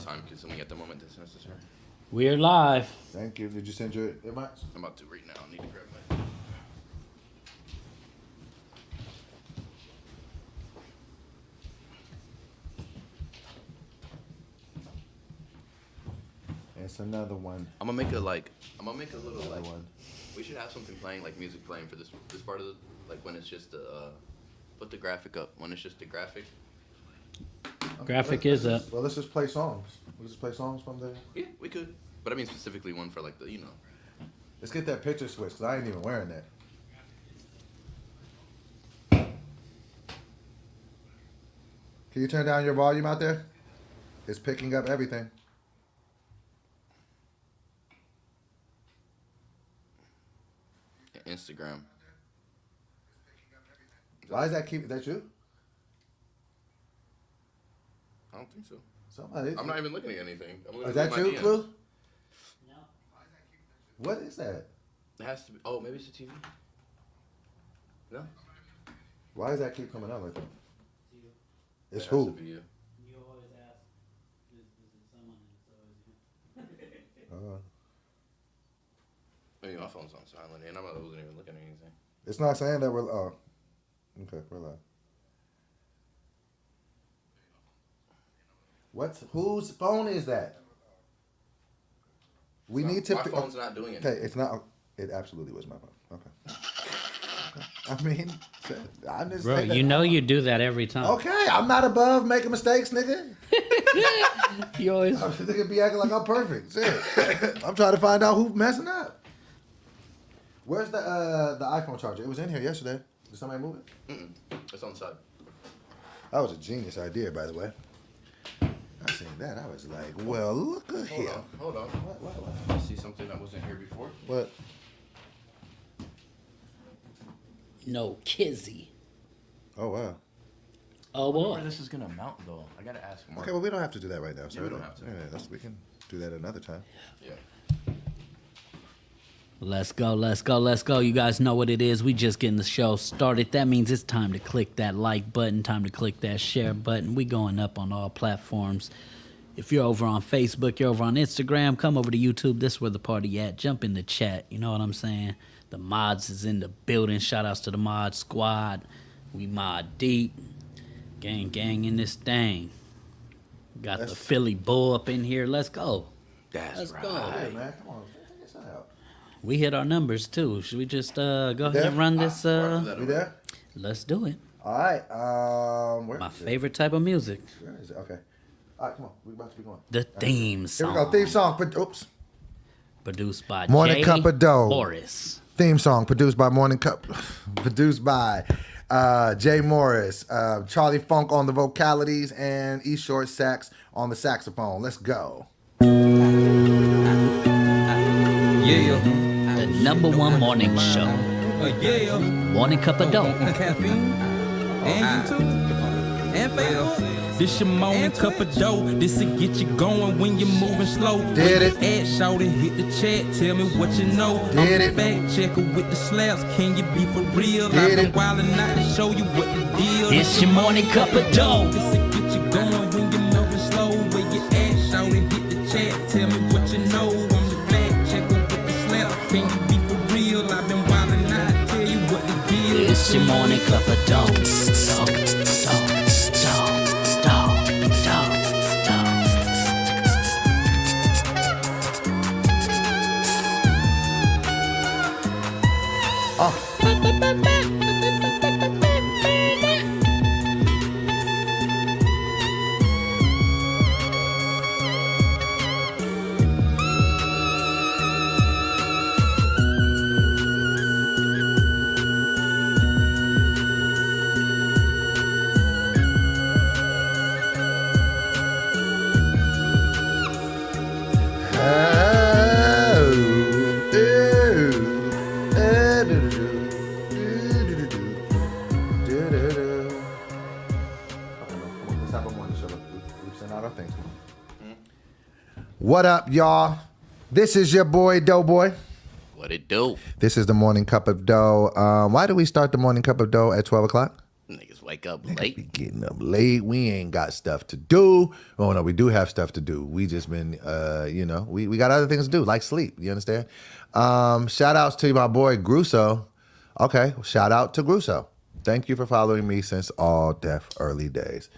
time consuming at the moment that's necessary. We're live. Thank you. Did you send your inbox? I'm about to right now. I need to grab my. It's another one. I'm gonna make a little Another like. one. We should have something playing, like music playing for this part of the, like when it's just put the graphic up when it's just the graphic. Graphic is up. Well, let's just play songs. Let's just play songs from there. Yeah, we could. But I mean specifically one for like the, you know. Let's get that picture switch, because I ain't even wearing that. Can you turn down your volume out there? It's picking up everything. Instagram. Why is that that you? I don't think so. Somebody. I'm not even looking at anything. Is that you, DM. Clue? No. What is that? It has to be. Oh, maybe it's the TV. No. Why does that keep coming up like that? It's It has who? to be you. You always ask, is it someone? And it's always you. Maybe my phone's on silent and I wasn't even looking at anything. It's not saying that we're. Oh. Okay, we're live. Whose phone is that? We need to. My phone's not doing it. Okay, it's not. It absolutely was my phone. Okay. I mean, I'm just. Bro, saying you that- know you do that every time. Okay, I'm not above making mistakes, nigga. You always. Nigga be acting like I'm perfect. Shit. I'm trying to find out who's messing up. Where's the iPhone charger? It was in here yesterday. Did somebody move it? Mm-mm. It's on the side. That was a genius idea, by the way. I seen that. I was like, well, look at here. Hold on. What? I see something that wasn't here before. What? No kizzy. Oh, wow. Oh Where boy. this is gonna mount though? I gotta ask Mark. Okay, well, we don't have to do that right now, sir. we don't have to. Yeah, we can do that another time. Yeah. Let's go, let's go, let's go. You guys know what it is. We just getting the show started. That means it's time to click that like button, time to click that share button. We going up on all platforms. If you're over on Facebook, you're over on Instagram, come over to YouTube. This is where the party at. Jump in the chat. You know what I'm saying? The mods is in the building. Shout outs to the mod squad. We mod deep. Gang in this thing. Got the Philly bull up in here. Let's go. That's Let's right. go. Hey, man, come on. Check this out. We hit our numbers too. Should we just go ahead Yeah. and run this? You there? Let's do it. All right. Where My is it? favorite type of music. Where is it? Okay. All right, come on. We're about to be going. The theme Here song. we go. Theme song. Oops. Produced by Morning Jay Cup of Dough. Morris. Theme song produced by Morning Cup. Produced by Jay Morris. Charlie Funk on the vocalities and E Short Sax on the saxophone. Let's go. Yeah, The number one morning show. yeah. Morning Cup of Dough. Caffeine, and YouTube, and Facebook. This your morning cup of dough. This'll get you going when you're moving slow. Did it. Add shout it, hit the chat. Tell me what you know. Did it. Fact checker with the slaps. Can you be for real? Did I've been it. wildin' out to show you what the deal. It's your morning cup of dough. This'll get you going when you're moving slow. Where you at? Shout it, hit the chat. Tell me what you know. I'm the fact checker with the slaps. Can you be for real? I've been wildin' out. Tell you what the deal. It's your morning cup of dough. Let's have a morning show. We've sent out our things. What up, y'all? This is your boy Doughboy. What it do? This is the morning cup of dough. Why do we start the morning cup of dough at 12 o'clock? Niggas wake up We late. getting up late. We ain't got stuff to do. Oh no, we do have stuff to do. We just been, we got other things to do, like sleep. You understand? Shout outs to my boy Grusso. Okay, shout out to Grusso. Thank you for following me since all deaf early days.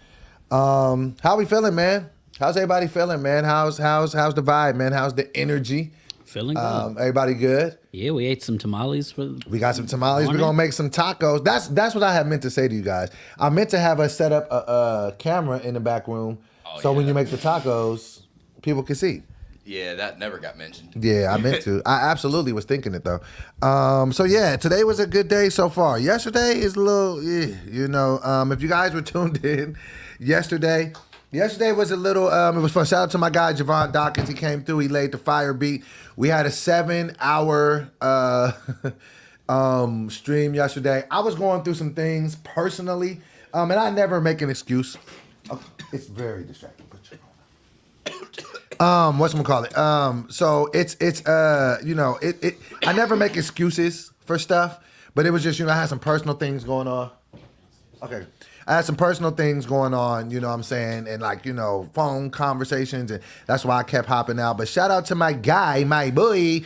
How we feeling, man? How's everybody feeling, man? How's the vibe, man? How's the energy? Feeling good. Everybody good? Yeah, we ate some tamales. We got some tamales. We're gonna make some tacos. That's what I had meant to say to you guys. I meant to have us set up a camera in the back room, so when you make the tacos, people can see. Yeah, that never got mentioned. Yeah, I meant to. I absolutely was thinking it though. So yeah, today was a good day so far. Yesterday is a little, if you guys were tuned in, yesterday was a little, it was fun. Shout out to my guy, Javon Dawkins. He came through. He laid the fire beat. We had a 7-hour stream yesterday. I was going through some things personally, and I never make an excuse. Oh, it's very distracting. Put your phone down. Whatchamacallit? So it's I never make excuses for stuff, but it was just, I had some personal things going on. Okay. I had some personal things going on, you know what I'm saying, and phone conversations, and that's why I kept hopping out. But shout out to my guy, my boy,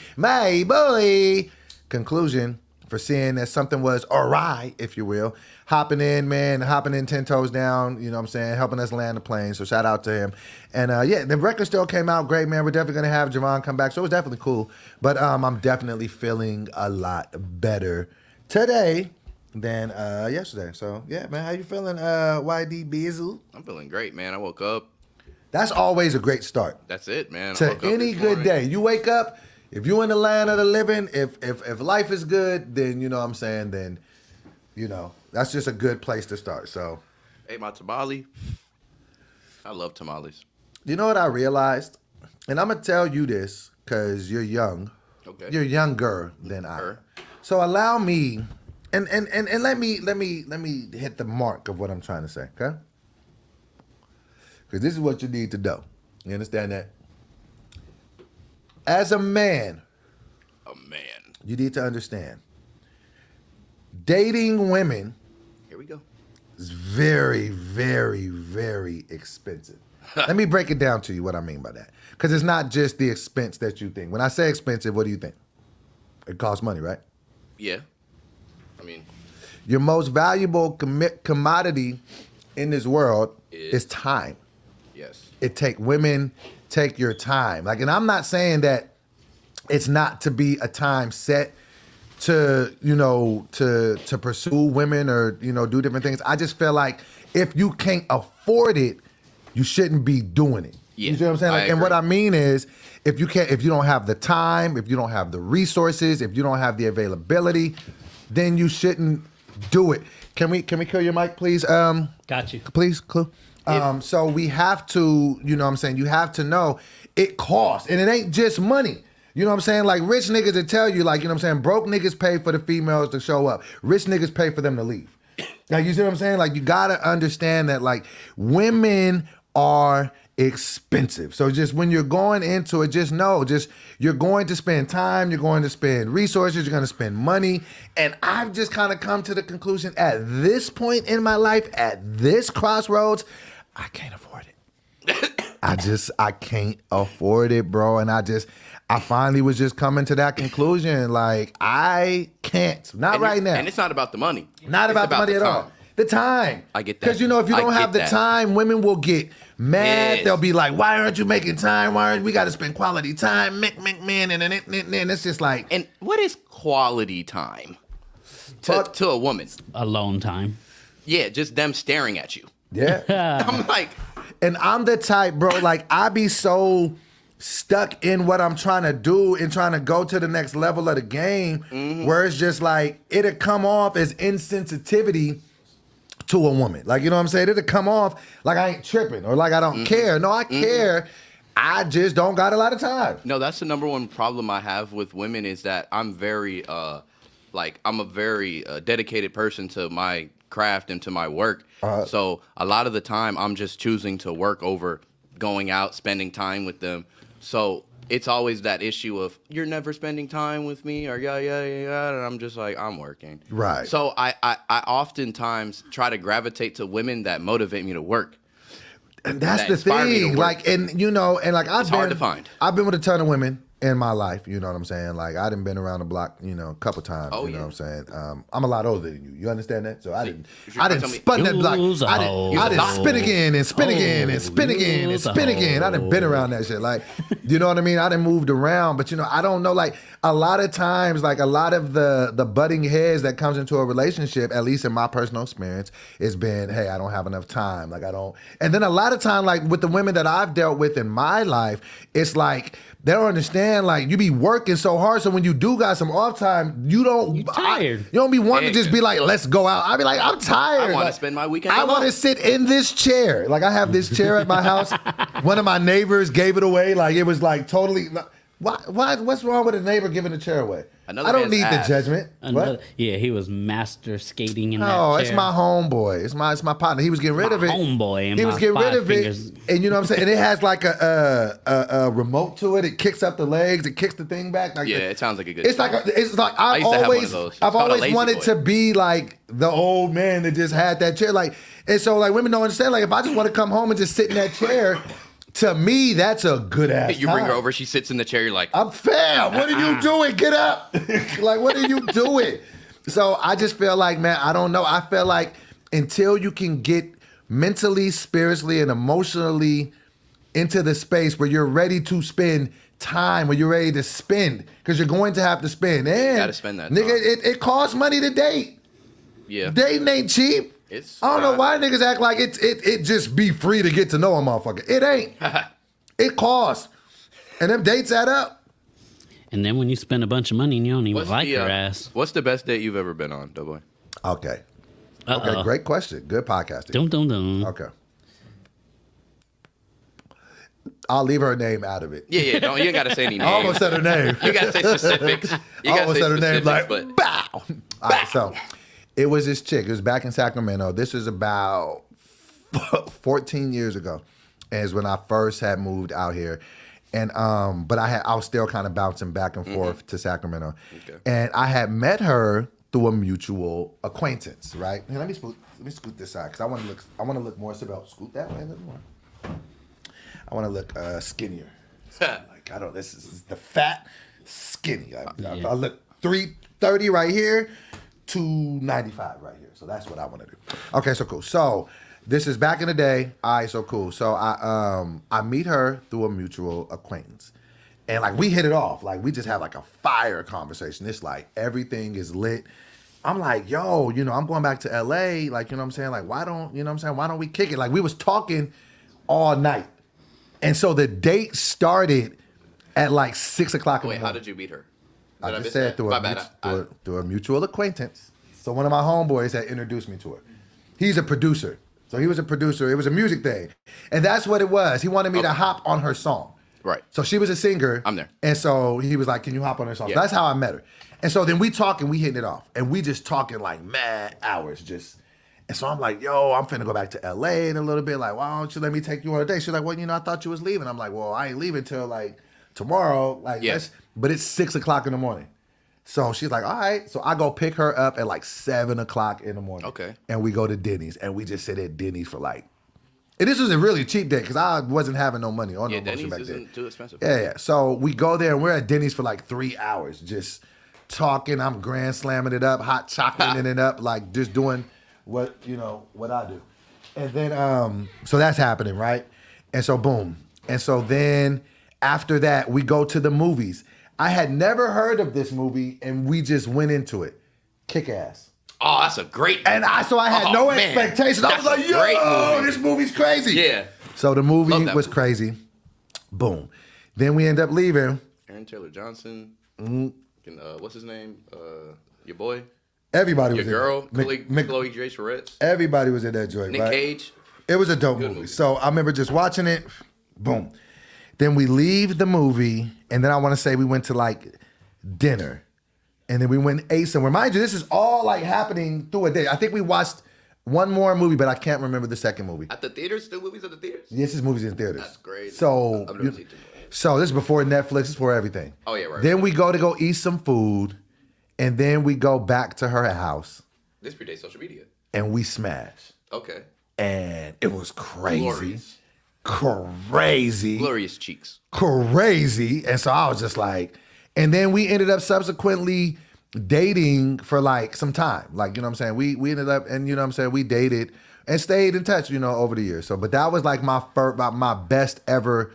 Conclusion, for seeing that something was awry, if you will. Hopping in 10 toes down, you know what I'm saying, helping us land the plane. So shout out to him. And the record still came out great, man. We're definitely going to have Javon come back. So it was definitely cool. But I'm definitely feeling a lot better today than yesterday. So yeah, man, how you feeling, YD Bizzle? I'm feeling great, man. I woke up. That's always a great start That's it, man. I to woke up any this good morning. day. You wake up, if you in the land of the living, if life is good, then you know what I'm saying, then that's just a good place to start. So Ate my tamale. I love tamales. you know what I realized, and I'm gonna tell you this because you're young. Okay. You're younger than I. Sure. So allow me. And let me hit the mark of what I'm trying to say, okay? Because this is what you need to know. You understand that? As a man, you need to understand. Dating women Here we go. is very, very, very expensive. Let me break it down to you what I mean by that. Because it's not just the expense that you think. When I say expensive, what do you think? It costs money, right? Yeah. I mean, Your most valuable commodity in this world is time. yes. Women take your time. And I'm not saying that it's not to be a time set to pursue women or, do different things. I just feel like if you can't afford it, you shouldn't be doing it. Yeah, You see what I'm saying? I And what agree. I mean is, if you don't have the time, if you don't have the resources, if you don't have the availability, then you shouldn't do it. Can we kill your mic, please? Got you. Please, Clue. So we have to, you have to know it costs. And it ain't just money. You know what I'm saying? Like rich niggas that tell you, broke niggas pay for the females to show up. Rich niggas pay for them to leave. Like, you see what I'm saying? Like, you gotta understand that, women are expensive. So just when you're going into it, just know, you're going to spend time, you're going to spend resources, you're going to spend money. And I've just kind of come to the conclusion at this point in my life, at this crossroads, I can't afford it. I can't afford it, bro. And I finally was just coming to that conclusion. Like, I can't. Not right now. And it's not about the money. Not It's about the money at all. time. The time. I get that. Because, if you I don't get have the that. time, women will get mad. Yes. They'll be like, why aren't you making time? We got to spend quality time. Man. And it's just like. And what is quality time to a woman? Alone time. Yeah, just them staring at you. Yeah. I'm like, And I'm the type, bro, I be so stuck in what I'm trying to do and trying to go to the next level of the game, where it's just it'll come off as insensitivity to a woman. You know what I'm saying? It'll come off like I ain't tripping or I don't care. No, I care. I just don't got a lot of time. no, that's the number one problem I have with women is that I'm very, I'm a very dedicated person to my craft and to my work. So a lot of the time I'm just choosing to work over going out, spending time with them. So it's always that issue of you're never spending time with me or yeah, and I'm just like, I'm working. Right. So I oftentimes try to gravitate to women that motivate me to work. And that's that the inspire me to thing. work. Like, and you know, and like It's hard to find. I've been with a ton of women in my life, you know what I'm saying? Like, I done been around the block, you know, a couple times, Oh, you know yeah. what I'm saying? I'm a lot older than you. You understand that? So I didn't tell me- spun that block. You's a I hoe. didn't spin again and spin again and spin again and You's a spin again. I done been hoe. around that shit. Like, you know what I mean? I done moved around, but you know, I don't know, like, a lot of times, like, a lot of the butting heads that comes into a relationship, at least in my personal experience, it's been, hey, I don't have enough time. Like, I don't. And then a lot of time, like, with the women that I've dealt with in my life, it's like, they don't understand, like, you be working so hard, so when you do got some off time, you don't... You tired. you don't be wanting to just be like, let's go out. I be like, I'm tired. I want to Like, spend my weekend I alone. want to sit in this chair. Like, I have this chair at my house. One of my neighbors gave it away. Like, it was like totally... What's wrong with a neighbor giving a chair away? Another I don't man's need ass. the judgment. What? Yeah, he was master skating in that No, chair. it's my homeboy. It's my partner. He was getting rid My of it. homeboy and He was my getting rid five of fingers. it, and you know what I'm saying. And it has like a remote to it. It kicks up the legs. It kicks the thing back. Like Yeah, it sounds like a good It's time. like I I've used to have one of always those. It's I've called a always lazy wanted boy. to be like the old man that just had that chair. Like, and so like women don't understand. Like, if I just want to come home and just sit in that chair, to me that's a good ass. You bring her over, she sits in the chair, you're like, I'm fam. What are you doing? Get up. Like, what are you doing? So I just feel like, man, I don't know. I feel like until you can get mentally, spiritually, and emotionally into the space where you're ready to spend time, where you're ready to spend, because you're going to have to spend. And gotta spend that nigga, time. it costs money to date. yeah. Dating ain't cheap. It's I don't know not. why niggas act like it just be free to get to know a motherfucker. It ain't. It costs. And them dates add up. And then when you spend a bunch of money and you don't even like her ass. What's the best date you've ever been on, Doughboy? Okay. Uh-oh. Okay, great question. Good podcasting. Dum dum dum. Okay. I'll leave her name out of it. Yeah, you ain't gotta say any names. I almost said her name. You gotta say specifics. You I gotta almost say said her name specifics, like, but bow. All right, so it was this chick. It was back in Sacramento. This was about 14 years ago. And it's when I first had moved out here. And but I was still kind of bouncing back and forth to Sacramento. Okay. And I had met her through a mutual acquaintance, right? And let me scoot this side because I want to look more about scoot that way a little more. I want to look skinnier. Like, I don't. This is the fat, skinny. I look 330 right here, 295 right here. So that's what I want to do. Okay, so cool. So this is back in the day. All right, so cool. So I meet her through a mutual acquaintance, and like we hit it off. Like we just have like a fire conversation. It's like everything is lit. I'm like, yo, you know, I'm going back to LA. Like, you know what I'm saying? Like, why don't we kick it? Like we was talking all night. And so the date started at like 6 o'clock in the wait, morning. how did you meet her? I Did just miss said that? through My a, bad. through a mutual acquaintance. So one of my homeboys had introduced me to her. He's a producer. So he was a producer. It was a music thing. And that's what it was. He wanted me to hop on her song. Right. So she was a singer. I'm there. And so he was like, can you hop on her song? Yeah. So that's how I met her. And so then we talking, we hitting it off. And we just talking like mad hours just. And so I'm like, yo, I'm finna go back to LA in a little bit. Like, why don't you let me take you on a date? She's like, well, you know, I thought you was leaving. I'm like, well, I ain't leaving till like tomorrow. Like, Yeah. but it's 6 o'clock in the morning. So she's like, all right. So I go pick her up at like 7 o'clock in the morning. Okay. And we go to Denny's. And we just sit at Denny's for like, and this was a really cheap date because I wasn't having no money on Yeah, no motion Denny's back isn't then. too expensive. Yeah. So we go there and we're at Denny's for like 3 hours, just talking. I'm grand slamming it up, hot chocolating it up, like just doing what I do. And then so that's happening, right? And so boom. And so then after that, we go to the movies. I had never heard of this movie, and we just went into it. Kick Ass. Oh, that's a great. And I had Oh, no man. expectations. I was That's like, a great yo, movie. this movie's crazy. Yeah. So the Love movie that was movie. crazy. Boom. Then we end up leaving. Aaron Taylor Johnson. Mm-hmm. What's his name? Your boy. Everybody Your was girl. in Chloe Grace Moretz. everybody was in that joint, Nick right? Cage. It was a dope movie. So I remember just watching it. Boom. Then we leave the movie, and then I want to say we went to like dinner, and then we went and ate somewhere. Mind you, this is all like happening through a day. I think we watched one more movie, but I can't remember the second movie. At the theaters? Still movies at the theaters? This is movies in theaters. That's crazy. So, I've never seen it. So this is before Netflix, this is before everything. Oh, yeah, right. Then we go eat some food, and then we go back to her house. This predates social media. And we smash. Okay. And it was crazy. Glorious. Crazy. Glorious cheeks. Crazy. And so I was just like, and then we ended up subsequently dating for like some time. Like, you know what I'm saying? We ended up, and you know what I'm saying, we dated and stayed in touch, you know, over the years. So, but that was like my best ever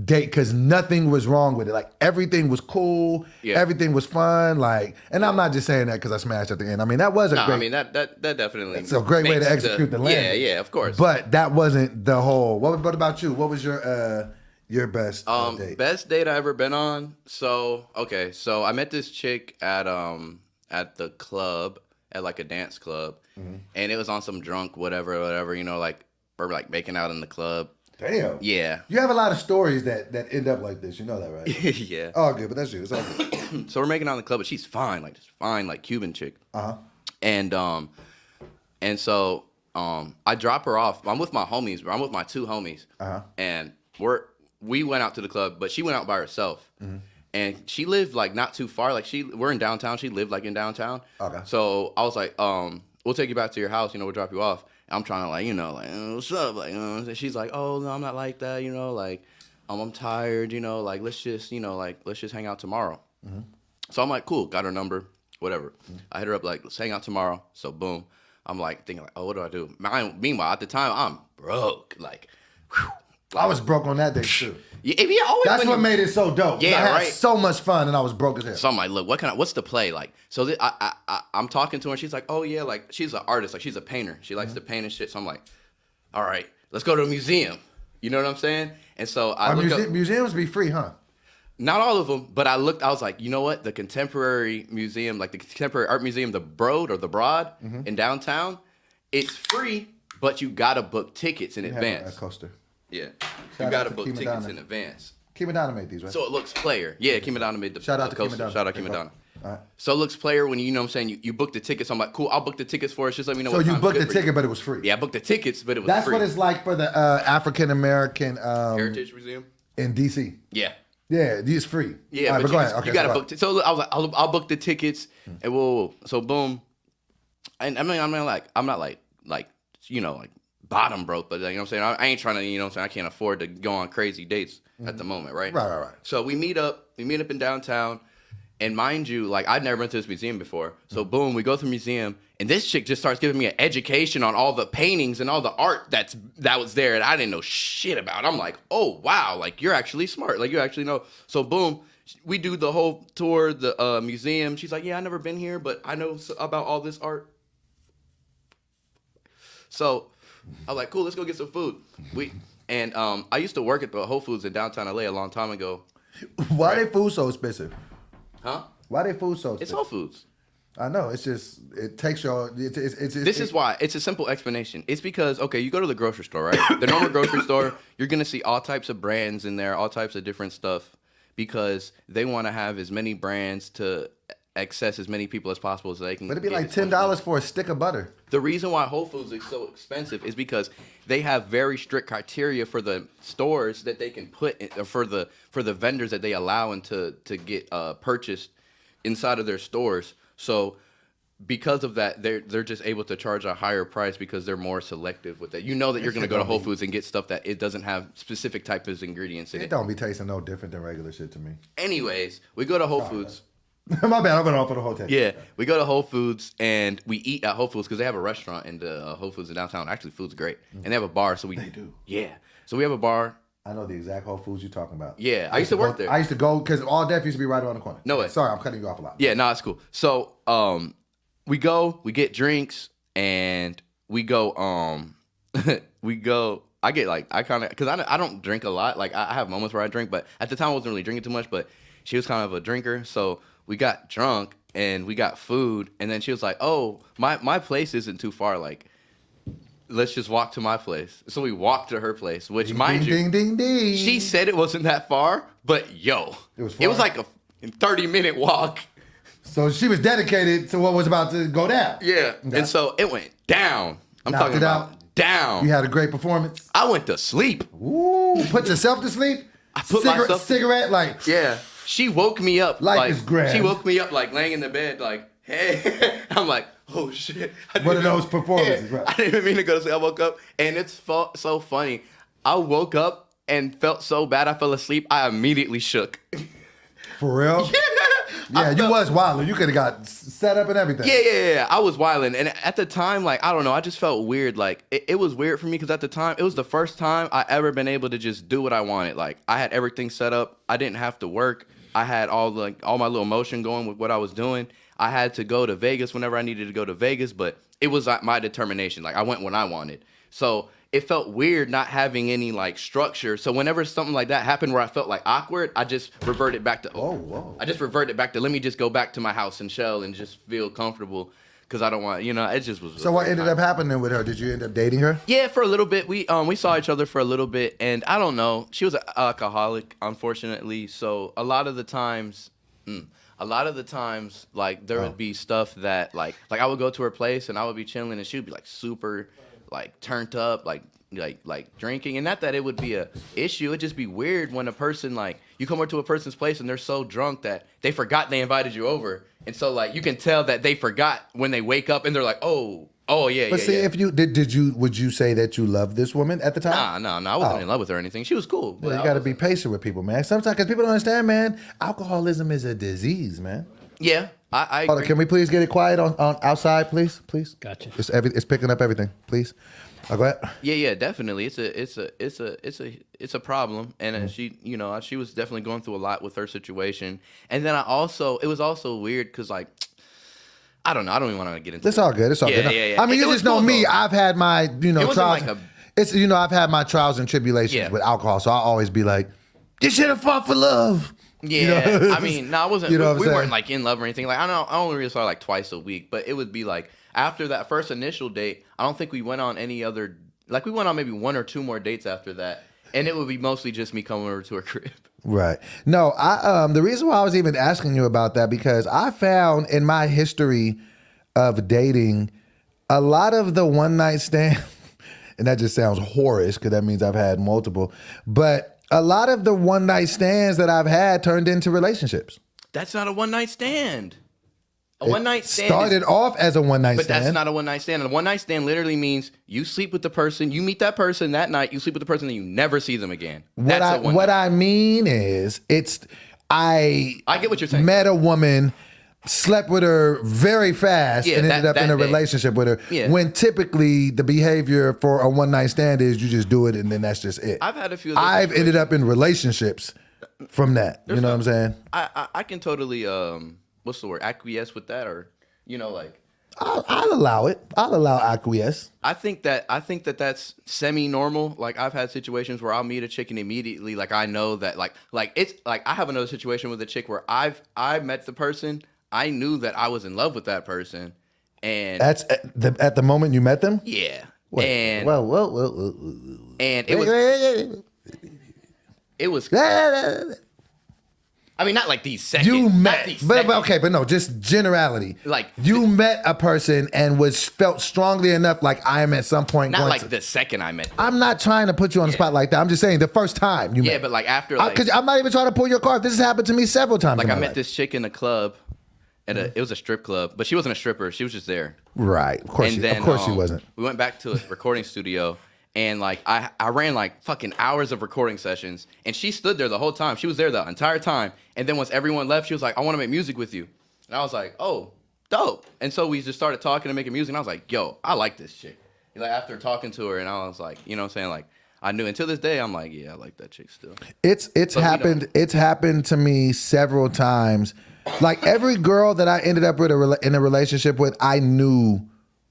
date, because nothing was wrong with it. Like everything was cool, everything was fun. Like, and I'm not just saying that because I smashed at the end. I mean, that was a great. I mean that definitely. It's a great way to execute the landing. Yeah, of course. But that wasn't the whole. What about you? What was your best date? Best date I ever been on. So I met this chick at the club, at like a dance club, and it was on some drunk whatever, you know, like we're like making out in the club. Damn. Yeah. You have a lot of stories that end up like this. You know that, right? Yeah. Oh, good, but that's you. It's all good. So we're making out in the club, but she's fine, like Cuban chick. And so I drop her off. I'm with my homies, bro. I'm with my two homies. And we went out to the club, but she went out by herself. And she lived like not too far. Like we're in downtown. She lived like in downtown. Okay. So I was like, we'll take you back to your house. You know, we'll drop you off. I'm trying to like, you know, like, what's up? Like, you know, she's like, oh, no, I'm not like that. You know, like, I'm tired. You know, like, let's just hang out tomorrow. So I'm like, cool. Got her number, whatever. I hit her up like, let's hang out tomorrow. So boom. I'm like thinking like, oh, what do I do? Meanwhile, at the time, I'm broke. Like, whew. I was broke on that day too. Yeah, always. That's what made it so dope. Yeah, I had right. so much fun, and I was broke as hell. So I'm like, look, what's the play? Like, so I'm talking to her, and she's like, oh yeah, like she's an artist, like she's a painter. She likes to paint and shit. So I'm like, all right, let's go to a museum. You know what I'm saying? And so museums be free, huh? Not all of them, but I was like, you know what? The Contemporary Museum, like the Contemporary Art Museum, the Broad in downtown, it's free, but you gotta book tickets in advance. A coaster. Yeah, you gotta book tickets in advance. Kimadana made these, right? So it looks player. Yeah, Kimadana made the Shout out to coaster. Kimadana. Shout out Kimadana. All right. So it looks player when you know what I'm saying, you book the tickets. I'm like, cool, I'll book the tickets for us. Just let me know. So what you time's booked good the for ticket, but it was free. Yeah, I booked the tickets, but it was That's free. what it's like for the African American Heritage Museum in DC. Yeah. Yeah, it's free. Yeah, right, but go ahead. Okay, you gotta book. So I was like, I'll book the tickets, and so boom, and I'm not like you know like bottom broke, but like, you know what I'm saying, I ain't trying to, you know what I'm saying, I can't afford to go on crazy dates at the moment, right? Right. So we meet up in downtown, and mind you, like I'd never been to this museum before, so boom, we go to the museum, and this chick just starts giving me an education on all the paintings and all the art that was there, and I didn't know shit about. I'm like, oh wow, like you're actually smart, like you actually know. So boom, we do the whole tour, the museum. She's like, yeah, I never been here, but I know about all this art. So I was like, cool, let's go get some food. I used to work at the Whole Foods in downtown LA a long time ago. Why they food so expensive? Huh? Why they food so expensive? It's Whole Foods. I know. It's just it takes your. This is why. It's a simple explanation. It's because you go to the grocery store, right? The normal grocery store, you're gonna see all types of brands in there, all types of different stuff, because they want to have as many brands to access as many people as possible so they can. But it'd be like $10 for a stick of butter. The reason why Whole Foods is so expensive is because they have very strict criteria for the stores that they can put in, for the vendors that they allow to get purchased inside of their stores. So because of that, they're just able to charge a higher price because they're more selective with it. You know that you're going to go to Whole Foods and get stuff that it doesn't have specific types of ingredients in it. It don't be tasting no different than regular shit to me. Anyways, we go to Whole Foods. My bad, I'm going off for the whole time. Yeah, we go to Whole Foods and we eat at Whole Foods because they have a restaurant in the Whole Foods in downtown. Actually, food's great, and they have a bar. So they do. Yeah, so we have a bar. I know the exact Whole Foods you're talking about. Yeah, I used to work there. I used to go because All Def used to be right around the corner. No way. Sorry, I'm cutting you off a lot. Yeah, no, it's cool. So we go, we get drinks, and we go. I get like because I don't drink a lot. Like I have moments where I drink, but at the time I wasn't really drinking too much. But she was kind of a drinker, so we got drunk and we got food, and then she was like, "Oh, my place isn't too far. Like, let's just walk to my place." So we walked to her place, which mind you, ding. She said it wasn't that far, but it was like a 30-minute walk. So she was dedicated to what was about to go down. Yeah, okay. And so it went down. I'm talking about down. You had a great performance. I went to sleep. Ooh, put yourself to sleep? I put myself cigarette, like yeah. She woke me up. Life is grand. She woke me up like laying in the bed like, hey. I'm like, oh shit. One of those performances, right? I didn't even mean to go to sleep. I woke up and it's so funny. I woke up and felt so bad I fell asleep. I immediately shook. For real? Yeah, you was wilding. You could have got set up and everything. Yeah. I was wilding. And at the time, like, I don't know, I just felt weird. Like, it was weird for me because at the time, it was the first time I ever been able to just do what I wanted. Like, I had everything set up. I didn't have to work. I had all my little motion going with what I was doing. I had to go to Vegas whenever I needed to go to Vegas, but it was my determination. Like, I went when I wanted. So it felt weird not having any like structure. So whenever something like that happened where I felt like awkward, I just reverted back to I just reverted back to let me just go back to my house and chill and just feel comfortable because I don't want it just was. So what ended up happening with her? Did you end up dating her? Yeah, for a little bit. We saw each other for a little bit, and I don't know. She was an alcoholic, unfortunately. So a lot of the times, like there would be stuff that like I would go to her place and I would be chilling and she would be like super like turned up, like drinking, and not that it would be a issue. It'd just be weird when a person like you come over to a person's place and they're so drunk that they forgot they invited you over, and so like you can tell that they forgot when they wake up and they're like, oh yeah. But see, yeah. if you would you say that you loved this woman at the time? No, I wasn't in love with her or anything. She was cool. But You got to be patient with people, man. Sometimes because people don't understand, man. Alcoholism is a disease, man. Yeah, I Hold on, can we please get it quiet on outside, please? Gotcha. It's picking up everything, please. Go ahead. Yeah, definitely. It's a problem, and she was definitely going through a lot with her situation. And then it was also weird because like I don't know. I don't even want to get into. It's all good. It's all good. Yeah. I mean, you just know me. Though. I've had my trials. I've had my trials and tribulations with alcohol, so I always be like, you should have fought for love. Yeah, I mean, no, I wasn't. You know we weren't like in love or anything. Like I only really saw her like twice a week, but it would be like after that first initial date. I don't think we went on any other. Like we went on maybe one or two more dates after that, and it would be mostly just me coming over to her crib. Right. No, the reason why I was even asking you about that because I found in my history of dating a lot of the one night stand, and that just sounds whorish because that means I've had multiple, but. A lot of the one night stands that I've had turned into relationships. That's not a one night stand. One night stand started off as a one night stand. But that's not a one night stand. A one night stand literally means you sleep with the person, you meet that person that night, you sleep with the person, and you never see them again. What I mean is, I get what you're saying. Met a woman, slept with her very fast, and ended up in a relationship with her. Yeah. When typically the behavior for a one night stand is you just do it and then that's just it. I've had a few. I've ended up in relationships from that. You know what I'm saying? I can totally what's the word? Acquiesce with that, or like. I'll allow it. I'll allow acquiesce. I think that that's semi-normal. Like I've had situations where I'll meet a chick and immediately, like I know that, like it's like I have another situation with a chick where I met the person. I knew that I was in love with that person, and that's at the moment you met them. Yeah, and it was. I mean, not like these seconds. You met, but no, just generality. Like you met a person and felt strongly enough, like I am at some point. Not like the second I met them. I'm not trying to put you on the spot like that. I'm just saying the first time you met. Yeah, but like after, because I'm not even trying to pull your card. This has happened to me several times. Like I met this chick in a club. It was a strip club, but she wasn't a stripper. She was just there. Right. Of course she wasn't. We went back to a recording studio, and like I ran like fucking hours of recording sessions, and she stood there the whole time. She was there the entire time. And then once everyone left, she was like, I want to make music with you. And I was like, oh, dope. And so we just started talking and making music, and I was like, yo, I like this chick. Like after talking to her, and I was like, you know what I'm saying? Like I knew until this day, I'm like, yeah, I like that chick still. It's happened. It's happened to me several times. Like every girl that I ended up with in a relationship with, I knew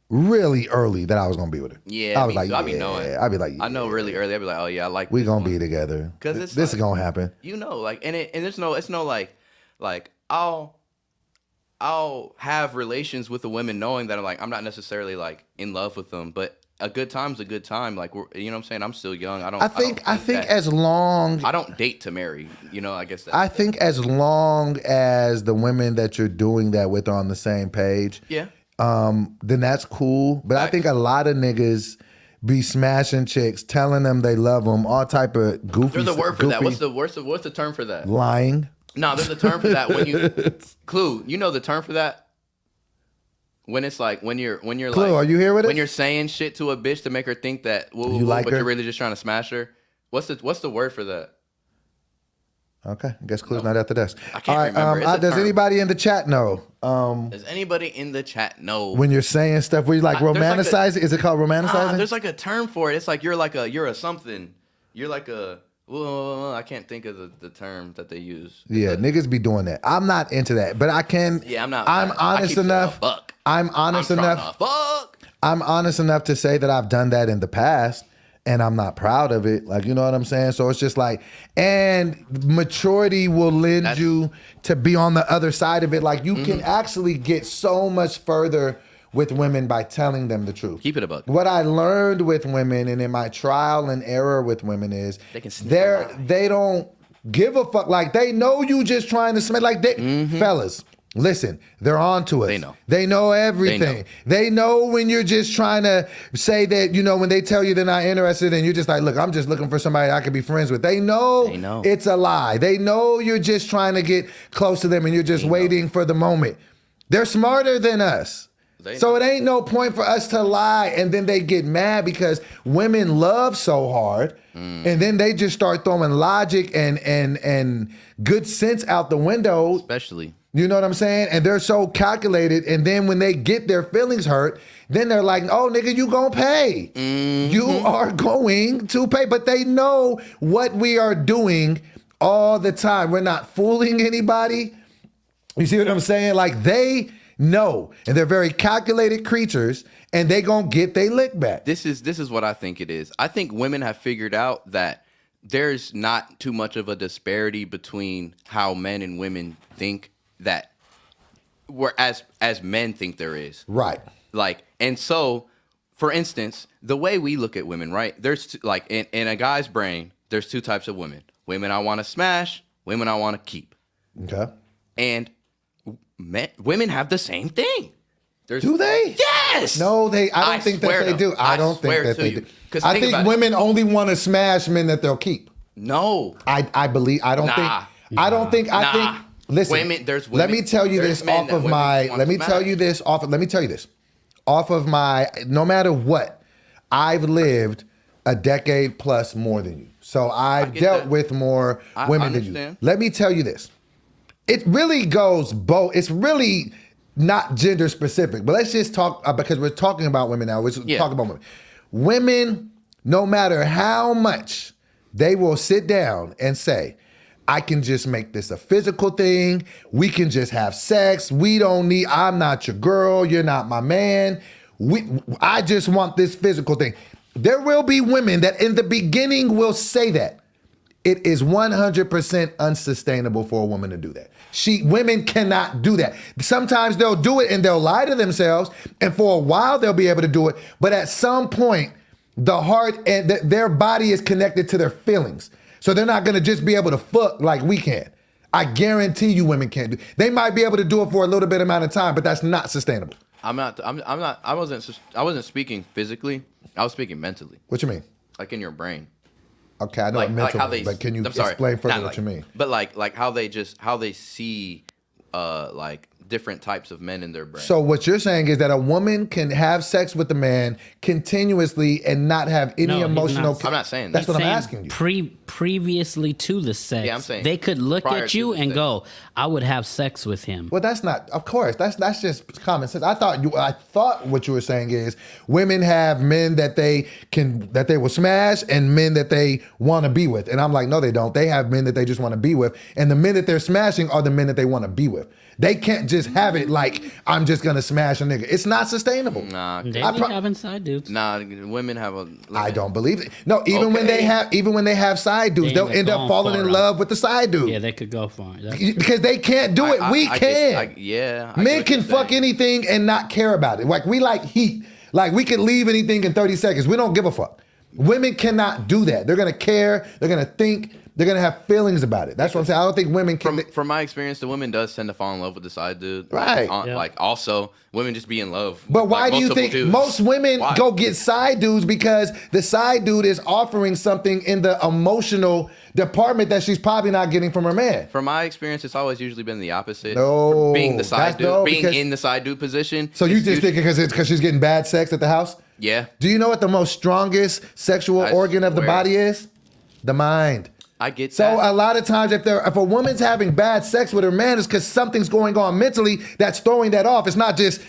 really early that I was gonna be with her. Yeah, I was like, I'd be knowing. I'd be like, I know really early. I'd be like, oh yeah, I like. We gonna be together because this is gonna happen. Like, and it's no like I'll have relations with the women knowing that I'm not necessarily like in love with them, but a good time's a good time. Like you know what I'm saying? I'm still young. I think as long I don't date to marry. I guess I think as long as the women that you're doing that with are on the same page. Yeah. Then that's cool. But I think a lot of niggas be smashing chicks, telling them they love them, all type of goofy. There's a word for that. What's the term for that? Lying. No, there's a term for that. When you Clue, you know the term for that? When it's like when you're Clue, like, are you here with it? when you're saying shit to a bitch to make her think that You like but her? you're really just trying to smash her. What's the word for that? Okay, I guess Clue's not at the desk. I can't remember. It's a Does term. anybody in the chat know? Does anybody in the chat know? When you're saying stuff, where you like There's like romanticize it? Is it called romanticizing? There's like a term for it. It's like you're a something. You're like a. Well, I can't think of the term that they use. Yeah, niggas be doing that. I'm not into that, but I can. Yeah, I'm not. I'm I honest keep saying, enough. Fuck. I'm honest enough. Fuck. I'm honest enough to say that I've done that in the past, and I'm not proud of it. Like, you know what I'm saying? So it's just like, and maturity will lend you to be on the other side of it. Like, you can actually get so much further with women by telling them the truth. Keep it a buck. What I learned with women and in my trial and error with women is they don't give a fuck. Like, they know you just trying to smash. Like, fellas, listen, they're on to us. They know. They know everything. They know when you're just trying to say that, you know, when they tell you they're not interested and you're just like, look, I'm just looking for somebody I can be friends with. They know it's a lie. They know you're just trying to get close to them and you're just waiting for the moment. They're smarter than us. So it ain't no point for us to lie, and then they get mad because women love so hard, and then they just start throwing logic and good sense out the window. Especially. You know what I'm saying? And they're so calculated, and then when they get their feelings hurt, then they're like, oh, nigga, you gonna pay. You are going to pay. But they know what we are doing all the time. We're not fooling anybody. You see what I'm saying? Like, they know, and they're very calculated creatures, and they gonna get they lick back. This is what I think it is. I think women have figured out that there's not too much of a disparity between how men and women think that whereas as men think there is. Right. Like, and so, for instance, the way we look at women, right? There's like in a guy's brain, there's two types of women. Women I want to smash, women I want to keep. Okay. And women have the same thing. Do they? Yes. No, I don't think that they do. I don't think that they do. I think women only want to smash men that they'll keep. No. I believe. I don't think. I don't think. I think. Listen. Let me tell you this off of my. Let me tell you this off. Let me tell you this off of my. No matter what, I've lived a decade plus more than you. So I've dealt with more women than you. Let me tell you this. It really goes both. It's really not gender specific, but let's just talk because we're talking about women now. Let's talk about women. Women, no matter how much they will sit down and say, I can just make this a physical thing. We can just have sex. I'm not your girl. You're not my man. I just want this physical thing. There will be women that in the beginning will say that. It is 100% unsustainable for a woman to do that. Women cannot do that. Sometimes they'll do it and they'll lie to themselves, and for a while they'll be able to do it. But at some point, the heart and their body is connected to their feelings. So they're not gonna just be able to fuck like we can. I guarantee you women can't do. They might be able to do it for a little bit amount of time, but that's not sustainable. I wasn't speaking physically. I was speaking mentally. What you mean? Like in your brain. Okay, I know mentally, but can you explain further what you mean? But like how they see like different types of men in their brain. So what you're saying is that a woman can have sex with a man continuously and not have any emotional. I'm not saying that's that. what I'm asking you. Previously to the sex, yeah, I'm saying they could look at you and go, "I would have sex with him." Well, that's not. Of course, that's just common sense. I thought what you were saying is women have men that they will smash and men that they want to be with, and I'm like, no, they don't. They have men that they just want to be with, and the men that they're smashing are the men that they want to be with. They can't just have it like, I'm just gonna smash a nigga. It's not sustainable. Nah, they be having side dudes. Nah, women have a. I don't believe it. No, even when they have side dudes, they'll end up falling in love with the side dude. Yeah, they could go for it. Because they can't do it. We can. Men can fuck anything and not care about it. Like, we like heat. Like, we can leave anything in 30 seconds. We don't give a fuck. Women cannot do that. They're gonna care. They're gonna think. They're gonna have feelings about it. That's what I'm saying. I don't think women can. From my experience, the women does tend to fall in love with the side dude. Right. Like also, women just be in love. But why like, do you think dudes. most women Why? go get side dudes? Because the side dude is offering something in the emotional department that she's probably not getting from her man. From my experience, it's always usually been the opposite. No, being the side that's dude, no, being because- in the side dude position. So you just thinking because she's getting bad sex at the house? Yeah. Do you know what the most strongest sexual I organ of the swear. body is? The mind. I get So that. a lot of times if a woman's having bad sex with her man, it's because something's going on mentally that's throwing that off. It's not just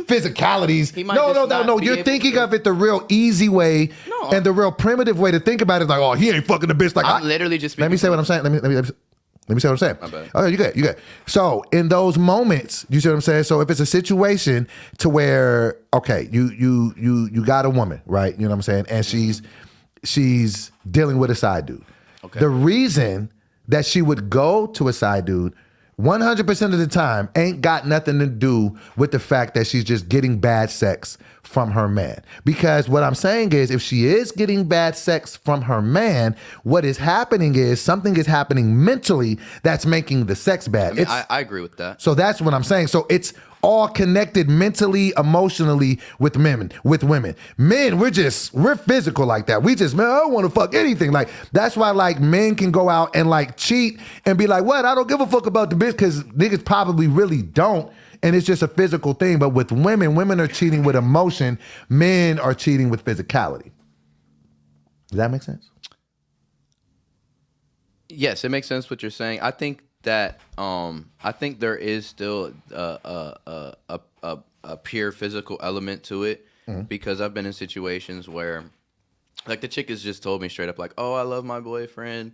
physicalities. He might No. just not be You're able thinking to- of it the real easy way and the real primitive way to think about it is like, oh, he ain't fucking the bitch like I'm literally just. Let me say what I'm saying. Let me say what I'm saying. My bad. Oh, you good. So in those moments, you see what I'm saying? So if it's a situation to where, okay, you got a woman, right? You know what I'm saying? And she's dealing with a side dude. Okay. The reason that she would go to a side dude 100% of the time ain't got nothing to do with the fact that she's just getting bad sex from her man. Because what I'm saying is if she is getting bad sex from her man, what is happening is something is happening mentally that's making the sex bad. I mean, I agree with that. So that's what I'm saying. So it's all connected mentally, emotionally with women. Men, we're physical like that. We just, man, I don't want to fuck anything. Like that's why like men can go out and like cheat and be like, what? I don't give a fuck about the bitch because niggas probably really don't. And it's just a physical thing. But with women are cheating with emotion. Men are cheating with physicality. Does that make sense? Yes, it makes sense what you're saying. I think that I think there is still a pure physical element to it because I've been in situations where like the chick has just told me straight up like, oh, I love my boyfriend,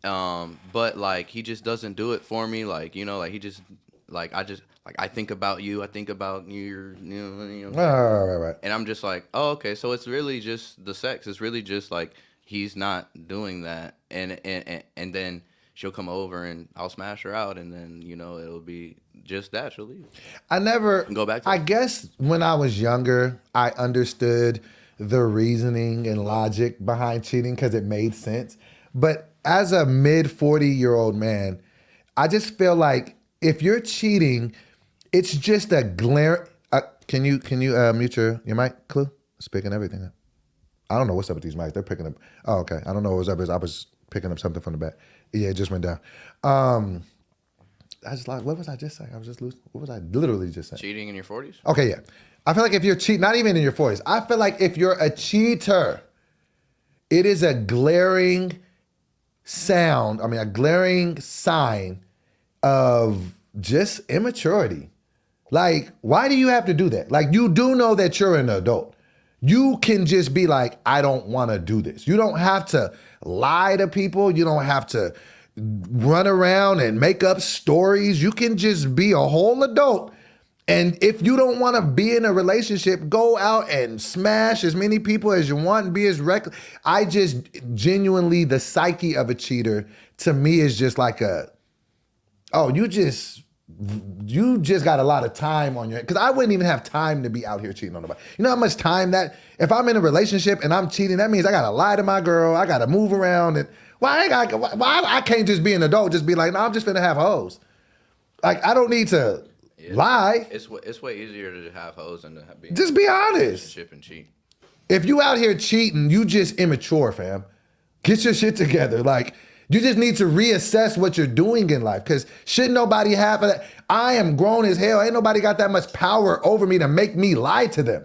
but like he just doesn't do it for me. Like, you know, like he just like I think about you, I think about you know. Right. And I'm just like, oh, okay, so it's really just the sex. It's really just like he's not doing that, and then she'll come over and I'll smash her out, and then you know it'll be just that. She'll leave. I never Go back to I it. guess when I was younger, I understood the reasoning and logic behind cheating because it made sense. But as a mid 40-year-old man, I just feel like if you're cheating, it's just a glare. Can you mute your mic, Clue? It's picking everything up. I don't know what's up with these mics. They're picking up. Oh, okay. I don't know what was up. I was picking up something from the back. Yeah, it just went down. I just like, what was I just saying? I was just losing. What was I literally just saying? Cheating in your 40s? Okay, yeah. I feel like if you're cheating, not even in your 40s, I feel like if you're a cheater, it is a glaring a glaring sign of just immaturity. Like, why do you have to do that? Like, you do know that you're an adult. You can just be like, I don't want to do this. You don't have to lie to people. You don't have to run around and make up stories. You can just be a whole adult. And if you don't want to be in a relationship, go out and smash as many people as you want and be as reckless. I just genuinely, the psyche of a cheater to me is just like you just got a lot of time on your, because I wouldn't even have time to be out here cheating on nobody. You know how much time that, if I'm in a relationship and I'm cheating, that means I got to lie to my girl. I got to move around. And why I can't just be an adult, just be like, no, I'm just finna have hoes. Like, I don't need to lie. It's way easier to have hoes than to be Just be honest. relationship and cheat. If you out here cheating, you just immature, fam. Get your shit together. Like, you just need to reassess what you're doing in life, because shouldn't nobody have that. I am grown as hell. Ain't nobody got that much power over me to make me lie to them.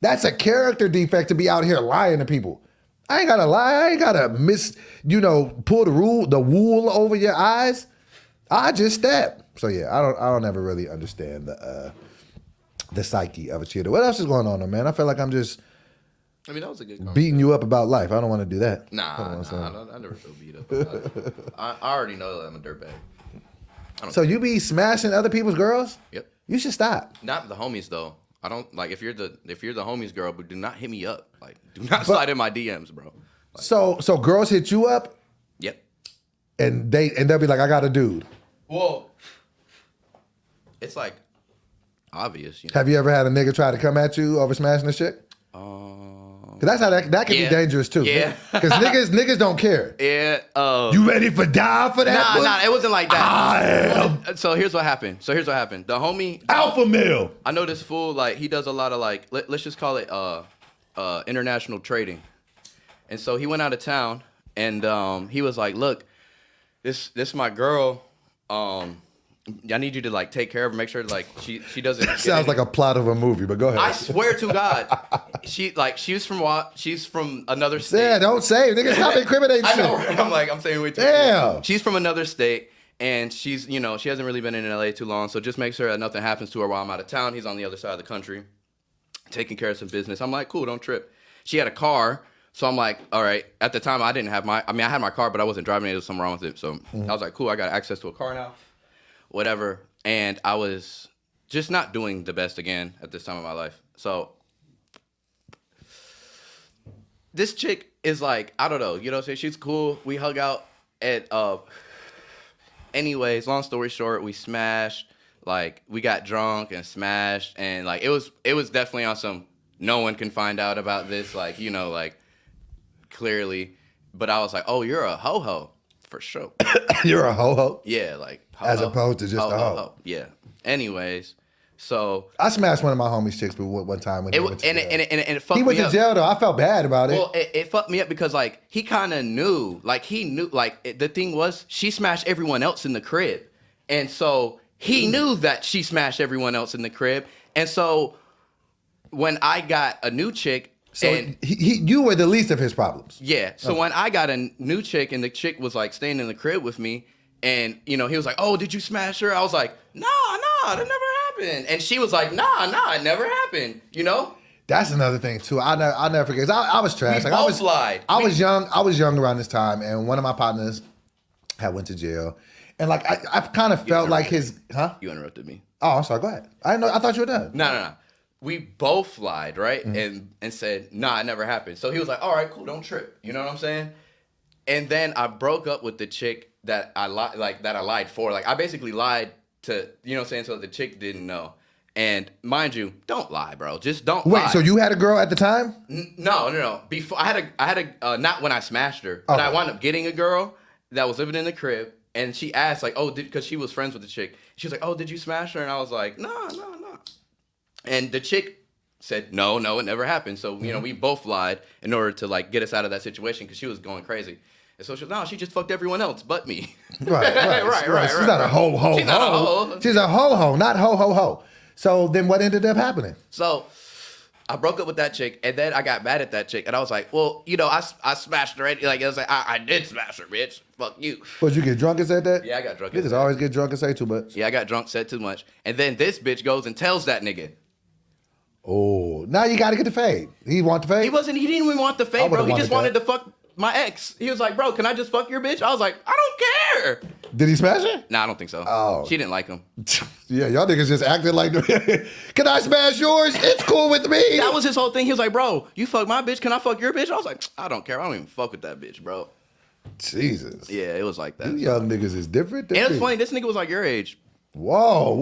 That's a character defect to be out here lying to people. I ain't gotta lie. I ain't gotta pull the wool over your eyes. I just stab. So yeah, I don't ever really understand the psyche of a cheater. What else is going on though, man? I feel like I'm just I mean, that was a good conversation. beating you up about life. I don't want to do that. Nah, I never feel beat up about it. I already know that I'm a dirtbag. So you be smashing other people's girls? Yep. You should stop. Not the homies though. I don't like if you're the homies girl, but do not hit me up. Like, do not slide in my DMs, bro. Like, So girls hit you up yep. and they'll be like, I got a dude. Well, it's like obvious. You know? Have you ever had a nigga try to come at you over smashing a chick? Cause that's how that can be dangerous too. Yeah. Cause niggas don't care. Yeah. You ready for die for that? Nah, it wasn't like that. I am. So here's what happened. The homie Alpha male. I know this fool, like, he does a lot of, like, let's just call it international trading. And so he went out of town, and he was like, look, this my girl. I need you to, like, take care of her, make sure, like, she doesn't. Sounds like a plot of a movie, but go ahead. I swear to God, she's from another state. Yeah, don't say it. Nigga, stop incriminating shit. I know, right? I'm saying way too Damn. much. She's from another state, and she's, she hasn't really been in LA too long, so just make sure that nothing happens to her while I'm out of town. He's on the other side of the country, taking care of some business. I'm like, cool, don't trip. She had a car, so I'm like, all right. At the time, I didn't have I had my car, but I wasn't driving it. There was something wrong with it, so I was like, cool, I got access to a car now. Whatever, and I was just not doing the best again at this time of my life. So this chick is like, I don't know, you know what I'm saying? She's cool. We hung out at anyways, long story short, we smashed. Like, we got drunk and smashed, and like it was definitely on some no one can find out about this, like, like clearly. But I was like, oh, you're a ho-ho. For sure. You're a ho-ho? Yeah, like ho-ho. As opposed to just a ho. Yeah. Anyways, so I smashed one of my homies' chicks one time when he went to jail. And it fucked me up. He went to jail though. I felt bad about it. Well, it fucked me up because like he kind of knew. Like he knew. Like the thing was, she smashed everyone else in the crib, and so he knew that she smashed everyone else in the crib, and so when I got a new chick. So you were the least of his problems. Yeah. So when I got a new chick and the chick was like staying in the crib with me, and he was like, "Oh, did you smash her?" I was like, "Nah, that never happened." And she was like, "Nah, it never happened." That's another thing too. I'll never forget. I was trash. We like, both lied. I was young. I was young around this time, and one of my partners had went to jail, and like I kind of felt like his. Huh? You interrupted me. Oh, I'm sorry. Go ahead. I thought you were done. No. We both lied, right? Mm-hmm. And said, nah, it never happened. So he was like, all right, cool, don't trip. You know what I'm saying? And then I broke up with the chick that I lied for. Like, I basically lied to, you know what I'm saying, so the chick didn't know. And mind you, don't lie, bro. Just don't lie. Wait, so you had a girl at the time? No. Before I had a not when I smashed her, but I wound up getting a girl that was living in the crib, and she asked like, because she was friends with the chick. She was like, oh, did you smash her? And I was like, no. And the chick said, no, it never happened. So, we both lied in order to, like, get us out of that situation because she was going crazy. And so she was, no, she just fucked everyone else but me. Right. She's not a ho-ho-ho. She's not a ho-ho. She's a ho-ho, not ho-ho-ho. So then what ended up happening? So I broke up with that chick, and then I got mad at that chick. And I was like, well, I smashed her. Like, I was like, I did smash her, bitch. Fuck you. But you get drunk and said that? Yeah, I got drunk. Niggas always get drunk and say too much. Yeah, I got drunk, said too much. And then this bitch goes and tells that nigga. Oh, now you got to get the fade. He want the fade? He didn't even want the fade, bro. He just wanted to fuck my ex. He was like, bro, can I just fuck your bitch? I was like, I don't care. Did he smash her? Nah, I don't think so. Oh. She didn't like him. Yeah, y'all niggas just acting like, can I smash yours? It's cool with me. That was his whole thing. He was like, bro, you fuck my bitch. Can I fuck your bitch? I was like, I don't care. I don't even fuck with that bitch, bro. Jesus. Yeah, it was like that. You young niggas is different. And it's funny. This nigga was like your age. Whoa.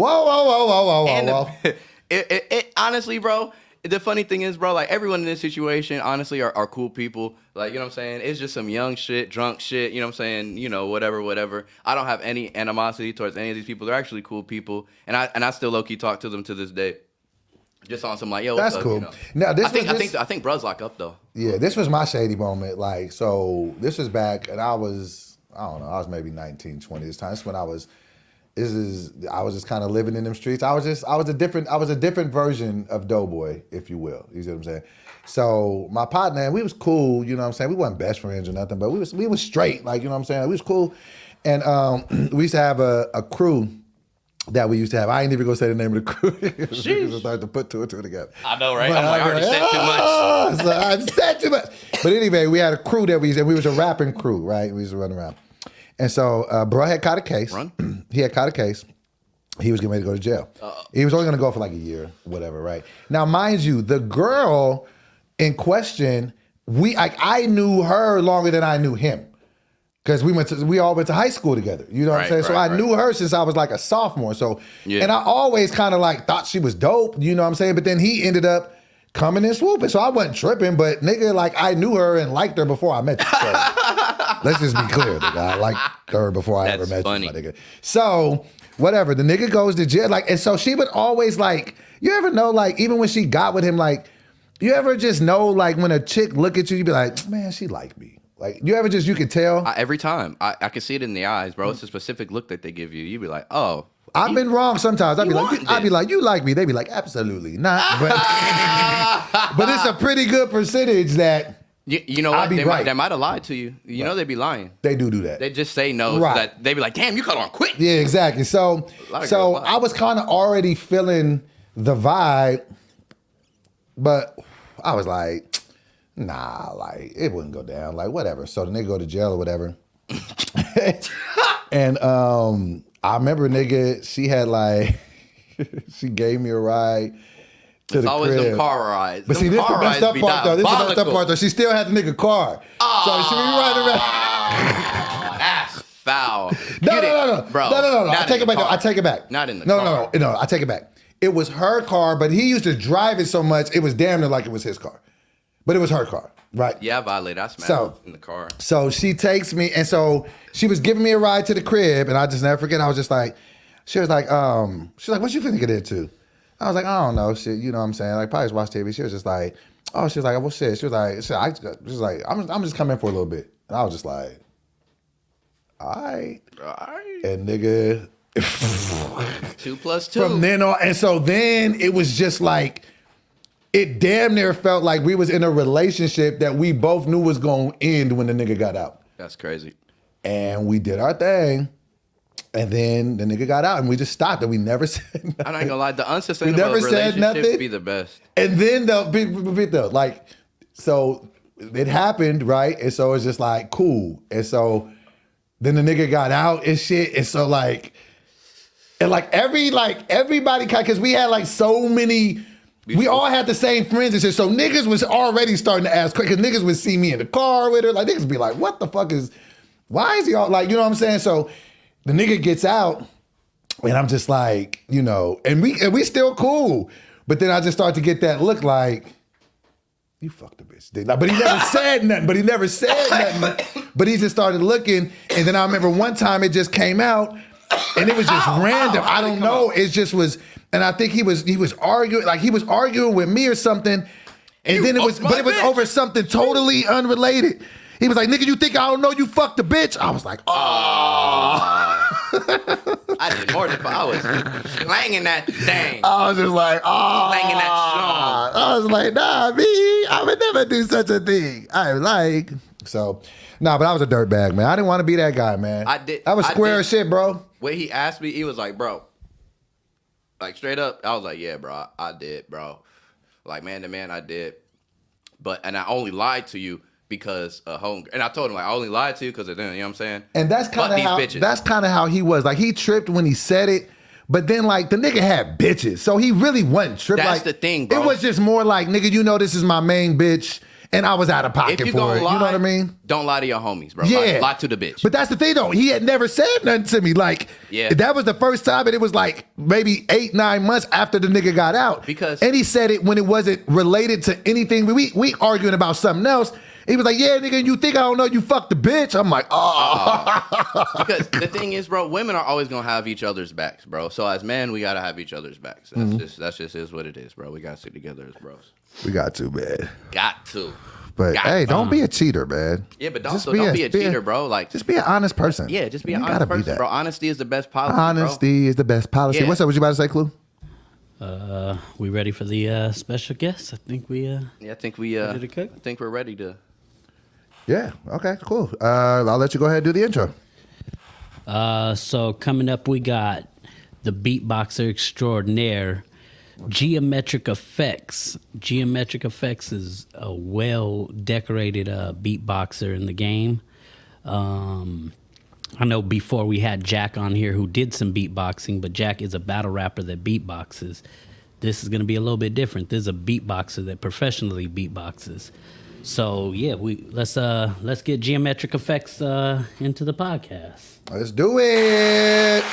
It honestly, bro, the funny thing is, bro, like everyone in this situation, honestly, are cool people. Like, you know what I'm saying? It's just some young shit, drunk shit, you know what I'm saying? Whatever. I don't have any animosity towards any of these people. They're actually cool people. And I still low-key talk to them to this day. Just on some like, yo, that's what's cool. up, Now, I think bruh's lock up though. Yeah, this was my shady moment. Like, so this was back, and I was maybe 19, 20 this time. This is when I was just kind of living in them streets. I was a different version of Doughboy, if you will. You see what I'm saying? So my partner, and we was cool, you know what I'm saying? We wasn't best friends or nothing, but we was straight, like, you know what I'm saying? We was cool. And we used to have a crew that we used to have. I ain't even gonna say the name of the crew. Sheesh. Start to put two and two together. I know, right? But I already said too much. So I've said too much. But anyway, we had a crew that we was a rapping crew, right? We used to run around. And so bro had caught a case. He had caught a case. He was getting ready to go to jail. He was only gonna go for like a year, whatever, right? Now, mind you, the girl in question, I knew her longer than I knew him. Because we all went to high school together. You know what I'm saying? So I knew her since I was like a sophomore. So, and I always kind of like thought she was dope. You know what I'm saying? But then he ended up coming and swooping. So I wasn't tripping, but nigga, like I knew her and liked her before I met you. So let's just be clear, nigga. I liked her before I ever met you, my nigga. So whatever, the nigga goes to jail, like, and so she would always like, you ever know, like, even when she got with him, like, you ever just know, like, when a chick look at you, you be like, man, she like me. Like, you ever just, you can tell? Every time. I can see it in the eyes, bro. It's a specific look that they give you. You be like, oh. I've been wrong sometimes. I'd be like, you like me. They be like, absolutely not. But it's a pretty good percentage that you know what? They might have lied to you. You know they be lying. They do that. They just say no. So that they be like, damn, you caught on quick. Yeah, exactly. So I was kind of already feeling the vibe, but I was like, nah, like it wouldn't go down. Like whatever. So the nigga go to jail or whatever. And I remember nigga, she had like, she gave me a ride to the crib. It's always them car rides. But see, this is the messed up part though. This is the messed up part though. She still had the nigga car. So she be riding around. That's foul. No. Bro. No. I take it back. I take it back. Not in the car. No, I take it back. It was her car, but he used to drive it so much, it was damn near like it was his car. But it was her car, right? Yeah, I violated. I smashed in the car. So she takes me, and so she was giving me a ride to the crib, and I just never forget. I was just like, she was like, what you finna get into? I was like, I don't know, shit. You know what I'm saying? Like, probably just watch TV. She was just like, oh, she was like, well, shit. She was like, I'm just coming for a little bit. And I was just like, all right. And nigga. 2 + 2. From then on, and so then it was just like, it damn near felt like we was in a relationship that we both knew was gonna end when the nigga got out. That's crazy. And we did our thing, and then the nigga got out, and we just stopped, and we never said nothing. I'm not gonna lie, the unsustainable relationships be the best. And then so it happened, right? And so it's just like, cool. And so then the nigga got out and shit, and so like, and like everybody, because we had like so many. We all had the same friends and shit, so niggas was already starting to ask, because niggas would see me in the car with her, like niggas be like, what the fuck why is he all, like, you know what I'm saying? So the nigga gets out, and I'm just like, you know, and we still cool, but then I just start to get that look like, you fucked the bitch, dude. Like, but he never said nothing, but he just started looking, and then I remember one time it just came out, and it was just random. I don't know, it just was. And I think he was arguing, like he was arguing with me or something. And then it was over something totally unrelated. He was like, nigga, you think I don't know you fucked the bitch? I was like, oh. I did more than I was slanging that thing. I was just like, oh. Slanging that song. I was like, nah, me, I would never do such a thing. I like, so, nah, but I was a dirtbag, man. I didn't want to be that guy, man. I did. That was square as shit, bro. When he asked me, he was like, bro. Like, straight up, I was like, yeah, bro, I did, bro. Like, man to man, I did. And I only lied to you because of home. And I told him, like, I only lied to you because of them, you know what I'm saying? And that's kind of how he was. Like, he tripped when he said it, but then, like, the nigga had bitches. So he really wasn't tripped. That's like, the thing, bro. It was just more like, nigga, you know this is my main bitch, and I was out of pocket for it. Lie, you know what I mean? Don't lie to your homies, bro. Yeah. Lie to the bitch. But that's the thing, though. He had never said nothing to me. Like, yeah. That was the first time, and it was like maybe 8-9 months after the nigga got out. And he said it when it wasn't related to anything. We arguing about something else. He was like, yeah, nigga, you think I don't know you fucked the bitch? I'm like, oh. Because the thing is, bro, women are always going to have each other's backs, bro. So as men, we got to have each other's backs. That's just is what it is, bro. We got to stick together as bros. We got to, man. Got to. But hey, don't be a cheater, man. Yeah, but don't be a cheater, bro. Like, just be an honest person. Yeah, just be an honest person, bro. Honesty is the best policy. Honesty is the best policy. Yeah. What's up? What you about to say, Clue? We ready for the special guest? I think we. I think we're ready to. Yeah. Okay. Cool. I'll let you go ahead and do the intro. So coming up, we got the beatboxer extraordinaire, GeoMetrickFX. GeoMetrickFX is a well-decorated beatboxer in the game. I know before we had Jack on here who did some beatboxing, but Jack is a battle rapper that beatboxes. This is going to be a little bit different. This is a beatboxer that professionally beatboxes. So yeah, let's get GeoMetrickFX into the podcast. Let's do it.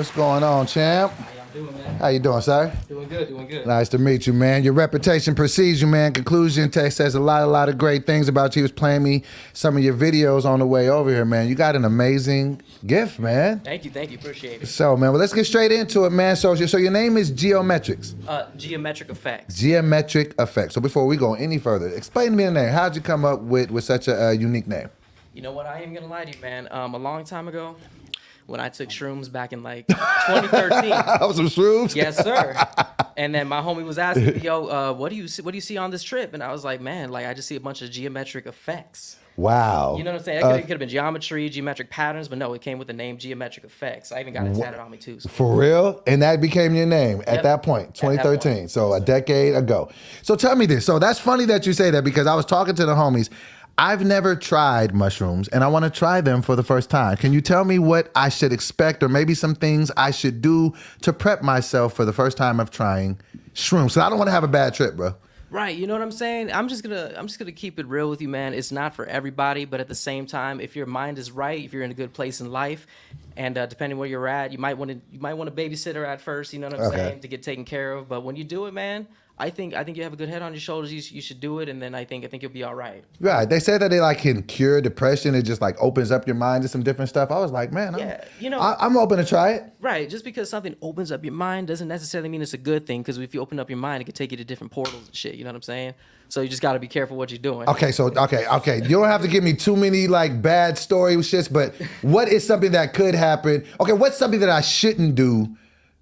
What's going on, champ? How y'all doing, man? How you doing, sir? Doing good, doing good. Nice to meet you, man. Your reputation precedes you, man. Conclusion text says a lot of great things about you. He was playing me some of your videos on the way over here, man. You got an amazing gift, man. Thank you, appreciate it. So, man, well, let's get straight into it, man. So your name is GeoMetrickFX. GeoMetrickFX. GeoMetrickFX. So before we go any further, explain to me the name. How'd you come up with such a unique name? You know what? I ain't gonna lie to you, man. A long time ago, when I took shrooms back in like 2013. Some shrooms? Yes, sir. And then my homie was asking me, yo, what do you see on this trip? And I was like, man, like I just see a bunch of geometric effects. Wow. You know what I'm saying? It could have been geometry, geometric patterns, but no, it came with the name GeoMetrickFX. I even got it tatted on me too. So. For real? And that became your name at that point, 2013. Point. So a decade ago. So tell me this. So that's funny that you say that because I was talking to the homies. I've never tried mushrooms and I want to try them for the first time. Can you tell me what I should expect or maybe some things I should do to prep myself for the first time of trying shrooms? So I don't want to have a bad trip, bro. Right, you know what I'm saying? I'm just gonna keep it real with you, man. It's not for everybody, but at the same time, if your mind is right, if you're in a good place in life, and depending where you're at, you might want a babysitter at first. You know what I'm saying, to get taken care of. But when you do it, man, I think you have a good head on your shoulders. You should do it, and then I think you'll be all right. Right. They say that they like can cure depression. It just like opens up your mind to some different stuff. I was like, man, I'm open to try it. Right. Just because something opens up your mind doesn't necessarily mean it's a good thing. Because if you open up your mind, it can take you to different portals and shit. You know what I'm saying? So you just got to be careful what you're doing. Okay. You don't have to give me too many like bad story shits, but what is something that could happen? Okay. What's something that I shouldn't do?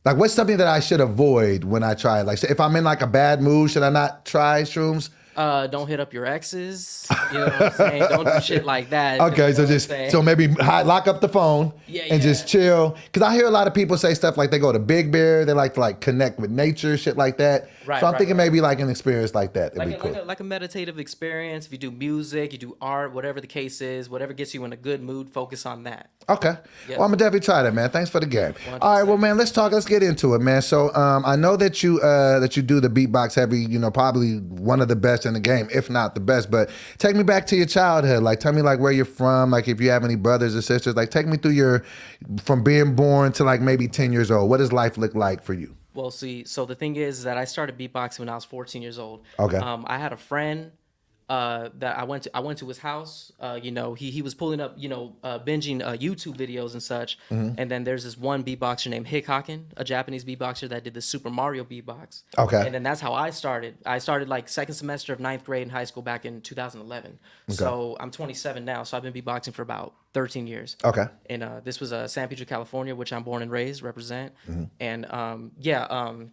Like, what's something that I should avoid when I try it? Like, if I'm in like a bad mood, should I not try shrooms? Don't hit up your exes. You know what I'm saying? Don't do shit like that. Okay, so maybe lock up the phone and just chill. Because I hear a lot of people say stuff like they go to Big Bear, they like to like connect with nature, shit like that. Right, so I'm thinking maybe like an experience like that. It'd be cool. Like a meditative experience. If you do music, you do art, whatever the case is, whatever gets you in a good mood, focus on that. Okay. Yeah. Well, I'm gonna definitely try that, man. Thanks for the game. 100%. All right, well, man, let's get into it, man. So I know that you do the beatbox heavy, you know, probably one of the best in the game, if not the best. But take me back to your childhood. Like, tell me like where you're from, like if you have any brothers or sisters. Like, take me through from being born to like maybe 10 years old. What does life look like for you? Well, see, so the thing is that I started beatboxing when I was 14 years old. Okay. I had a friend that I went to his house. You know, he was pulling up, you know, binging YouTube videos and such. Mm-hmm. And then there's this one beatboxer named Hikaken, a Japanese beatboxer that did the Super Mario beatbox. Okay. And then that's how I started. I started like second semester of 9th grade in high school back in 2011. Okay. So I'm 27 now. So I've been beatboxing for about 13 years. Okay. And this was San Pedro, California, which I'm born and raised, represent. Mm-hmm. And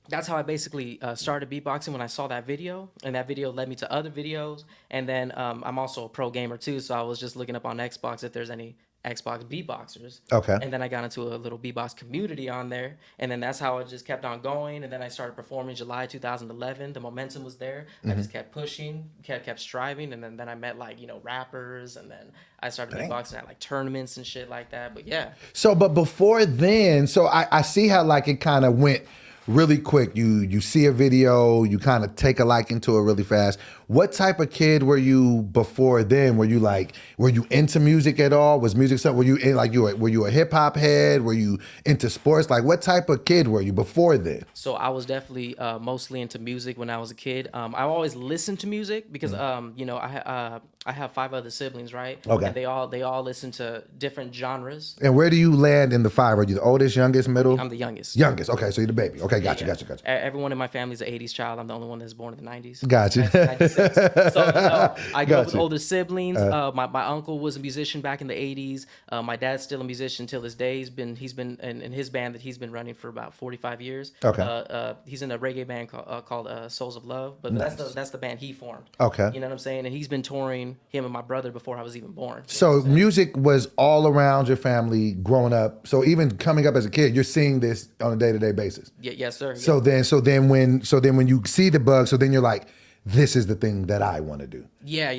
that's how I basically started beatboxing when I saw that video, and that video led me to other videos. And then I'm also a pro gamer too, so I was just looking up on Xbox if there's any Xbox beatboxers. Okay. And then I got into a little beatbox community on there, and then that's how it just kept on going. And then I started performing July 2011. The momentum was there. Mm-hmm. I just kept pushing, kept striving, and then I met like, you know, rappers, and then I started beatboxing at like tournaments and shit like that. But yeah. So, but before then, so I see how like it kind of went really quick. You see a video, you kind of take a liking to it really fast. What type of kid were you before then? Were you into music at all? Was music something? Were you a hip hop head? Were you into sports? Like, what type of kid were you before then? So I was definitely mostly into music when I was a kid. I always listened to music because you know, I have 5 other siblings, right? Okay. And they all listen to different genres. And where do you land in the 5? Are you the oldest, youngest, middle? I'm the youngest. Youngest. Okay, so you're the baby. Okay, gotcha. Everyone in my family is an 80s child. I'm the only one that's born in the 90s. Gotcha. So, you know, I grew up with older siblings. My uncle was a musician back in the 80s. My dad's still a musician till this day. He's been in his band that he's been running for about 45 years. Okay. He's in a reggae band called Souls of Love, but nice. that's the band he formed. Okay. You know what I'm saying? And he's been touring, him and my brother, before I was even born. So music was all around your family growing up. So even coming up as a kid, you're seeing this on a day-to-day basis. Yes, sir. So then when you see the bug, so then you're like, this is the thing that I want to do? Yeah.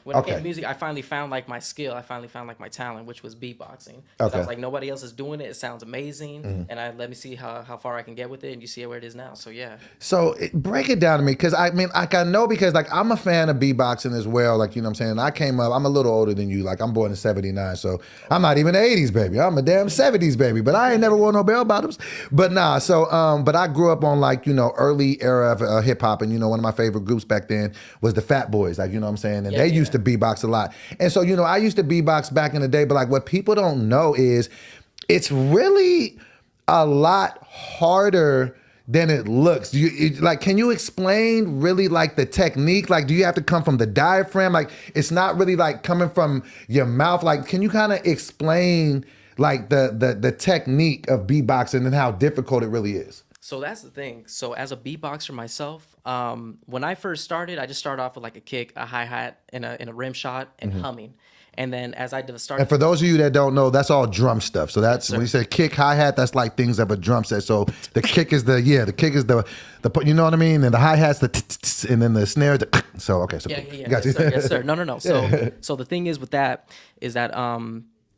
When it came to music, I finally found like my skill. I finally found like my talent, which was beatboxing. I was like, nobody else is doing it. It sounds amazing, and let me see how far I can get with it, and you see where it is now. So yeah. So break it down to me, because I mean, like I know, because like I'm a fan of beatboxing as well. Like, you know what I'm saying? I came up, I'm a little older than you. Like I'm born in '79, so I'm not even an '80s baby. I'm a damn '70s baby. But I ain't never wore no bell bottoms. But nah, so but I grew up on like, you know, early era of hip hop, and you know, one of my favorite groups back then was the Fat Boys. Like, you know what I'm saying? And they used to beatbox a lot. And so, you know, I used to beatbox back in the day, but like what people don't know is it's really a lot harder than it looks. Like, can you explain really like the technique? Like, do you have to come from the diaphragm? Like, it's not really like coming from your mouth. Like, can you kind of explain like the technique of beatboxing and how difficult it really is? So that's the thing. So as a beatboxer myself, when I first started, I just started off with like a kick, a hi-hat, and a rim shot, and humming. And then as I started... And for those of you that don't know, that's all drum stuff. So that's, when you say kick, hi-hat, that's like things of a drum set. So the kick is the you know what I mean? And the hi-hat's the and then the snare, so okay. So yeah, cool. yeah. Got you. Yes, sir. No. So the thing is with that is that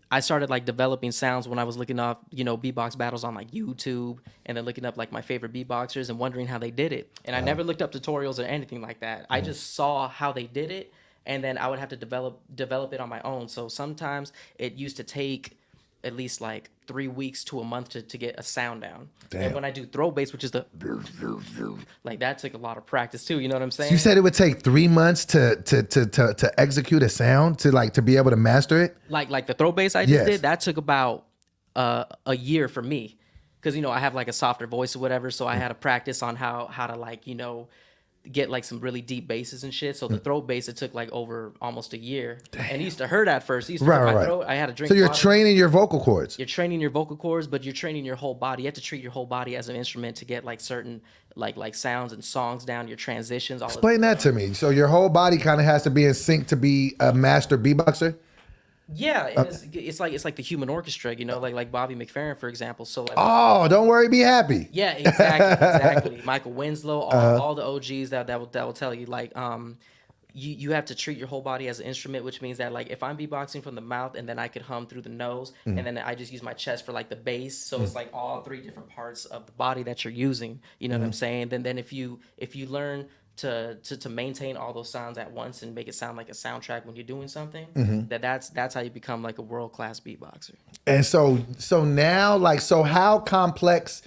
I started like developing sounds when I was looking up, you know, beatbox battles on like YouTube, and then looking up like my favorite beatboxers and wondering how they did it. And I never looked up tutorials or anything like that. I just saw how they did it, and then I would have to develop it on my own. So sometimes it used to take at least like 3 weeks to a month to get a sound down. Damn. And when I do throw bass, which is the like, that took a lot of practice too. You know what I'm saying? So you said it would take 3 months to execute a sound, to be able to master it? Like the throw bass I just did, that took about a year for me. Because, you know, I have like a softer voice or whatever, so I had to practice on how to like, you know, get like some really deep basses and shit. So the throat bass, it took like over almost a year. Damn. And it used to hurt at first. It used to hurt my throat. I had to drink So you're water. training your vocal cords. You're training your vocal cords, but you're training your whole body. You have to treat your whole body as an instrument to get like certain like sounds and songs down, your transitions. Explain that to me. So your whole body kind of has to be in sync to be a master beatboxer? Yeah, and it's like the human orchestra, you know, like Bobby McFerrin, for example. So like, oh, don't worry, be happy. Yeah, exactly. Michael Winslow, all the OGs that will tell you, like, you have to treat your whole body as an instrument, which means that like if I'm beatboxing from the mouth and then I could hum through the nose, and then I just use my chest for like the bass, so it's like all 3 different parts of the body that you're using. You know what I'm saying? Then if you learn to maintain all those sounds at once and make it sound like a soundtrack when you're doing something, that's how you become like a world-class beatboxer. And so now, like, so how complex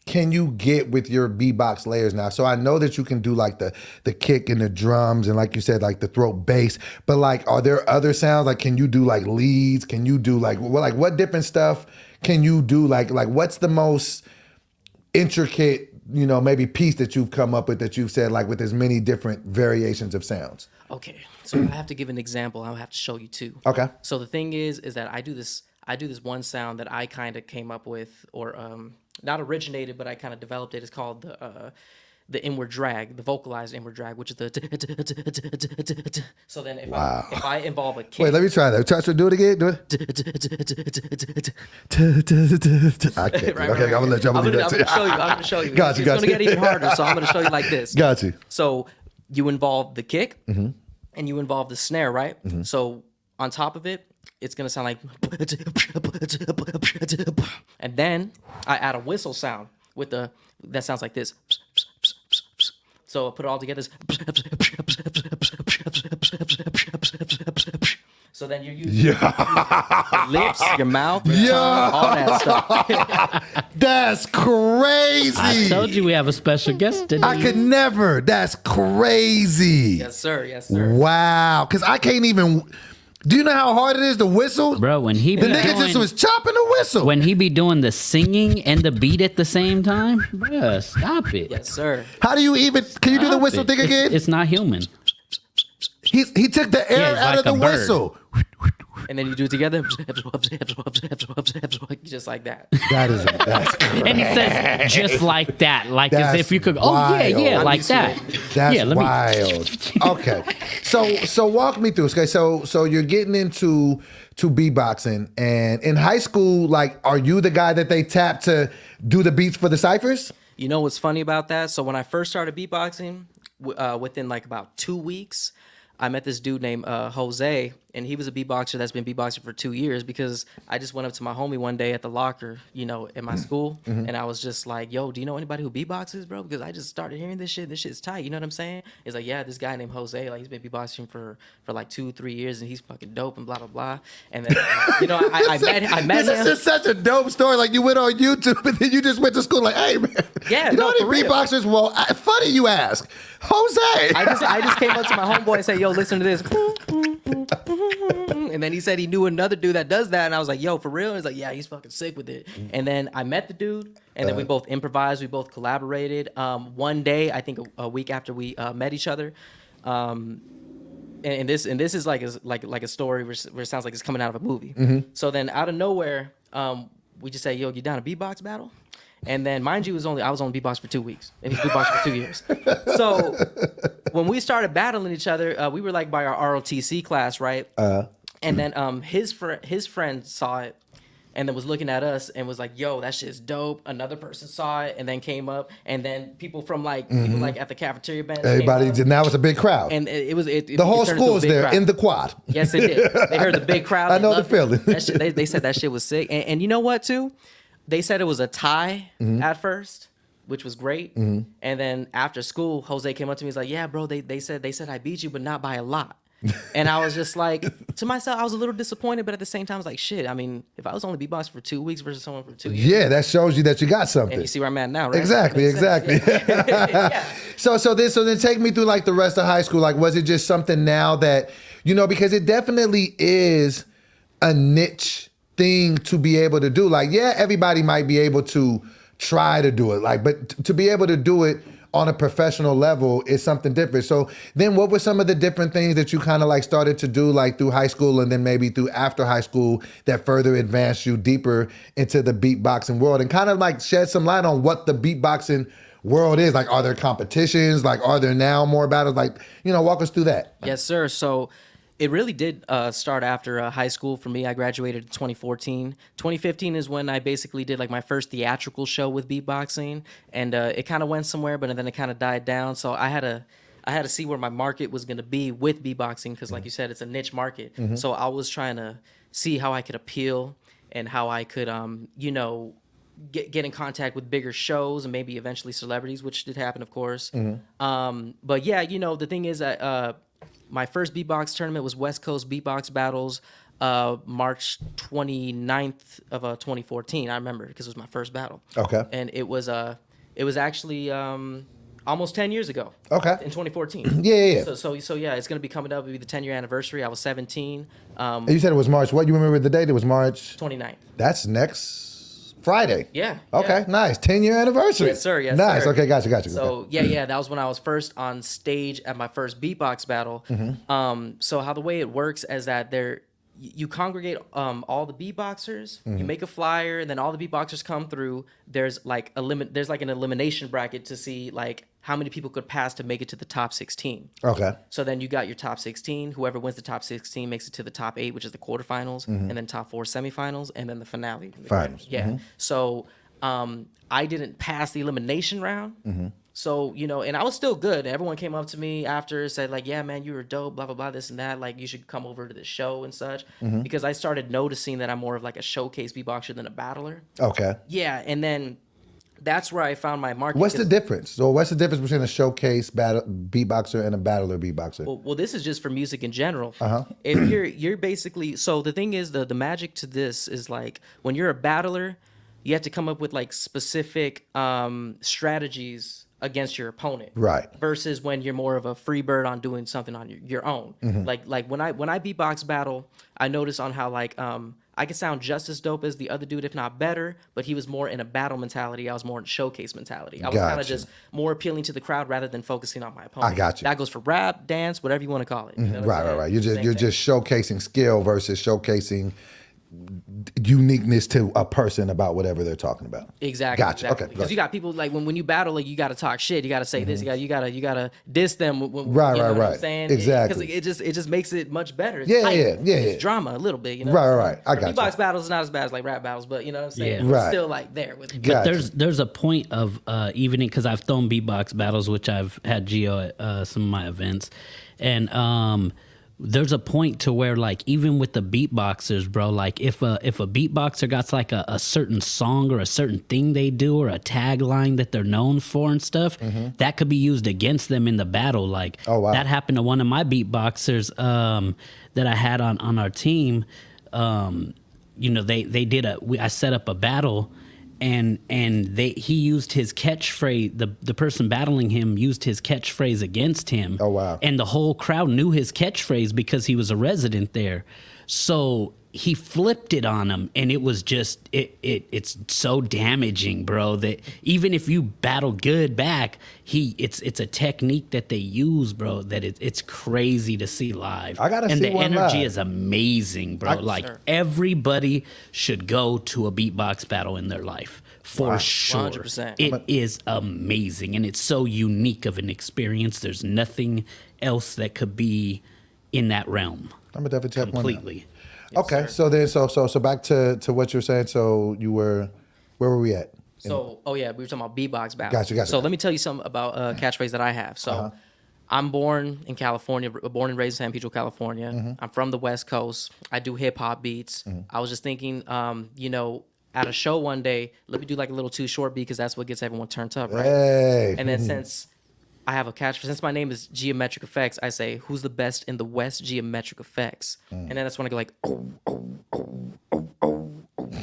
can you get with your beatbox layers now? So I know that you can do like the kick and the drums and, like you said, like the throat bass, but like, are there other sounds? Like, can you do like leads? Can you do like what different stuff can you do? Like what's the most intricate, you know, maybe piece that you've come up with that you've said, like, with as many different variations of sounds? Okay, so I have to give an example. I'll have to show you two. Okay. So the thing is that I do this one sound that I kind of came up with, or not originated, but I kind of developed it. It's called the inward drag, the vocalized inward drag, which is the. So then if I involve a kick. Wait, let me try that. Try to do it again. Do it. I can't. Right, okay, I'm gonna let you. I'm gonna show you. Got you. It's gonna get even harder, so I'm gonna show you like this. Got you. So you involve the kick, and you involve the snare, right? So on top of it, it's gonna sound like, and then I add a whistle sound with that sounds like this. So I put it all together. So then you're using your lips, your mouth, your tongue, all that stuff. That's crazy. I told you we have a special guest today. I could never. That's crazy. Yes, sir. Yes, sir. Wow. Because I can't even. Do you know how hard it is to whistle? Bro, when he the nigga just was chopping the whistle. When he be doing the singing and the beat at the same time, bruh, stop it. Yes, sir. How do you even? Can you do the whistle thing again? It's not human. He took the air out of the whistle. And then you do it together, just like that. That's crazy. And he says just like that, like That's as if you could. wild. Oh yeah, I'm like used to that. That's wild. Okay, so walk me through. Okay, so you're getting into beatboxing, and in high school, like, are you the guy that they tap to do the beats for the ciphers? You know what's funny about that? So when I first started beatboxing, within like about 2 weeks, I met this dude named Jose, and he was a beatboxer that's been beatboxing for 2 years because I just went up to my homie one day at the locker, you know, at my school, and I was just like, yo, do you know anybody who beatboxes, bro? Because I just started hearing this shit. This shit's tight. You know what I'm saying? He's like, yeah, this guy named Jose, like he's been beatboxing for like 2-3 years, and he's fucking dope and blah, blah, blah. And then, you know, I met This him. is just such a dope story. Like you went on YouTube and then you just went to school like, hey, man. Yeah, you know no, any for real. beatboxers? Well, funny you ask. Jose. I just came up to my homeboy and said, yo, listen to this. And then he said he knew another dude that does that. And I was like, yo, for real? And he's like, yeah, he's fucking sick with it. And then I met the dude, and then we both improvised. We both collaborated. One day, I think a week after we met each other, and this is like a story where it sounds like it's coming out of a movie. So then out of nowhere, we just say, yo, you down a beatbox battle? And then, mind you, I was on beatbox for 2 weeks, and he's beatbox for 2 years. So when we started battling each other, we were like by our ROTC class, right? And then his friend saw it, and then was looking at us and was like, "Yo, that shit's dope." Another person saw it, and then came up, and then people from people like at the cafeteria bench. Everybody, now it's a big crowd. And the whole school is there in the quad. Yes, it did. They heard the big crowd. I know the feeling. That shit, they said that shit was sick. And you know what, too? They said it was a tie at first, which was great. And then after school, Jose came up to me. He's like, "Yeah, bro, they said I beat you, but not by a lot." And I was just like, to myself, I was a little disappointed, but at the same time, I was like, shit. I mean, if I was only beatboxing for 2 weeks versus someone for 2 years. Yeah, that shows you that you got something. And you see where I'm at now, right? Exactly. Yeah. So then take me through like the rest of high school. Like, was it just something now that, you know, because it definitely is a niche thing to be able to do. Like, yeah, everybody might be able to try to do it, like, but to be able to do it on a professional level is something different. So then what were some of the different things that you kind of like started to do like through high school and then maybe through after high school that further advanced you deeper into the beatboxing world, and kind of like shed some light on what the beatboxing world is? Like, are there competitions? Like, are there now more battles? Like, you know, walk us through that. Yes, sir. So it really did start after high school for me. I graduated in 2014. 2015 is when I basically did like my first theatrical show with beatboxing, and it kind of went somewhere, but then it kind of died down. So I had to see where my market was going to be with beatboxing, because like you said, it's a niche market. So I was trying to see how I could appeal and how I could, you know, get in contact with bigger shows and maybe eventually celebrities, which did happen, of course. But yeah, you know, the thing is that my first beatbox tournament was West Coast Beatbox Battles, March 29th of 2014. I remember because it was my first battle. Okay. And it was actually almost 10 years ago. Okay. In 2014. Yeah. So yeah, it's gonna be coming up. It'll be the 10-year anniversary. I was 17. You said it was March. What, you remember the date? It was March 29th. That's next Friday. Yeah. Okay, nice. 10-year anniversary. Yes, sir. Yes, nice. sir. Okay, gotcha. So yeah, that was when I was first on stage at my first beatbox battle. So how the way it works is that you congregate all the beatboxers, you make a flyer, and then all the beatboxers come through. There's like an elimination bracket to see like how many people could pass to make it to the top 16. Okay. So then you got your top 16. Whoever wins the top 16 makes it to the top 8, which is the quarterfinals, and then top 4 semifinals, and then the finale. Finals. Yeah. So I didn't pass the elimination round. So, you know, and I was still good. Everyone came up to me after, said like, yeah, man, you were dope, blah, blah, blah, this and that. Like, you should come over to the show and such. Because I started noticing that I'm more of like a showcase beatboxer than a battler. Okay. Yeah, and then that's where I found my market. What's the difference? So what's the difference between a showcase beatboxer and a battler beatboxer? Well, this is just for music in general. If you're basically, so the thing is, the magic to this is like, when you're a battler, you have to come up with like specific strategies against your opponent, right? Versus when you're more of a free bird on doing something on your own. Like when I beatbox battle, I notice on how like I could sound just as dope as the other dude, if not better, but he was more in a battle mentality. I was more in showcase mentality. I was kind of just more appealing to the crowd rather than focusing on my opponent. I got you. That goes for rap, dance, whatever you want to call it. You know right. You're just showcasing skill versus showcasing uniqueness to a person about whatever they're talking about. Exactly. Gotcha. Exactly. Okay. Because Gotcha. you got people like when you battle, like you got to talk shit. You got to say this. You gotta diss them. Right, you know right, what I'm right. saying? Exactly. Because it just makes it much better. It's Yeah, tight. yeah. It's drama a little bit. You know. Right. I got you. Beatbox battles is not as bad as like rap battles, but you know what I'm saying. Yeah. It's Right. still like there with it. Gotcha. There's a point of evening because I've thrown beatbox battles, which I've had Geo at some of my events, and there's a point to where like even with the beatboxers, bro, like if a beatboxer got like a certain song or a certain thing they do or a tagline that they're known for and stuff, that could be used against them in the battle. Like that happened to one of my beatboxers that I had on our team. You know, they did I set up a battle. And he used his catchphrase. The person battling him used his catchphrase against him. Oh, wow. And the whole crowd knew his catchphrase because he was a resident there. So he flipped it on him, and it was just it's so damaging, bro. That even if you battle good back, it's a technique that they use, bro. That it's crazy to see live. I gotta and see the one energy live. is amazing, bro. Everybody should go to a beatbox battle in their life for sure. 100%. It is amazing, and it's so unique of an experience. There's nothing else that could be in that realm. I'm gonna definitely check one out. Completely. Okay, so then, so back to what you're saying. So you were, where were we at? So, we were talking about beatbox battles. Gotcha. So let me tell you something about a catchphrase that I have. So I'm born in California, born and raised in San Pedro, California. I'm from the West Coast. I do hip hop beats. I was just thinking, at a show one day, let me do like a little too short beat because that's what gets everyone turned up, right? Hey. And then since I have a catchphrase, since my name is GeoMetrickFX, I say, who's the best in the West? GeoMetrickFX. And then that's when I go like,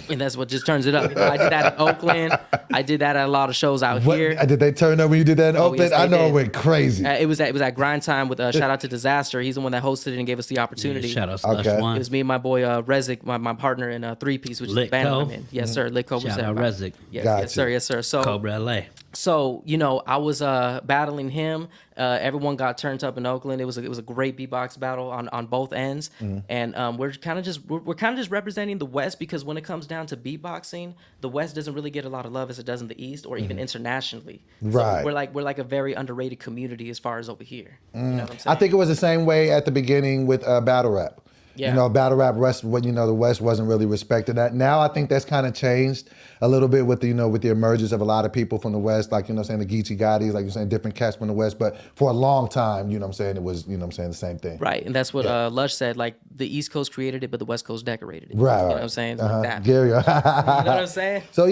and that's what just turns it up. I did that in Oakland. I did that at a lot of shows out here. Did they turn up when you did that in Oakland? yes, they I know did. it went crazy. It was at Grind Time with shout out to Disaster. He's the one that hosted it and gave us the opportunity. Shout out Okay. Slush It One. was me and my boy Rezik, my partner in Three Piece, which is the Lit band Co. I'm in. Yes, sir. Lit Co. Shout out Rezik. Yes, Gotcha. yes, sir. Yes, sir. So Cobra LA. So I was battling him. Everyone got turned up in Oakland. It was a great beatbox battle on both ends, and we're kind of just representing the West because when it comes down to beatboxing, the West doesn't really get a lot of love as it does in the East or even internationally. Right. So we're like a very underrated community as far as over here. You know what I'm I saying? think it was the same way at the beginning with battle rap. Yeah. Battle rap West, the West wasn't really respected that. Now I think that's kind of changed a little bit with the, with the emergence of a lot of people from the West, like, the Geechee Gottis, like you're saying, different cats from the West. But for a long time, it was, the same thing. Right, and that's what Lush said. Like the East Coast created it, but the West Coast decorated it. Right. You know what I'm saying? It's like that. Gary. You know what I'm saying? So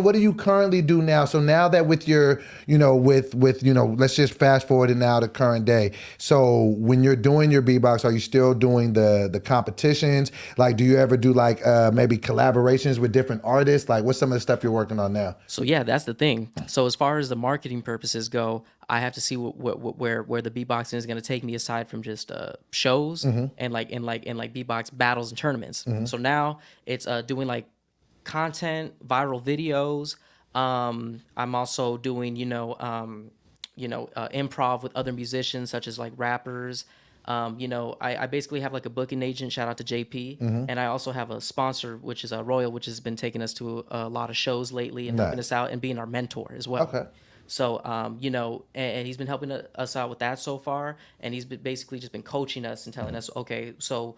what do you currently do now? So now that with your, let's just fast forward it now to current day. So when you're doing your beatbox, are you still doing the competitions? Like, do you ever do like maybe collaborations with different artists? Like, what's some of the stuff you're working on now? So yeah, that's the thing. So as far as the marketing purposes go, I have to see where the beatboxing is going to take me aside from just shows and like beatbox battles and tournaments. So now it's doing like content, viral videos. I'm also doing improv with other musicians such as like rappers. I basically have like a booking agent, shout out to JP, and I also have a sponsor, which is Royal, which has been taking us to a lot of shows lately and helping us out and being our mentor as well. Okay. So, and he's been helping us out with that so far, and he's basically just been coaching us and telling us, okay, so,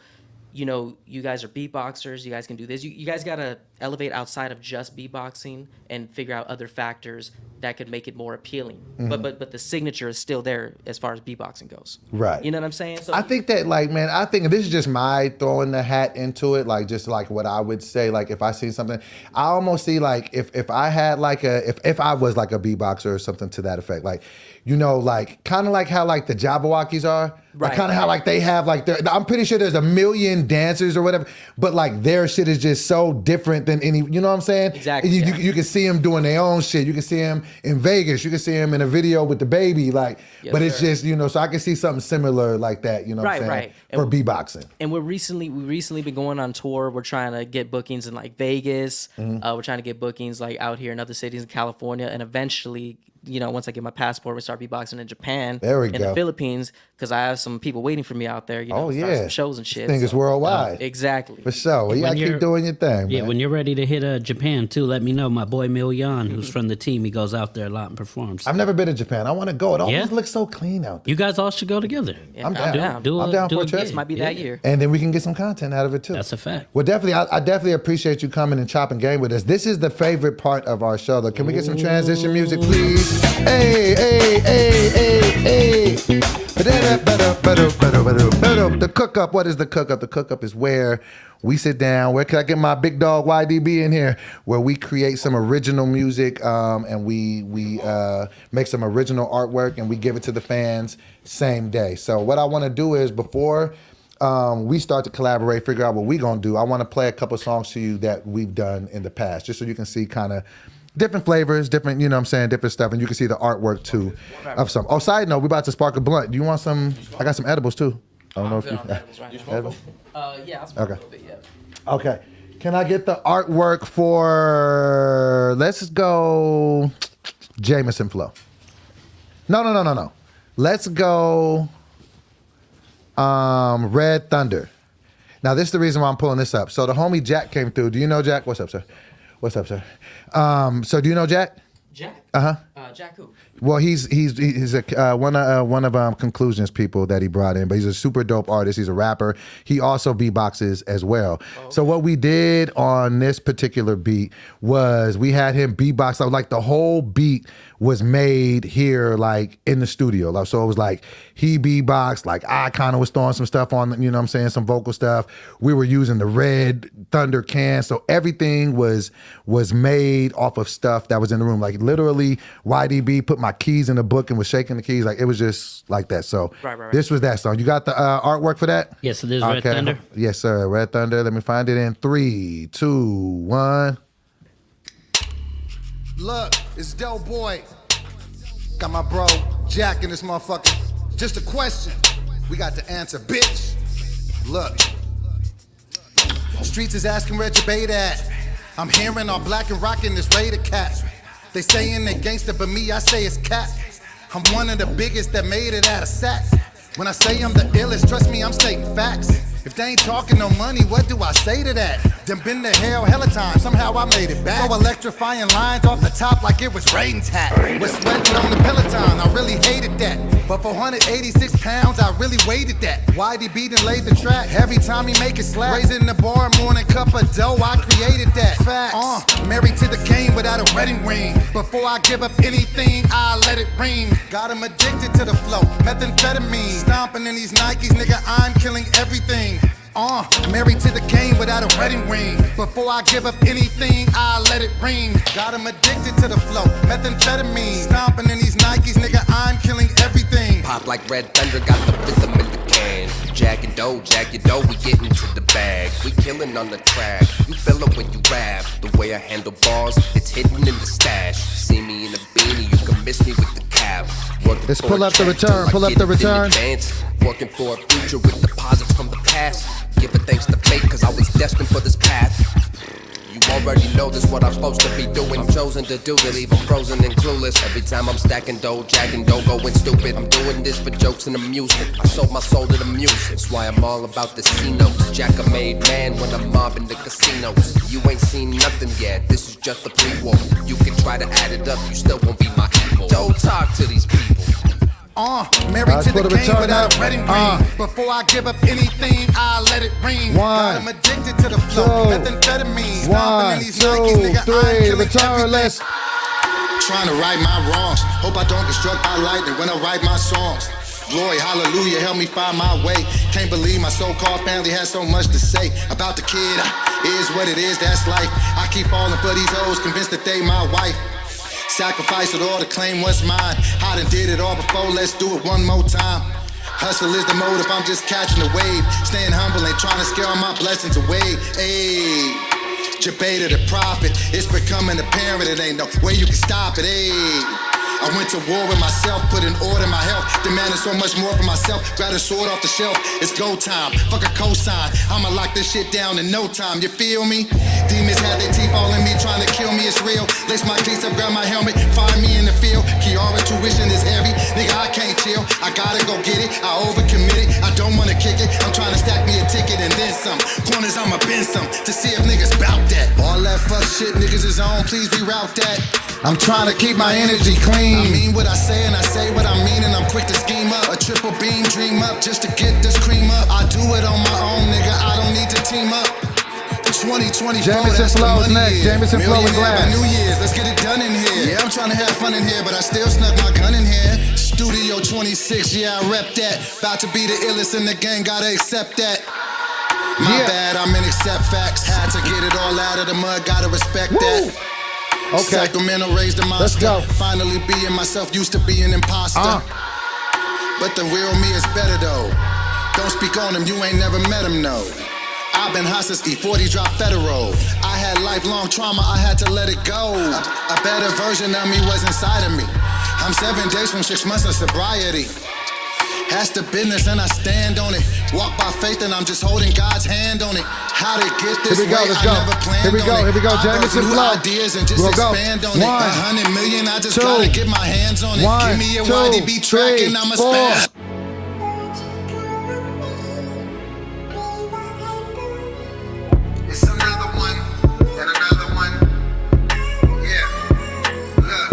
you guys are beatboxers, you guys can do this. You guys got to elevate outside of just beatboxing and figure out other factors that could make it more appealing. But the signature is still there as far as beatboxing goes. Right. You know what I'm saying? So I think that, like, man, I think this is just my throwing the hat into it, like, just like what I would say, like, if I see something, I almost see, like, if I had, like, if I was, like, a beatboxer or something to that effect, like, like, kind of like how, like, the Jabberwockies are, like, kind of how, like, they have, like, I'm pretty sure there's a million dancers or whatever, but, like, their shit is just so different than any, you know what I'm saying? Exactly. You can see them doing their own shit. You can see them in Vegas. You can see them in a video with the baby, like, Yes, but it's sir. just, so I can see something similar like that, what I'm saying? Right. For And beatboxing. And we recently been going on tour. We're trying to get bookings in like Vegas. We're trying to get bookings like out here in other cities in California, and eventually once I get my passport, we start beatboxing in Japan, There we in go. the Philippines, because I have some people waiting for me out there. Oh, start yeah. some shows and shit. This thing is worldwide. Exactly. For sure. Well, you gotta When keep doing your thing, Yeah, man. when you're ready to hit Japan too, let me know. My boy Miljan, who's from the team, he goes out there a lot and performs. I've never been to Japan. I want to go. It always Yeah? looks so clean out there. You guys all should go together. Yeah, I'm down. I'm down for a trip. This might be that year. And then we can get some content out of it too. That's a fact. Well, definitely, I definitely appreciate you coming and chopping game with us. This is the favorite part of our show, though. Can we get some transition music, please? Hey, hey, hey, hey, hey. The cook up. What is the cook up? The cook up is where we sit down. Where can I get my big dog YDB in here? Where we create some original music and we make some original artwork and we give it to the fans same day. So what I want to do is before we start to collaborate, figure out what we're going to do, I want to play a couple songs to you that we've done in the past, just so you can see kind of different flavors, different, different stuff, and you can see the artwork too of some. Oh, side note, we're about to spark a blunt. Do you want some? I got some edibles too. I don't know if you. Edibles? Yeah, I'll smoke Okay. a little bit, yeah. Okay. Can I get the artwork for, let's go Jameson Flow. No. Let's go Red Thunder. Now, this is the reason why I'm pulling this up. So the homie Jack came through. Do you know Jack? What's up, sir? So do you know Jack? Jack? Jack who? Well, he's one of Conclusions people that he brought in, but he's a super dope artist. He's a rapper. He also beatboxes as well. Oh. So what we did on this particular beat was we had him beatbox. Like the whole beat was made here, like in the studio. Like, so it was like he beatboxed, like I kind of was throwing some stuff on, some vocal stuff. We were using the Red Thunder can, so everything was made off of stuff that was in the room. Like literally, YDB put my keys in the book and was shaking the keys. Like it was just like that. So right. This was that song. You got the artwork for that? Yes, so there's Red Thunder. Yes, sir. Red Thunder. Let me find it in 3, 2, 1. Look, it's Dope Boy. Got my bro Jack in this motherfucker. Just a question. We got the answer, bitch. Look. Streets is asking where your bait at. I'm hearing all black and rockin' this Raider cat. They sayin' they gangster, but me, I say it's cat. I'm one of the biggest that made it out of sack. When I say I'm the illest, trust me, I'm stating facts. If they ain't talking no money, what do I say to that? Done been to hell hella time, somehow I made it back. Throw electrifying lines off the top like it was rain tat. Was sweating on the Peloton, I really hated that. But 486 pounds, I really weighted that. YDB done laid the track, every time he make it slap. Raising the bar, morning cup of dough, I created that. Facts. Married to the game without a wedding ring. Before I give up anything, I let it ring. Got him addicted to the flow, methamphetamine. Stomping in these Nikes, nigga, I'm killing everything. Married to the game without a wedding ring. Before I give up anything, I let it ring. Got him addicted to the flow, methamphetamine. Stomping in these Nikes, nigga, I'm killing everything. Pop like Red Thunder, got the rhythm in the can. Jack your dough, we get into the bag. We killing on the track, you feel it when you rap. The way I handle bars, it's hidden in the stash. See me in a beanie, you can miss me with the cap. Let's pull up the return, pull up the return. Working for a future with deposits from the past. Giving thanks to fate, cause I was destined for this path. You already know this, what I'm supposed to be doing. I'm chosen to do to leave them frozen and clueless. Every time I'm stacking dough, jacking dough, going stupid. I'm doing this for jokes and amusement. I sold my soul to the music. That's why I'm all about the C-notes. Jack a made man when I'm mobbing the casinos. You ain't seen nothing yet, this is just a pre-war. You can try to add it up, you still won't be my equal. Don't talk to these people. Married to the game without a wedding ring. Before I give up anything, I let it ring. Got him addicted to the flow, methamphetamine. Stomping in these Nikes, nigga, I'm killing everything. Trying to right my wrongs. Hope I don't get struck by lightning when I write my songs. Glory, hallelujah, help me find my way. Can't believe my so-called family has so much to say about the kid. Is what it is, that's life. I keep falling for these hoes, convinced that they my wife. Sacrifice it all to claim what's mine. I done did it all before, let's do it one more time. Hustle is the motive, I'm just catching the wave. Staying humble, ain't trying to scare all my blessings away. Ayy, Jabata the prophet, it's becoming apparent, it ain't no way you can stop it. Ayy, I went to war with myself, put in order my health, demanding so much more for myself. Grab a sword off the shelf, it's go time. Fuck a cosign, I'ma lock this shit down in no time. You feel me? Demons had their teeth all in me, trying to kill me. It's real. Lace my cleats up, grab my helmet, find me in the field. Key I overcommitted, I don't wanna kick it. I'm trying to stack me a ticket and then some. Corners, I'ma bend some to see if niggas bout that. All that fuck shit niggas is on, please reroute that. I'm trying to keep my energy clean. I mean what I say and I say what I mean, and I'm quick to scheme up a triple beam dream up just to get this cream up. I do it on my own, nigga, I don't need to team up. 2024, Jamison Flow is next. Jamison Flow is last. New Year's, let's get it done in here. Yeah, I'm trying to have fun in here, but I still snuck my gun in here. Studio 26, yeah, I rep that. About to be the illest in the gang, gotta accept that. My bad, I'm in accept facts. Had to get it all out of the mud, gotta respect that. Okay. Sacramento raised a monster. Let's go. Finally being myself, used to be an imposter. But the real me is better though. Don't speak on him, you ain't never met him, no. I've been hot since E40 dropped federal. I had lifelong trauma, I had to let it go. A better version of me was inside of me. I'm 7 days from 6 months of sobriety. That's the business and I stand on it. Walk by faith and I'm just holding God's hand on it. How to get this Here we go, way, let's I go. never planned Here we go, on it. here we go, I birth Jamison new Flow. ideas and just We'll go. expand on it. 100 million, I just two, gotta get my hands on it. Give me a YDB track and I'm a spaz. It's another one, and another one. Yeah, look,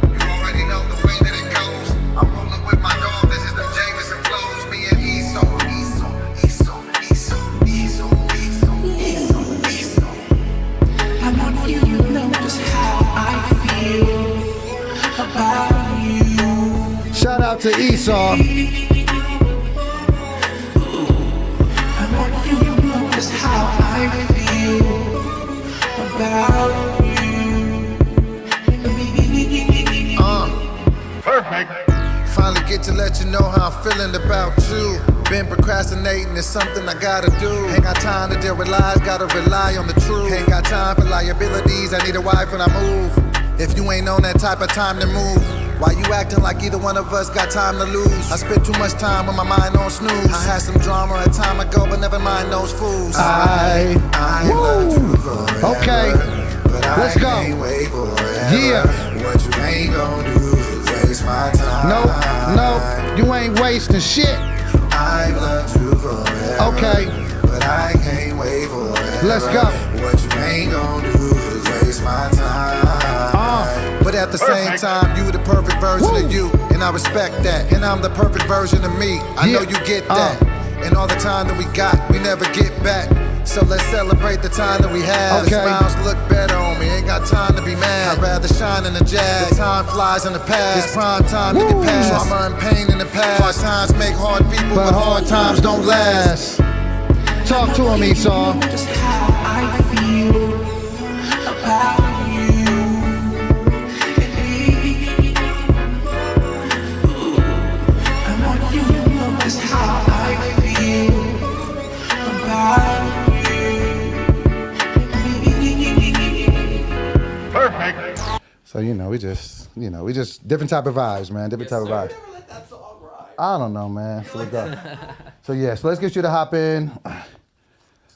you already know the way that it goes. I'm rolling with my dog, this is the Jamison Flows, me and Esau. I want you to know just how I feel about you. Shout out to Esau. I want you to know just how I feel about you. Finally get to let you know how I'm feeling about you. Been procrastinating, it's something I gotta do. Ain't got time to deal with lies, gotta rely on the truth. Ain't got time for liabilities, I need a wife when I move. If you ain't on that type of time to move, why you acting like either one of us got time to lose? I spent too much time with my mind on snooze. I had some drama a time ago, but never mind those fools. I love you forever, Okay. but Let's I go. can't wait forever. Yeah. What you ain't gonna do is waste my time. No, you ain't wasting shit. I love you forever. Okay. But I can't wait forever. Let's go. What you ain't gonna do is waste my time. But at the same time, you the perfect version of you. And I respect that. And I'm the perfect version of me. I know you get that. And all the time that we got, we never get back. So let's celebrate the time that we have. Okay. The smiles look better on me. Ain't got time to be mad. I'd rather shine in the jag. The time flies in the past. It's prime time to get past. Trauma and pain in the past. Hard times make hard people, but hard times don't last. Talk to him, Esau. Just how I feel about you. I want you to know just how I feel about you. So we just different type of vibes, man. Different type of vibes. I don't know, man. So we go. So let's get you to hop in.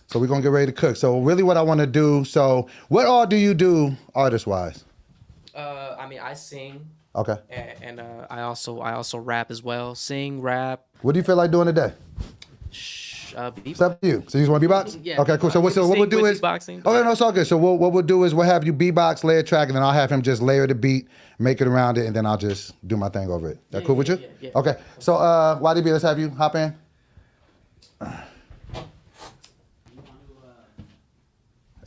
So we're gonna get ready to cook. So really, what I want to do. So what all do you do, artist wise? I mean, I sing. Okay. And I also rap as well. Sing, rap. What do you feel like doing today? Beatbox. It's up to you. So you just want to beatbox? Yeah. Okay, cool. So what we'll do is beatboxing. Okay, no, it's all good. So what we'll do is we'll have you beatbox, lay a track, and then I'll have him just layer the beat, make it around it, and then I'll just do my thing over it. That cool with you? Yeah. Okay. So YDB, let's have you hop in.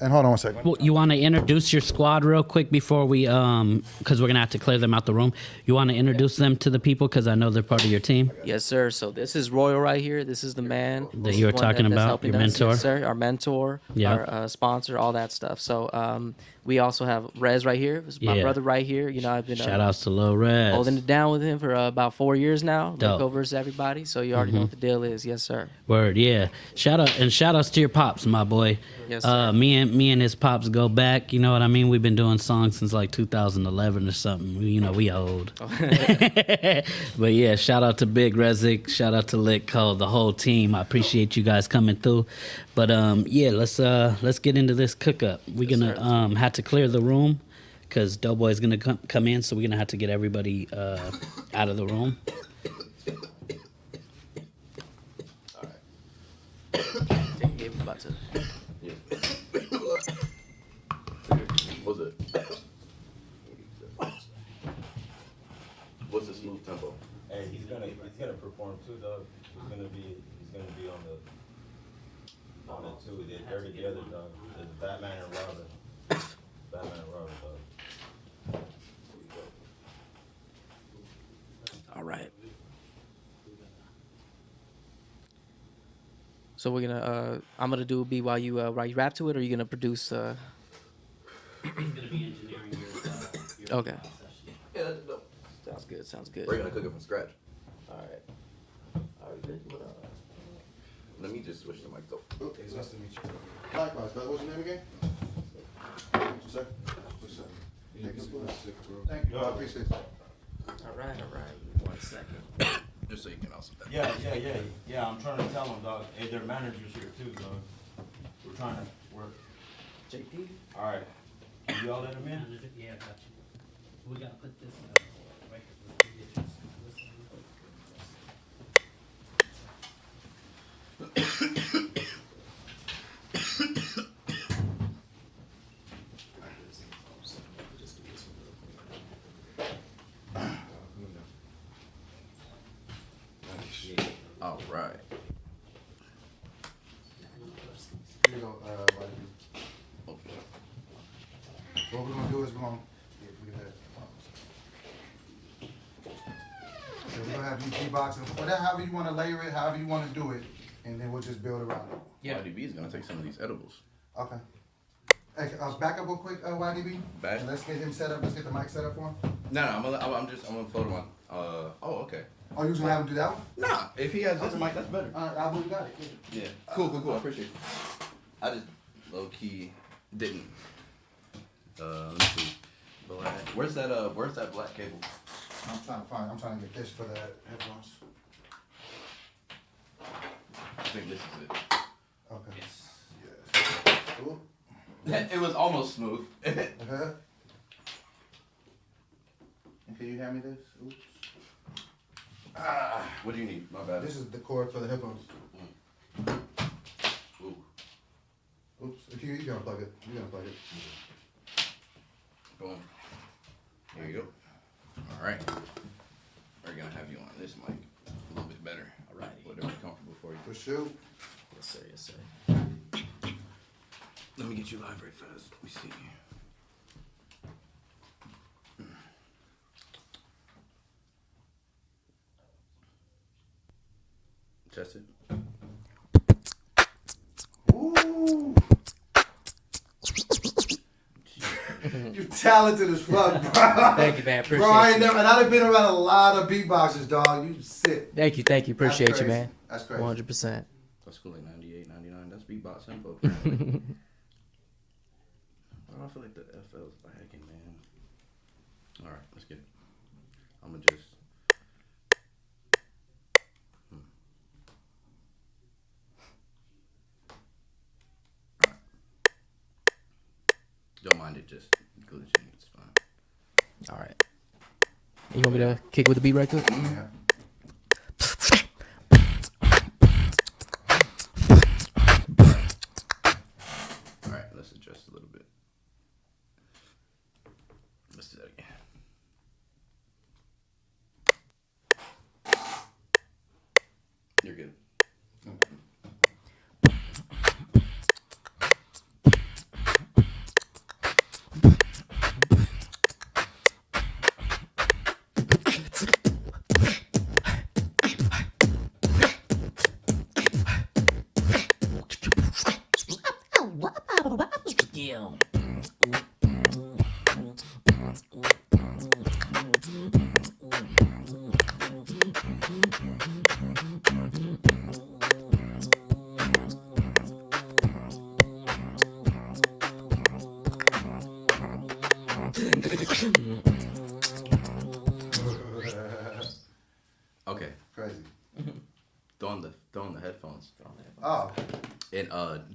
And hold on one second. Well, you want to introduce your squad real quick before we, because we're going to have to clear them out the room. You want to introduce them to the people because I know they're part of your team? Yes, sir. So this is Royal right here. This is the man That you were talking about, your mentor. Yes, sir. Our mentor, our sponsor, all that stuff. So we also have Rez right here. This is my brother right here. You know, I've been shout outs to Lil Rez. holding it down with him for about 4 years now. Dope. Makeovers to everybody. So you already know what the deal is. Yes, sir. Word, yeah. Shout outs to your pops, my boy. Yes, sir. Me and his pops go back. You know what I mean? We've been doing songs since like 2011 or something. We old. But yeah, shout out to Big Rezik. Shout out to Lick Cole, the whole team. I appreciate you guys coming through. But let's get into this cook up. We're gonna have to clear the room because Doughboy's gonna come in, so we're gonna have to get everybody out of the room. to. What's it? What's the smooth tempo? Hey, he's gonna perform too, dog. He's gonna be on it too. They're together, dog. It's Batman and Robin. Batman and Robin, dog. All right. So we're gonna I'm gonna do a beat while you rap to it, or are you gonna produce? He's gonna be engineering your Okay. Yeah, that's dope. Sounds good. Sounds good. We're gonna cook it from scratch. All right. All right. Good. Let me just switch the mic though. Okay, it's nice to meet you. Likewise, brother. What's your name again? Sir? What's up? Thank you. I appreciate it. All right. 1 second. Just so you can also. Yeah. I'm trying to tell them, dog. Hey, their manager's here too, dog. We're trying to work. JP. All right. You all let him in? Yeah, I got you. We gotta put this record All right. Here you go, Okay. What we're gonna do is we're gonna have you beatboxing, whatever, however you want to layer it, however you want to do it, and then we'll just build around it. Yeah. YDB is gonna take some of these edibles. Okay. Hey, back up real quick, YDB. Back. And let's get him set up. Let's get the mic set up for him. No, I'm gonna float him on. Oh, okay. Oh, you was gonna have him do that one? Nah, if he has this mic, that's better. I believe you got it. Yeah. Cool. I appreciate it. I just low key didn't. Let me see. Black. Where's that black cable? I'm trying to get this for the headphones. I think this is it. Okay. Yes. Cool. It was almost smooth. Uh-huh. And can you hand me this? Oops. What do you need? My bad. This is the cord for the headphones. Ooh. Oops. If you gotta plug it. You gotta plug it. Boom. Here you go. All right. We're gonna have you on this mic a little bit better. All right. Whatever's comfortable for you. For sure. Yes, sir. Let me get you live very fast. Let me see. Test it. Ooh. You talented as fuck, bro. Thank you, man. Appreciate Bro, I ain't you. never, and I've been around a lot of beatboxers, dog. You sick. Thank you. Appreciate you, crazy. man. That's crazy. 100%. That's cool, like 98, 99. That's beatbox info. Apparently. I don't feel like the FL's lagging, man. All right, let's get it. I'm gonna just. Don't mind it just glitching. It's fine. All right. You want me to kick with the beat right quick? Yeah. All right, let's adjust a little bit. Let's do that again. You're good. Yeah. Okay, Crazy. throw on the headphones. Oh. And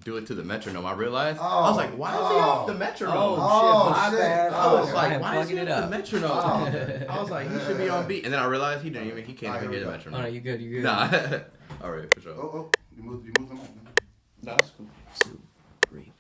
do it to the metronome. I realized. Oh. I was like, why is he off the metronome? Oh, my shit. bad. I was Oh, like, why is he plugging it off the up. metronome? Oh. I was like, he should be on beat. And then I realized he can't even Alright, hear the here we go. metronome. All right, you good. Nah. All right, for sure. Oh, you move the mic. No, that's cool. 2, 3.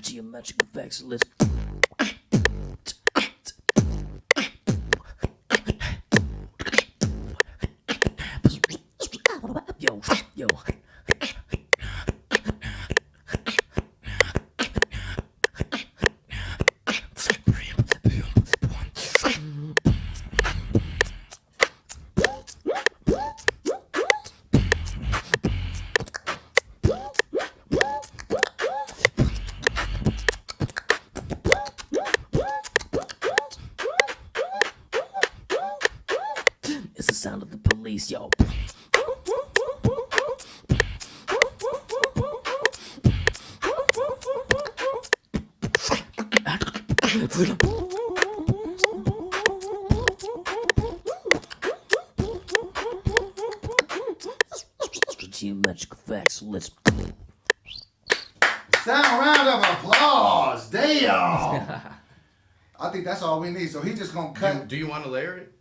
Geometric effects. Let's. Yo, yo. It's the sound of the police, yo. Geometric effects. Let's. Sound round of applause. Damn. I think that's all we need. So he just gonna cut. Do you want to layer it?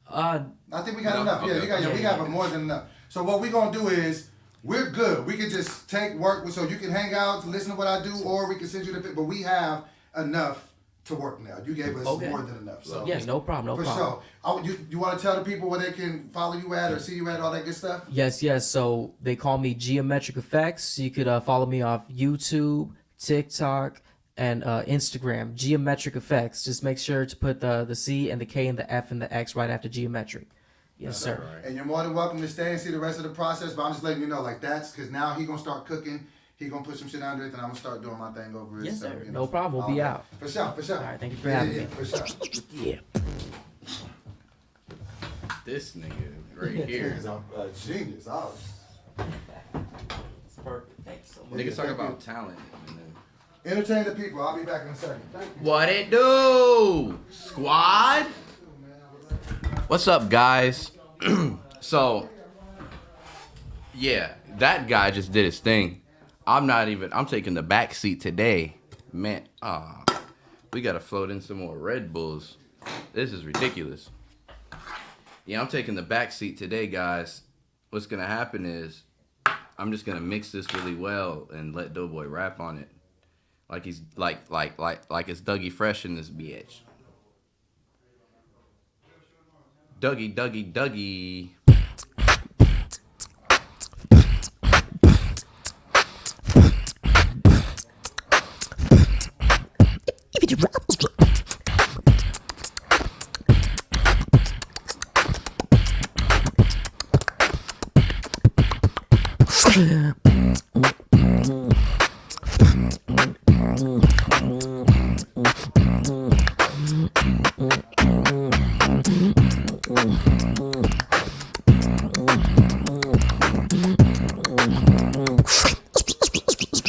I think we got enough. Okay. We got more than enough. So what we gonna do is we're good. We can just take work, so you can hang out to listen to what I do, or we can send you the. But we have enough to work now. You gave us more than enough. So Yes, no problem, no problem. sure. You want to tell the people where they can follow you at or see you at, all that good stuff? Yes. So they call me Geometric Effects. You could follow me off YouTube, TikTok, and Instagram. Geometric Effects. Just make sure to put the C and the K and the F and the X right after geometric. Yes, sir. And you're more than welcome to stay and see the rest of the process. But I'm just letting you know, like that's because now he gonna start cooking. He gonna put some shit under it, and I'm gonna start doing my thing over it. Yes, so, sir. you know, No problem. We'll be out. For sure. All right. Thank you for having me. For sure. Yeah. This nigga right here. He's a genius. It's perfect. Thank you so much. Niggas talk about talent. Entertain the people. I'll be back in a second. Thank you. What it do, squad? What's up, guys? So, yeah, that guy just did his thing. I'm taking the back seat today. Man, we gotta float in some more Red Bulls. This is ridiculous. Yeah, I'm taking the back seat today, guys. What's gonna happen is I'm just gonna mix this really well and let Doughboy rap on it. Like he's like it's Dougie Fresh in this bitch. Dougie.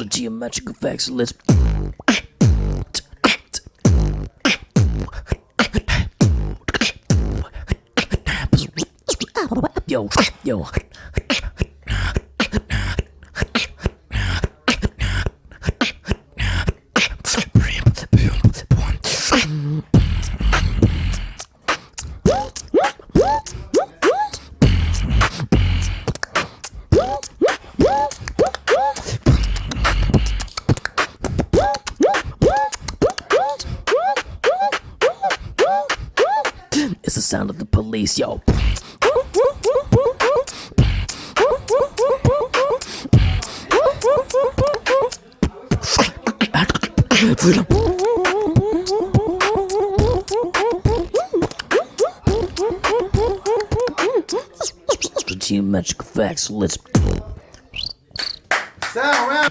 Geometric effects. Let's. Yo. It's the sound of the police, yo. Geometric effects. Let's. Sound round.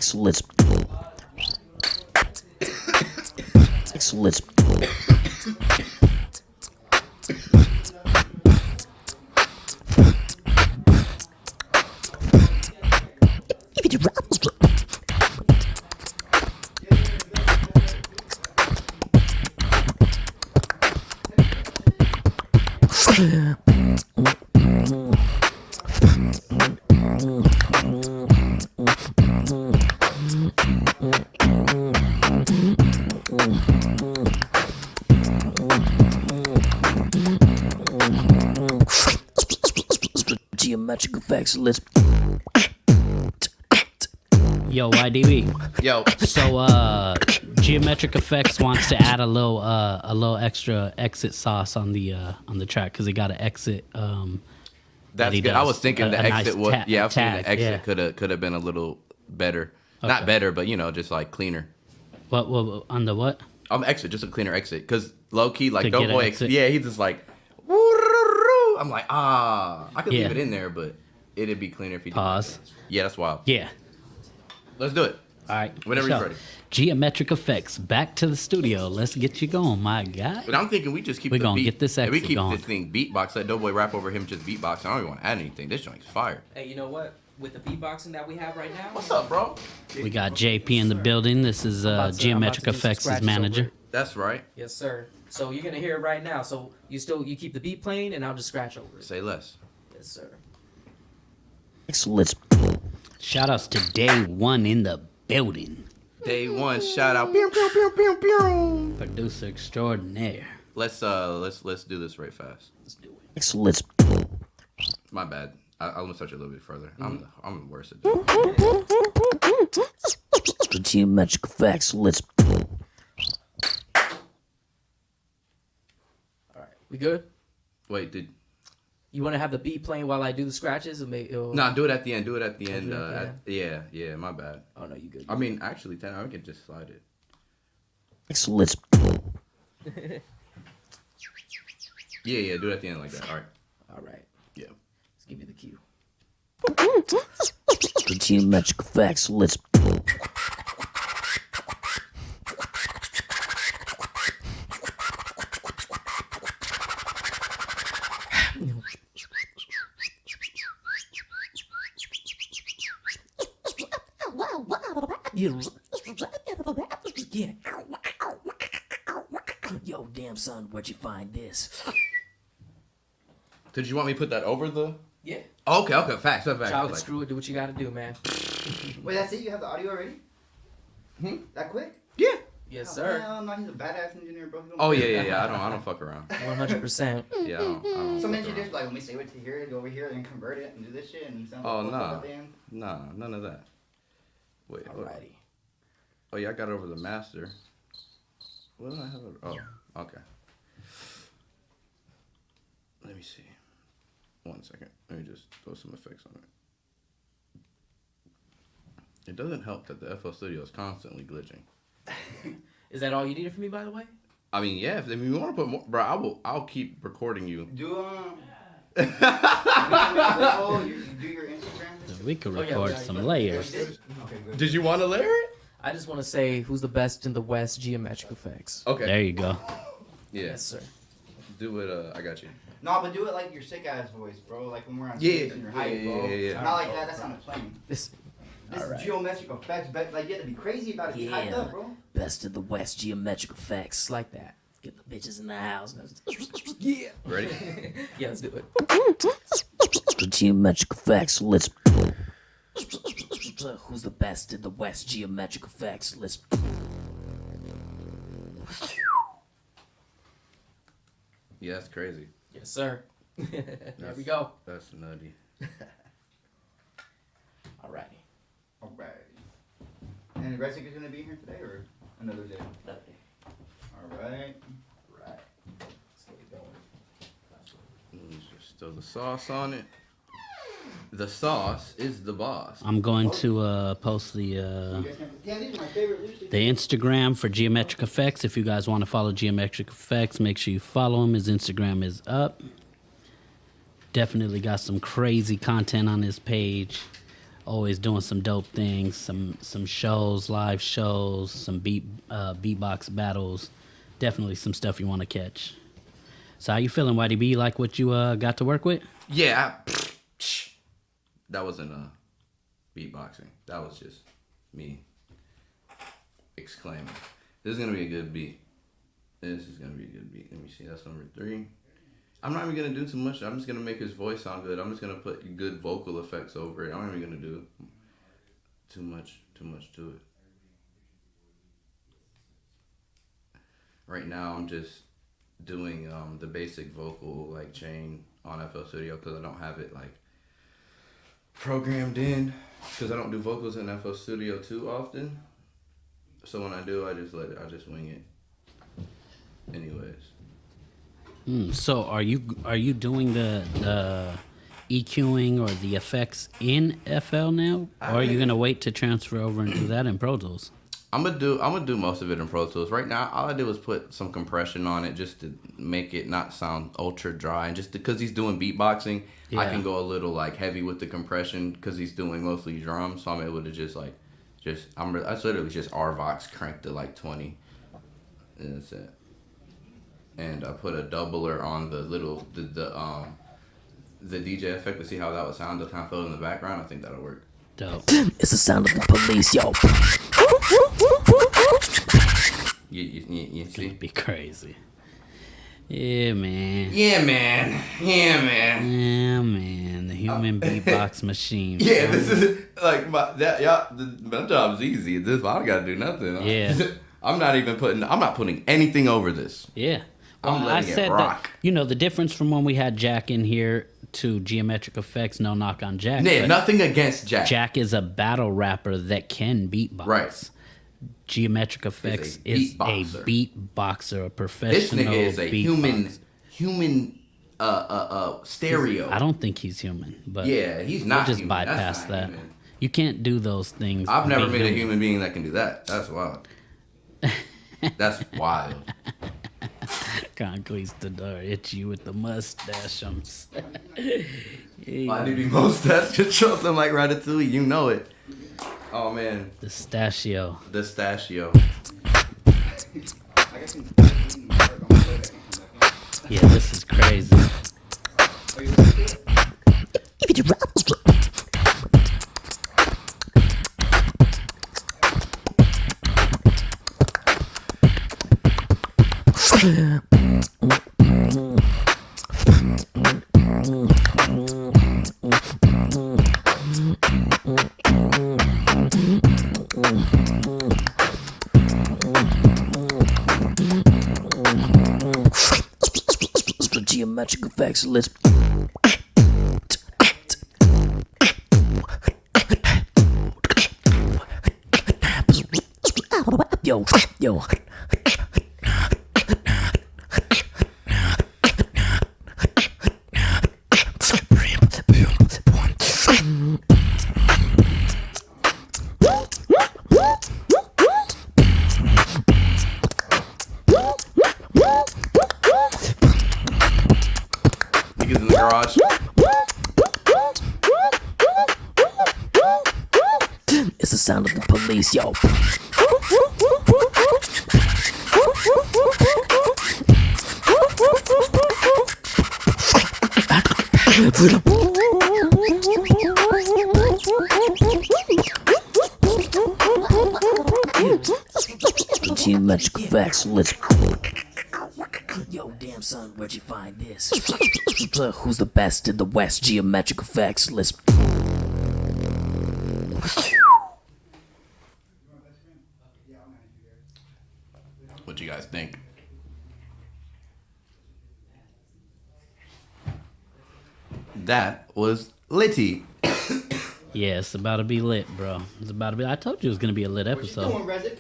Geometric effects. Let's. Yo, YDB. Yo. So, Geometric Effects wants to add a little extra exit sauce on the track because he got an exit. That's he good. I does. was thinking the A nice exit was I was thinking the tag, exit yeah. could have been a little better. Not better, but just like cleaner. What on the what? Exit, just a cleaner exit. Because low key, like To get an Doughboy, exit? yeah, he's just like, woo-roo-roo. I'm like, I could Yeah. leave it in there, but it'd be cleaner if he did. Pause. Yeah, that's wild. Yeah. Let's do it. All right. Whenever so, you're ready. Geometric Effects, back to the studio. Let's get you going, my guy. But I'm thinking we just keep We the gonna beat. get this if we exit keep going. this thing beatbox, let Doughboy rap over him just beatbox. I don't even want to add anything. This joint's fire. Hey, you know what? With the beatboxing that we have right now. What's up, bro? We got JP in the building. This is I'm about to Geometric do some Effects' scratches manager. over it. That's right. Yes, sir. So you're gonna hear it right now. So you keep the beat playing, and I'll just scratch over it. Say less. Yes, sir. Let's. Shout outs to Day One in the building. Day one, shout out. Pew, pew, pew, pew, pew. Producer extraordinaire. Let's do this right fast. Let's do it. Let's. My bad. I'm gonna touch it a little bit further. I'm the worst at this. Geometric Effects. Let's. All right, we good? Wait, did You want to have the beat playing while I do the scratches? no? Do it at the end. Do it at the end. do it at the Yeah. My bad. Oh no, you good? I mean, actually, I can just slide it. Let's. Yeah. Do it at the end like that. All right. All right. Yeah. Let's give you the cue. Geometric Effects. Let's. Yeah. Yo, damn son, where'd you find this? Did you want me to put that over the? Yeah. Oh, okay. Facts. I Chop was it, like, screw it, do what you gotta do, man. Wait, that's it? You have the audio already? That quick? yeah. Yes, Oh, sir. hell no, he's a badass engineer, bro. He don't Oh play. yeah. I don't fuck around. 100%. Yeah. I don't Some fuck engineers around. like, when we say what to here, go over here and convert it and do this shit and sound Oh like nah. at the end. Nah, none of that. Wait. hold on. Alrighty. Oh yeah, I got it over the master. What do I have? Oh, okay. Let me see. 1 second. Let me just throw some effects on it. It doesn't help that the FL Studio is constantly glitching. Is that all you needed from me, by the way? I mean, yeah. If you want to put more, bro, I'll keep recording you. Do you do your Instagram? We could Oh, yeah, record yeah, some yeah. layers. Okay, good. Did you want to layer it? I just want to say who's the best in the West, Geometric Effects. Okay. There you go. Yeah. Yes, sir. Do it. I got you. No, but do it like your sick ass voice, bro. Like when we're on Yeah, stage and you're hype, bro. yeah. Not like that. That sounded plain. This. This Alright. is geometric effects, but like you have to be crazy about it. Be hyped up, bro. Best of the West Geometric Effects. It's like that. Get the bitches in the house. Yeah. Ready? Yeah, let's do it. Geometric Effects. Let's. Who's the best in the West Geometric Effects? Let's. Yeah, that's crazy. Yes, sir. There we go. That's nutty. Alrighty. Alright. And Resica's gonna be here today or another day? Alright. Right. Let's get it going. Let me just throw the sauce on it. The sauce is the boss. I'm going to post the You guys can, yeah, these are my favorite. Usually the Instagram for Geometric Effects. If you guys want to follow Geometric Effects, make sure you follow him. His Instagram is up. Definitely got some crazy content on his page. Always doing some dope things, some shows, live shows, some beatbox battles. Definitely some stuff you want to catch. So how you feeling, YDB? You like what you got to work with? Yeah. That wasn't beatboxing. That was just me exclaiming. This is gonna be a good beat. This is gonna be a good beat. Let me see. That's number 3. I'm not even gonna do too much. I'm just gonna make his voice sound good. I'm just gonna put good vocal effects over it. I'm not even gonna do too much to it. Right now, I'm just doing the basic vocal like chain on FL Studio because I don't have it like programmed in because I don't do vocals in FL Studio too often. So when I do, I just wing it. Anyways. So are you doing the EQing or the effects in FL now, or are you gonna wait to transfer over and do that in Pro Tools? I'm gonna do most of it in Pro Tools. Right now, all I did was put some compression on it just to make it not sound ultra dry, and just because he's doing beatboxing, I can go a little like heavy with the compression because he's doing mostly drums. So I'm able to just I literally just RVox cranked to like 20, and that's it. And I put a doubler on the DJ effect to see how that would sound to kind of fill in the background. I think that'll work. Dope. It's the sound of the police, yo. You see? It'd be crazy. Yeah, man. Yeah, man. The human beatbox machine. Yeah, this is like my job's easy. This I gotta do nothing. Yeah. I'm not putting anything over this. Yeah. I'm letting it rock. That, the difference from when we had Jack in here to GeoMetrickFX, no knock on Jack. Yeah, nothing against Jack. Jack is a battle rapper that can beatbox. Right. GeoMetrickFX is a beatboxer, a professional. This nigga is a human stereo. I don't think he's human, but yeah, he's not. We'll just human. bypass That's that. Human. You can't do those things. I've never met a human being that can do that. That's wild. That's wild. Conquistador, itchy with the mustache. My newbie mustache could show something like Ratatouille. You know it. Oh man. The Stachio. Yeah, this is crazy. GeoMetrickFX, let's. Yo. Niggas in the garage. It's the sound of the police, yo. GeoMetrickFX, let's. Yo, damn son, where'd you find this? Who's the best in the West? GeoMetrickFX, let's. What you guys think? That was Litty. Yeah, it's about to be lit, bro. It's about to be. I told you it was gonna be a lit episode. What you doing, Rezik?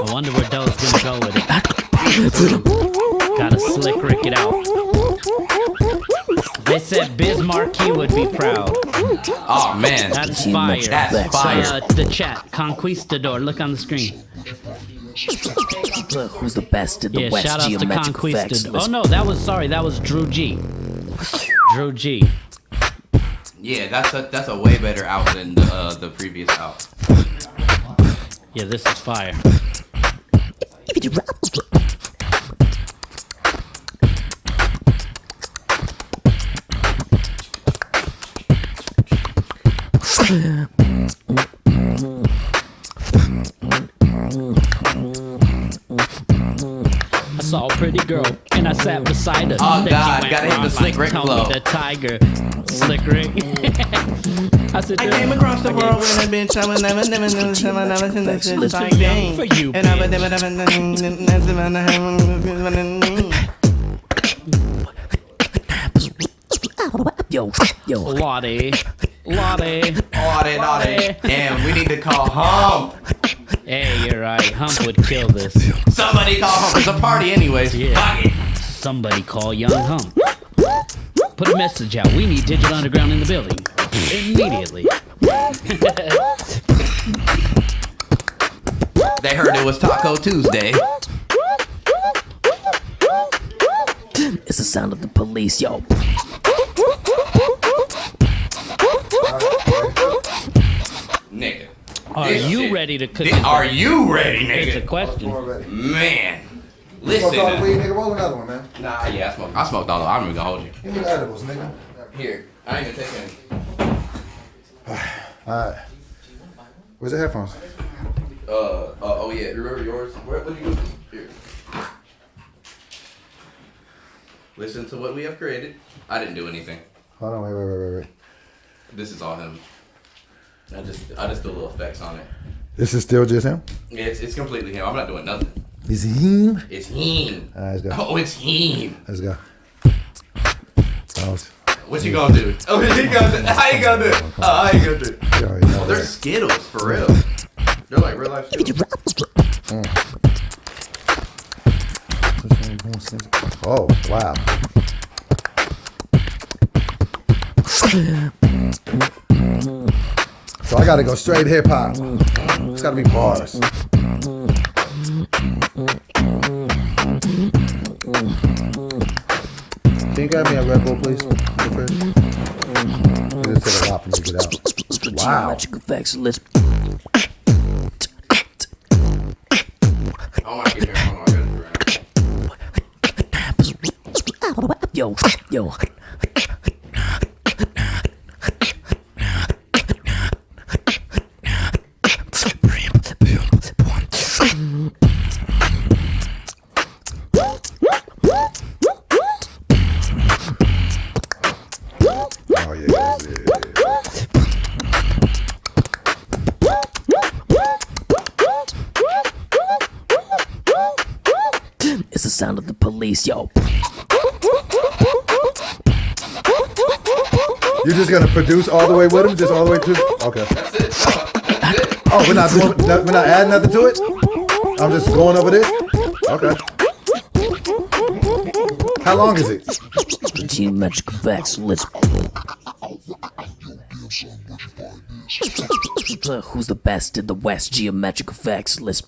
I wonder where Doe's gonna go with it. Gotta slick Rick it out. They said Biz Marquee would be proud. Oh man, That's fire. That's fire. The chat, Conquistador. Look on the screen. Who's the best in the Yeah, West? shout out to GeoMetrickFX. Conquistador. Oh no, that was Drew G. Drew G. Yeah, that's a way better out than the previous out. Yeah, this is fire. I saw a pretty girl and I sat beside her. Oh, Then she God, went gotta hit the wrong Slick like Rick Tony flow. the Tiger. Slick Rick. I said, I came across the world with a bitch I was never seen this shit like that. for you, And I would Yo, Lottie. Damn, we need to call Hump. Hey, you're right. Hump would kill this. Somebody call Hump. It's a party anyways. Yeah. Fuck it. Somebody call Young Hump. Put a message out. We need Digital Underground in the building. Immediately. They heard it was Taco Tuesday. It's the sound of the police, yo. Nigga. Are This you shit- ready to cook This- it? Are you ready, It's a nigga? question. Man. Smoke all the Listen. weed, nigga. Roll another one, man. Nah, yeah, I smoked all of it. I'm even gonna hold you. Give me the edibles, nigga. Here. I ain't gonna take any. Alright. Where's the headphones? Oh yeah, remember yours? What did you do? Here. Listen to what we have created. I didn't do anything. Hold on, wait. This is all him. I just do little effects on it. This is still just him? Yeah, it's completely him. I'm not doing nothing. Is him? It's him. Alright, let's go. Oh, it's him. Let's go. Oh, What you gonna do? Oh, what you gonna do? How you gonna do it? Oh, how you gonna do it? you already know Oh, they're that. Skittles, for real. They're like real life Skittles. Oh, wow. So I gotta go straight hip hop. It's gotta be bars. Can you grab me a Red Bull, please? It just took a lot for me to get out. Wow. GeoMetrickFX, let's. I wanna get here. I gotta do it right Yo. Oh, yeah. It's the sound of the police, yo. You're just gonna produce all the way with him? Just all the way to. Okay. That's it. That's it. Oh, we're not adding nothing to it? I'm just going over this? Okay. How long is it? GeoMetrickFX, let's. Who's the best in the West? GeoMetrickFX, let's.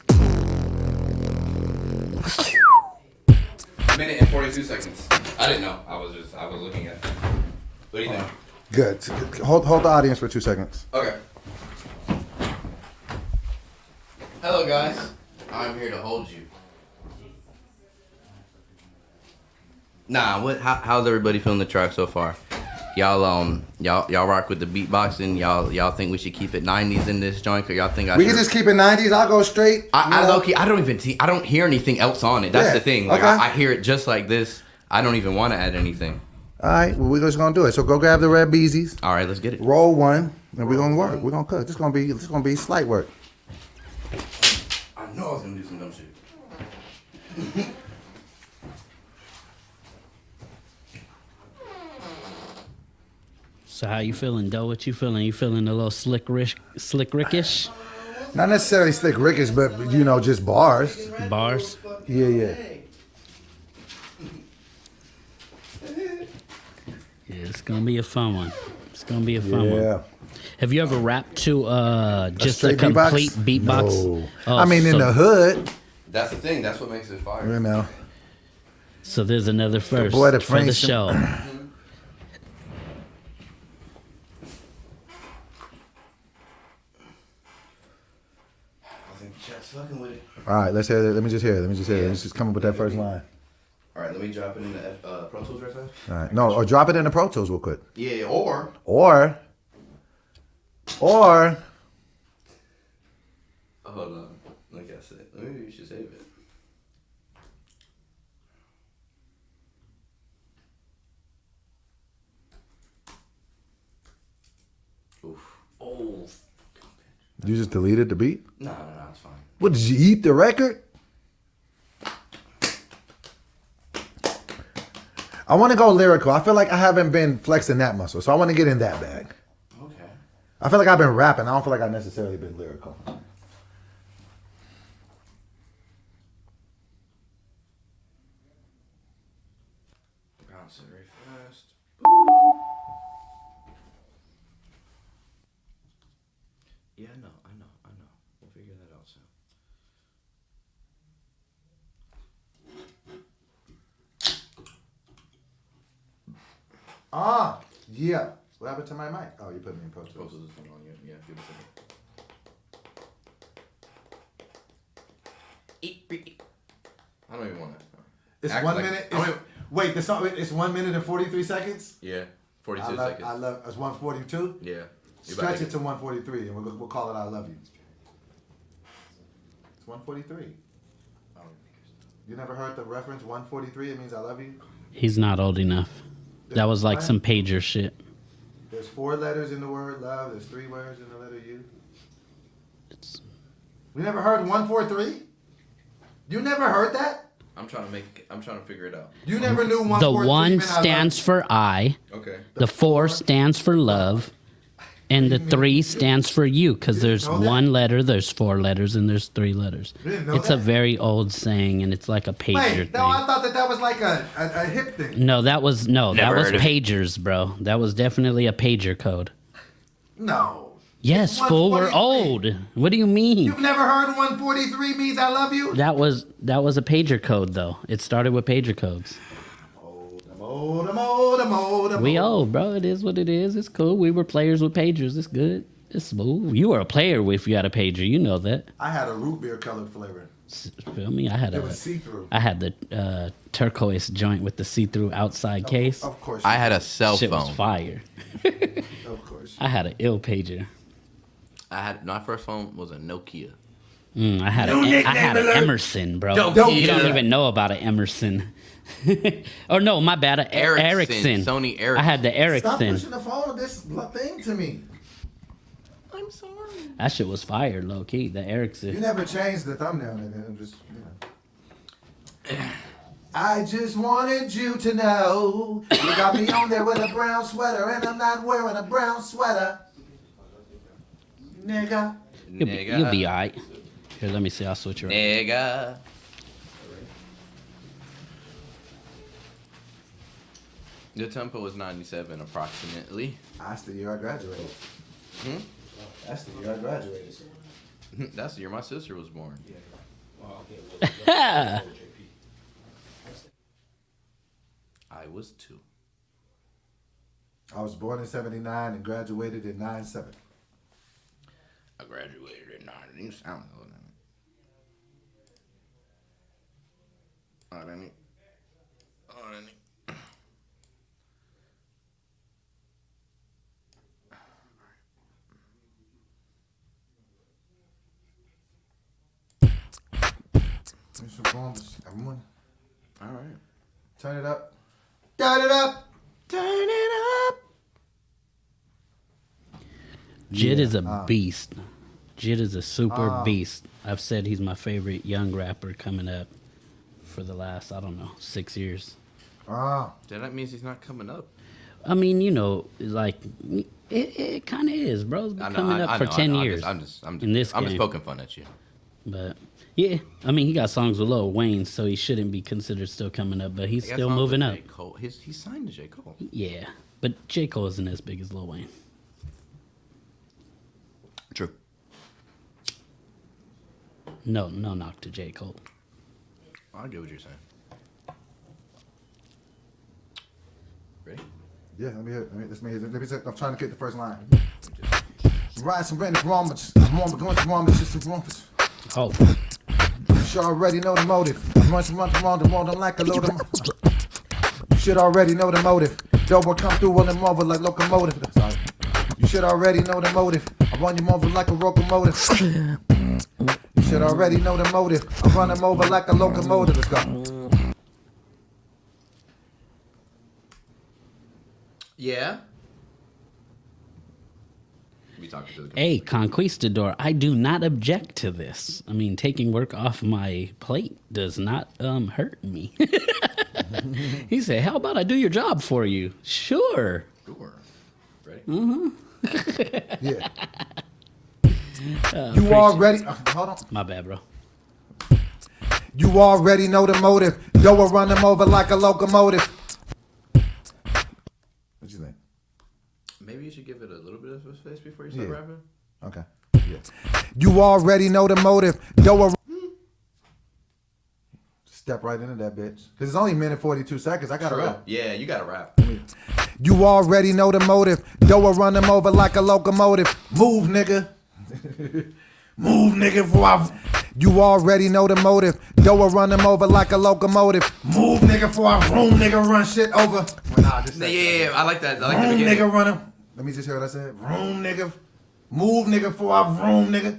A minute and 42 seconds. I didn't know. I was looking at it. What do you think? Good. Hold the audience for 2 seconds. Okay. Hello guys. I'm here to hold you. Nah, how's everybody feeling the track so far? Y'all rock with the beatboxing. Y'all think we should keep it 90s in this joint, or y'all think We can just keep it 90s. I'll go straight. I low-key, I don't hear anything else on it. That's Yeah, the thing. Like okay. I hear it just like this. I don't even want to add anything. All right, well, we're just gonna do it. So go grab the red beezies. All right, let's get it. Roll one, and we're gonna work. We're gonna cook. This gonna be slight work. I know I was gonna do some dumb shit. So how you feeling, Doe? What you feeling? You feeling a little slick rickish? Not necessarily slick rickish, but just bars. Bars? Yeah. Yeah, it's gonna be a fun one. It's gonna be a fun one. Yeah. Have you ever rapped to just a straight beatbox? complete beatbox? No. Oh, I mean, in the hood, That's the thing. That's what makes it fire. you know. So there's another first boy that for the frames show. I think chat's fucking with it. All right, let's hear it. Let me just hear it. Let's just come up with that first line. All right, let me drop it in the Pro Tools right fast. All right. No, or drop it in the Pro Tools real quick. Yeah, or Or Or Hold on. Like I said, maybe you should save it. Oof. Oh. you just deleted the beat? No, it's fine. What, did you eat the record? I want to go lyrical. I feel like I haven't been flexing that muscle, so I want to get in that bag. Okay. I feel like I've been rapping. I don't feel like I've necessarily been lyrical. Bounce it very fast. Yeah, I know. We'll figure that out soon. Yeah. What happened to my mic? Oh, you put me in post. Post this one on you. Yeah, give it a second. I don't even want to. It's Act 1 like- minute. I don't even- Wait, the song. It's 1 minute and 43 seconds. Yeah, 42 I seconds. love. It's 142. Yeah. You about Stretch to it to 143, and we'll call it "I Love You." It's 143. You never heard the reference 143? It means "I love you." He's not old enough. That was like some pager shit. There's 4 letters in the word love. There's 3 words in the letter U. You never heard 143? You never heard that? I'm trying to figure it out. You never knew The 143 1 meant "I love stands you"? for I. Okay. The 4 stands for love. And the 3 stands for you, because there's know that? 1 letter, there's 4 letters, and there's 3 letters. You didn't know It's a that? very old saying, and it's like a pager Wait, thing. no, I thought that was like a hip thing. No, that was Never heard of it. pagers, bro. That was definitely a pager code. No. Yes, It's fool, we're 143. old. What do you mean? You've never heard 143 means "I love you"? That was a pager code, though. It started with pager codes. We old, bro. It is what it is. It's cool. We were players with pagers. It's good. It's smooth. You were a player if you had a pager. You know that. I had a root beer colored flavor. Feel me? I had It was see-through. I had the turquoise joint with the see-through outside case. Of course. I had a cell Shit was phone. fire. Of course. I had an ill pager. My first phone was a Nokia. I had an Emerson, bro. Don't You get don't it. even know about an Emerson. Oh no, my bad. Ericsson. Sony Ericsson. I had the Stop Ericsson. pushing the phone with this thing to me. I'm sorry. That shit was fire, low key. The You Ericsson. never changed the thumbnail, nigga. I'm just, I just wanted you to know you got me on there with a brown sweater, and I'm not wearing a brown sweater, nigga. You'll be alright. Here, let me see. I'll switch her up. Nigga. The tempo was 97 approximately. That's the year I graduated. That's the year I graduated. That's the year my sister was born. I was 2. I was born in '79 and graduated in '97. I graduated in 9. You sound old. All right. Turn it up. Turn it up. Turn it up. Jid is a beast. Jid is a super beast. I've said he's my favorite young rapper coming up for the last, I don't know, 6 years. Then that means he's not coming up. I mean, you know, like it kind of is, bro. It's been coming up for 10 years. I'm just in this I'm just game. poking fun at you. But yeah, I mean, he got songs with Lil Wayne, so he shouldn't be considered still coming up. But he's He got still songs with moving up. J. Cole. He's signed to J. Cole. Yeah, but J. Cole isn't as big as Lil Wayne. True. No knock to J. Cole. I get what you're saying. Ready? Yeah, let me hear it. I'm trying to get the first line. Ride some random romans. I'm on going to romans, just some romans. Oh. You should already know the motive. I'm running around the world, I'm like a load of. You should already know the motive. Dope will come through on the marvel like locomotive. Sorry. You should already know the motive. I run him over like a locomotive. You should already know the motive. I run him over like a locomotive. Let's go. Yeah. Be talking to the Hey, Conquistador, I do not object to this. I mean, taking work off my plate does not hurt me. He said, how about I do your job for you? Sure. Sure. Ready? Mm-hmm. Yeah. You already... hold on. My bad, bro. You already know the motive. Yo, I run them over like a locomotive. What you think? Maybe you should give it a little bit of a space before you start rapping. Okay. Yeah. You already know the motive. Yo, step right into that bitch. Because it's only a minute 42 seconds. I got to rap. Yeah, you got to rap. You already know the motive. Yo, I run them over like a locomotive. Move, nigga. Move, nigga, before I... You already know the motive. Yo, I run them over like a locomotive. Move, nigga, before I vroom, nigga, run shit over. Well, nah, just Yeah, I like that. I like vroom, the beginning. nigga, run him. Let me just hear what I said. Vroom, nigga. Move, nigga, before I vroom, nigga.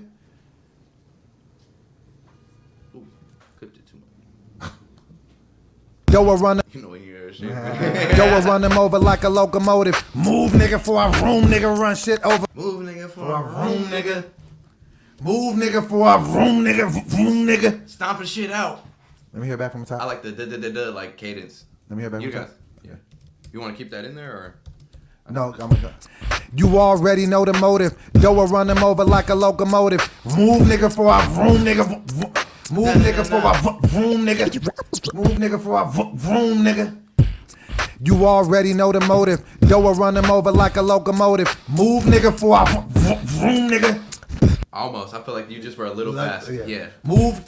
Ooh, clipped it too much. Yo, I run them. You know when you hear shit. Yo, I run them over like a locomotive. Move, nigga, before I vroom, nigga, run shit over. Move, nigga, Before I vroom, nigga. Move, nigga, before I vroom, nigga, vroom, nigga. Stomping shit out. Let me hear back from the top. I like the da like cadence. Let me hear back You from the guys. top. Yeah. You want to keep that in there or? No, I'm gonna. You already know the motive. Yo, I run them over like a locomotive. Move, nigga, before I vroom, nigga. Move, nigga, before I vroom, nigga. Move, nigga, before I vroom, nigga. You already know the motive. Yo, I run them over like a locomotive. Move, nigga, before I vroom, nigga. Almost. I feel like you just were a little fast. Yeah. Move.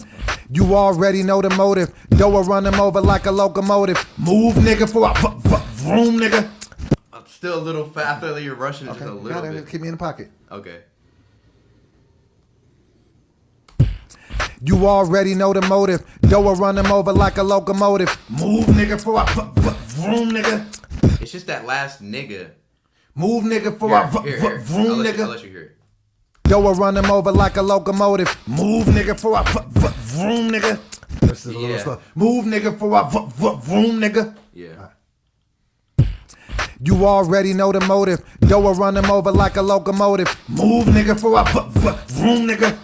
You already know the motive. Yo, I run them over like a locomotive. Move, nigga, before I vroom, nigga. I'm still a little faster than you're rushing just a little bit. Keep me in the pocket. Okay. You already know the motive. Yo, I run them over like a locomotive. Move, nigga, before I vroom, nigga. It's just that last nigga. Move, nigga, before I Here. vroom, I'll nigga. let you hear it. Yo, I run them over like a locomotive. Move, nigga, before I vroom, nigga. This is a little slow. Move, nigga, before I vroom, nigga. Yeah. You already know the motive. Yo, I run them over like a locomotive. Move, nigga, before I vroom, nigga.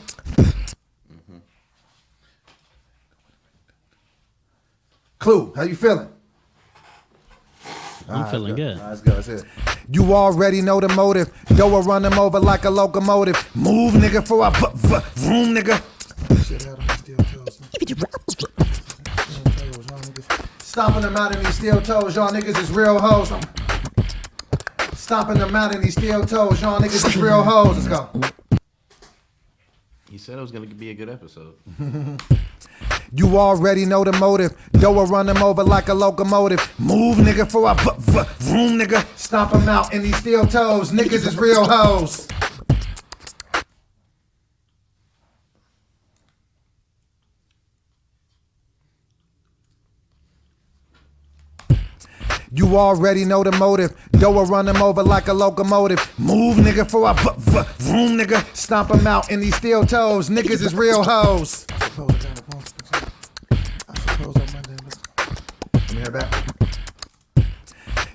Clue, how you feeling? I'm feeling good. Let's go. That's it. You already know the motive. Yo, I run them over like a locomotive. Move, nigga, before I vroom, nigga. Stomping them out in these steel toes. Y'all niggas is real hoes. Stomping them out in these steel toes. Y'all niggas is real hoes. Let's go. You said it was going to be a good episode. You already know the motive. Yo, I run them over like a locomotive. Move, nigga, before I vroom, nigga. Stomp them out in these steel toes. Niggas is real hoes. You already know the motive. Yo, I run them over like a locomotive. Move, nigga, before I vroom, nigga. Stomp them out in these steel toes. Niggas is real hoes. Let me hear back.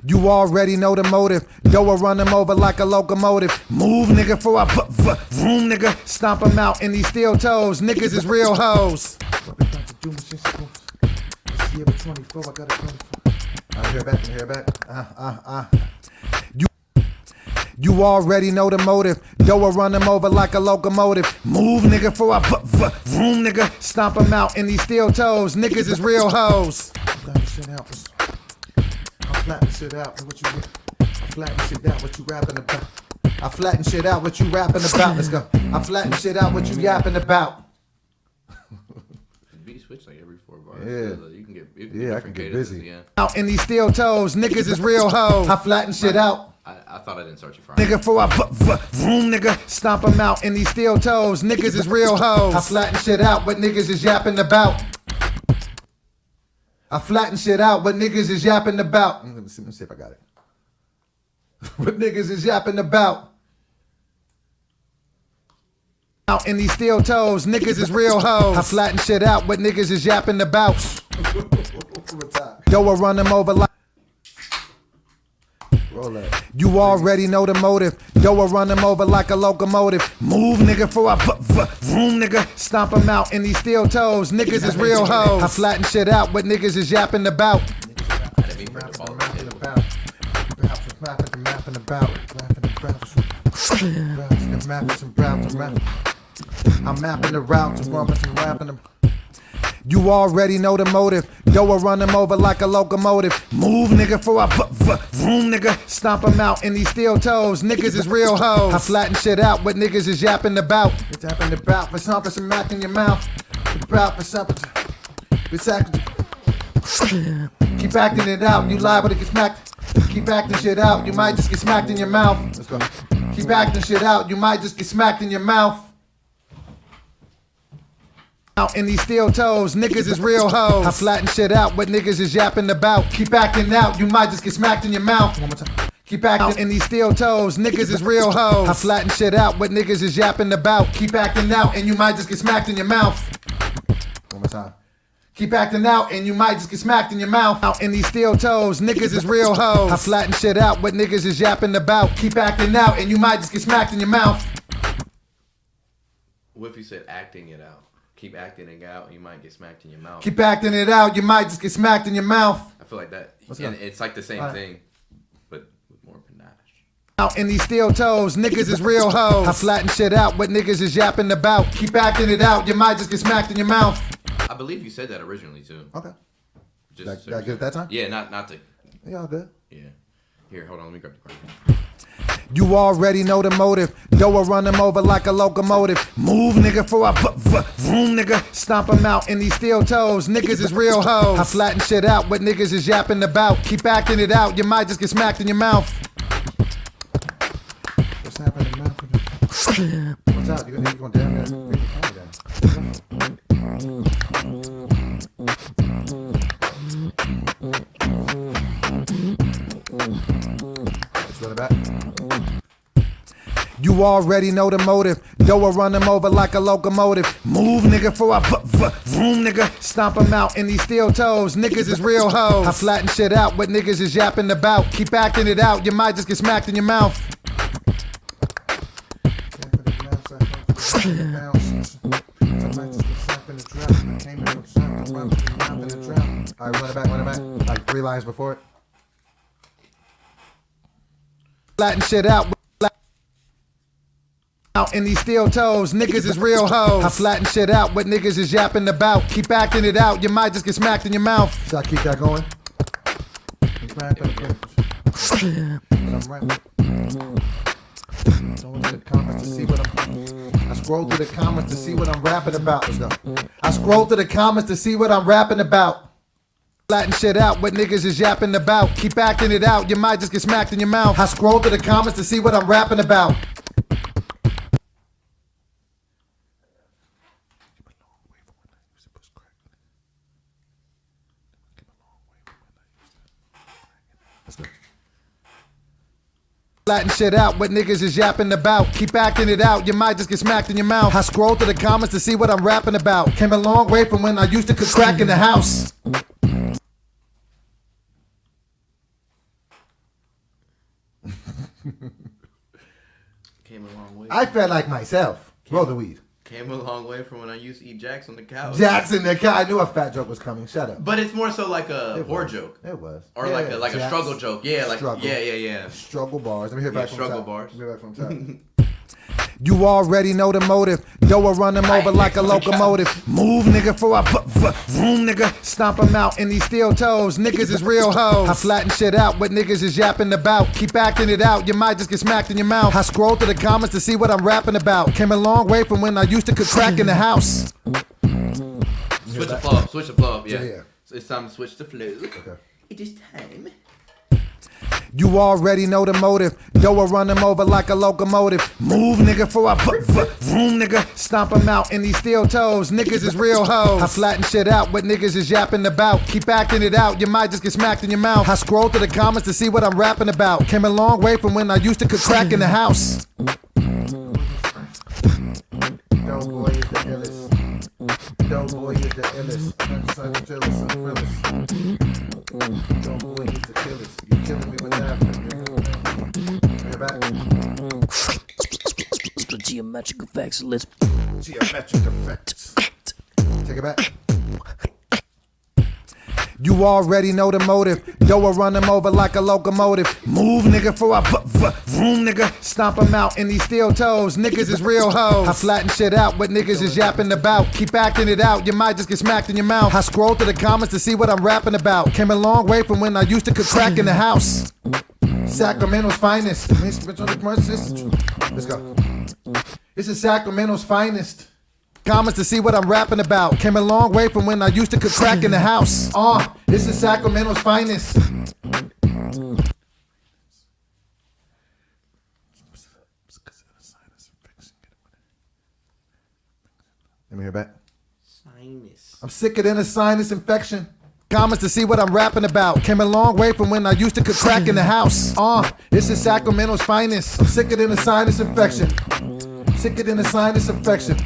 You already know the motive. Yo, I run them over like a locomotive. Move, nigga, before I vroom, nigga. Stomp them out in these steel toes. Niggas is real hoes. Let me hear back. You already know the motive. Yo, I run them over like a locomotive. Move, nigga, before I vroom, nigga. Stomp them out in these steel toes. Niggas is real hoes. I'm flattening shit out. What you get? I'm flattening shit out. What you rapping about? I flatten shit out. What you rapping about? Let's go. I flatten shit out. What you yapping about? Beat switch like every 4 bars. Yeah. So you can get I can get busy. Yeah. Out in these steel toes. Niggas is real hoes. I flatten shit out. I thought I didn't start you Friday. Nigga, before I vroom, nigga. Stomp them out in these steel toes. Niggas is real hoes. I flatten shit out. What niggas is yapping about? I flatten shit out. What niggas is yapping about? Let me see if I got it. What niggas is yapping about? Out in these steel toes, niggas is real hoes. I flatten shit out, what niggas is yapping about. Yo, I run them over like. Roll it. You already know the motive. Yo, I run them over like a locomotive. Move, nigga, for I vroom, nigga. Stomp them out in these steel toes. Niggas is real hoes. I flatten shit out, what niggas is yapping about. I'm mapping the route to run some rapping them. You already know the motive. Yo, I run them over like a locomotive. Move, nigga, for I vroom, nigga. Stomp them out in these steel toes. Niggas is real hoes. I flatten shit out, what niggas is yapping about. It's yapping about for something, some mac in your mouth. About for something. Keep acting it out, you liable to get smacked. Keep acting shit out, you might just get smacked in your mouth. Let's go. Keep acting shit out, you might just get smacked in your mouth. Out in these steel toes, niggas is real hoes. I flatten shit out, what niggas is yapping about. Keep acting out, you might just get smacked in your mouth. One more time. Keep acting in these steel toes, niggas is real hoes. I flatten shit out, what niggas is yapping about. Keep acting out, and you might just get smacked in your mouth. One more time. Keep acting out, and you might just get smacked in your mouth. Out in these steel toes, niggas is real hoes. I flatten shit out, what niggas is yapping about. Keep acting out, and you might just get smacked in your mouth. What if you said acting it out? Keep acting it out, and you might get smacked in your mouth. Keep acting it out, you might just get smacked in your mouth. I feel like that. And it's like the same thing, but with more panache. Out in these steel toes, niggas is real hoes. I flatten shit out, what niggas is yapping about. Keep acting it out, you might just get smacked in your mouth. I believe you said that originally too. Okay. Just did I get it that time? Yeah, not to. Yeah, all good. Yeah. Here, hold on, let me grab the card. You already know the motive. Yo, I run them over like a locomotive. Move, nigga, for I vroom, nigga. Stomp them out in these steel toes. Niggas is real hoes. I flatten shit out, what niggas is yapping about. Keep acting it out, you might just get smacked in your mouth. What's happening in your mouth? What's up? You gonna down there? Bring the camera down. Let's run it back. You already know the motive. Yo, I run them over like a locomotive. Move, nigga, for I vroom, nigga. Stomp them out in these steel toes. Niggas is real hoes. I flatten shit out, what niggas is yapping about. Keep acting it out, you might just get smacked in your mouth. Alright, run it back. Like 3 lines before it. Flatten shit out. Out in these steel toes, niggas is real hoes. I flatten shit out, what niggas is yapping about. Keep acting it out, you might just get smacked in your mouth. Should I keep that going? I scroll through the comments to see what I'm rapping about. Let's go. I scroll through the comments to see what I'm rapping about. Flatten shit out, what niggas is yapping about. Keep acting it out, you might just get smacked in your mouth. I scroll through the comments to see what I'm rapping about. Flatten shit out, what niggas is yapping about. Keep acting it out, you might just get smacked in your mouth. I scroll through the comments to see what I'm rapping about. Came a long way from when I used to cook crack in the house. Came a long way. I felt like myself. Roll the weed. Came a long way from when I used to eat Jacks on the couch. Jackson, the guy. I knew a fat joke was coming. Shut up. But it's more so like a whore joke. It was. Or like a struggle joke. Yeah, like struggle. Yeah. Struggle bars. Let me hear back from struggle top. bars. Let me hear back from top. You already know the motive. Yo, I run them over like a locomotive. Move, nigga, for I vroom, nigga. Stomp them out in these steel toes. Niggas is real hoes. I flatten shit out, what niggas is yapping about. Keep acting it out, you might just get smacked in your mouth. I scroll through the comments to see what I'm rapping about. Came a long way from when I used to cook crack in the house. Switch the flow up, yeah. So it's time to switch the flow. Okay. It is time. You already know the motive. Yo, I run them over like a locomotive. Move, nigga, for I vroom, nigga. Stomp them out in these steel toes. Niggas is real hoes. I flatten shit out, what niggas is yapping about. Keep acting it out, you might just get smacked in your mouth. I scroll through the comments to see what I'm rapping about. Came a long way from when I used to cook crack in the house. Illest. Son, you chillest, son, realest. Don't boy, he's the killest. You killing me with that. Get back. The GeoMetrickFX list. GeoMetrickFX. Take it back. You already know the motive. Yo, I run them over like a locomotive. Move, nigga, for a vroom, nigga. Stomp them out in these steel toes. Niggas is real hoes. I flatten shit out, what niggas is yapping about. Keep acting it out, you might just get smacked in your mouth. I scroll through the comments to see what I'm rapping about. Came a long way from when I used to cook crack in the house. Sacramento's finest. Let's go. This is Sacramento's finest. Comments to see what I'm rapping about. Came a long way from when I used to cook crack in the house. This is Sacramento's finest. Let me hear back. Sinus. I'm sicker than a sinus infection. Comments to see what I'm rapping about. Came a long way from when I used to cook crack in the house. This is Sacramento's finest. I'm sicker than a sinus infection. Sicker than a sinus infection.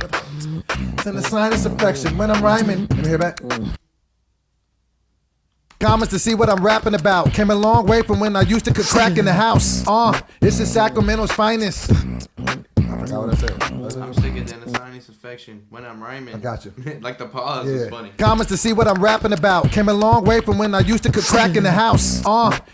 It's in a sinus infection when I'm rhyming. Let me hear back. Comments to see what I'm rapping about. Came a long way from when I used to cook crack in the house. This is Sacramento's finest. I forgot what I said. I'm sicker than a sinus infection when I'm rhyming. I got you. Like the pause is funny. Comments to see what I'm rapping about. Came a long way from when I used to cook crack in the house.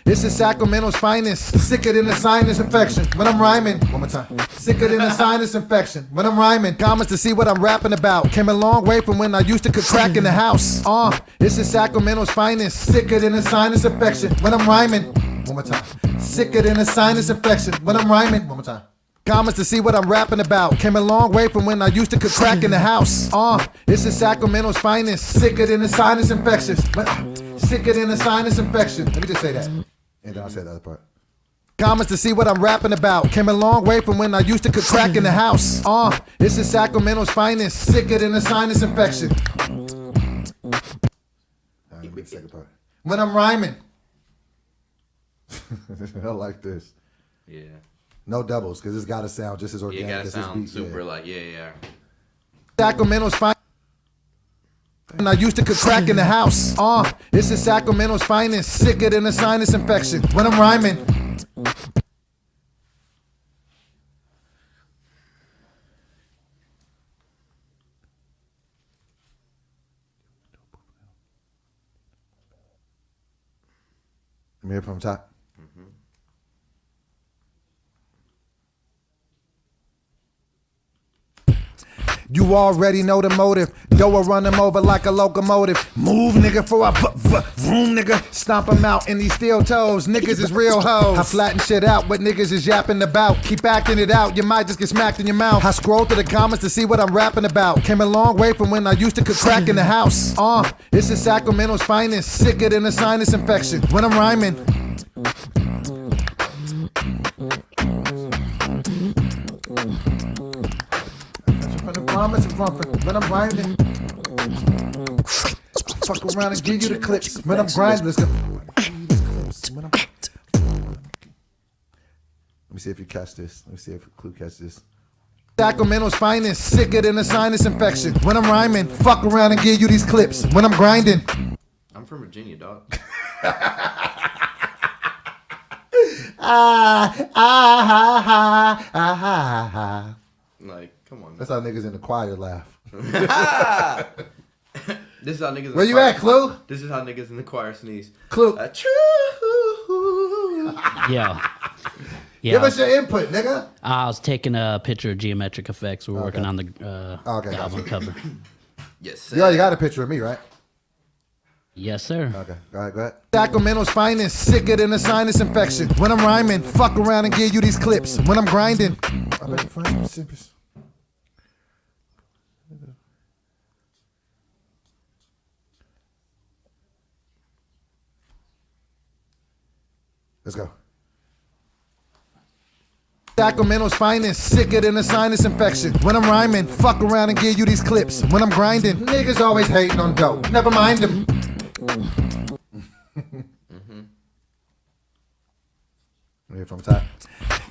This is Sacramento's finest. Sicker than a sinus infection when I'm rhyming. One more time. Sicker than a sinus infection when I'm rhyming. Comments to see what I'm rapping about. Came a long way from when I used to cook crack in the house. This is Sacramento's finest. Sicker than a sinus infection when I'm rhyming. One more time. Sicker than a sinus infection when I'm rhyming. One more time. Comments to see what I'm rapping about. Came a long way from when I used to cook crack in the house. This is Sacramento's finest. Sicker than a sinus infection. Sicker than a sinus infection. Let me just say that. And then I'll say the other part. Comments to see what I'm rapping about. Came a long way from when I used to cook crack in the house. This is Sacramento's finest. Sicker than a sinus infection. Let me get the second part. When I'm rhyming. I like this. Yeah. No doubles, because it's got to sound just as organic You gotta as this sound beat. super like, yeah. Sacramento's finest. And I used to cook crack in the house. This is Sacramento's finest. Sicker than a sinus infection when I'm rhyming. Let me hear from top. You already know the motive. Yo, I run them over like a locomotive. Move, nigga, for a vroom, nigga. Stomp them out in these steel toes. Niggas is real hoes. I flatten shit out, what niggas is yapping about. Keep acting it out, you might just get smacked in your mouth. I scroll through the comments to see what I'm rapping about. Came a long way from when I used to cook crack in the house. This is Sacramento's finest. Sicker than a sinus infection when I'm rhyming. When I'm grinding, fuck around and give you the clips. When I'm grinding, let's go. Let me see if you catch this. Let me see if Clue catch this. Sacramento's finest, sicker than a sinus infection. When I'm rhyming, fuck around and give you these clips. When I'm grinding. I'm from Virginia, dog. Like, come on. That's how niggas in the choir laugh. This is how niggas. Where you at, Clue? This is how niggas in the choir sneeze. Clue. Yeah. Give us your input, nigga. I was taking a picture of GeoMetrickFX. We're working on the Okay, album cover. Yes, sir. You already got a picture of me, right? Yes, sir. Okay, go ahead. Sacramento's finest, sicker than a sinus infection. When I'm rhyming, fuck around and give you these clips. When I'm grinding. I bet you find some simpers. Let's go. Sacramento's finest, sicker than a sinus infection. When I'm rhyming, fuck around and give you these clips. When I'm grinding, niggas always hating on dope. Never mind them. Here from top.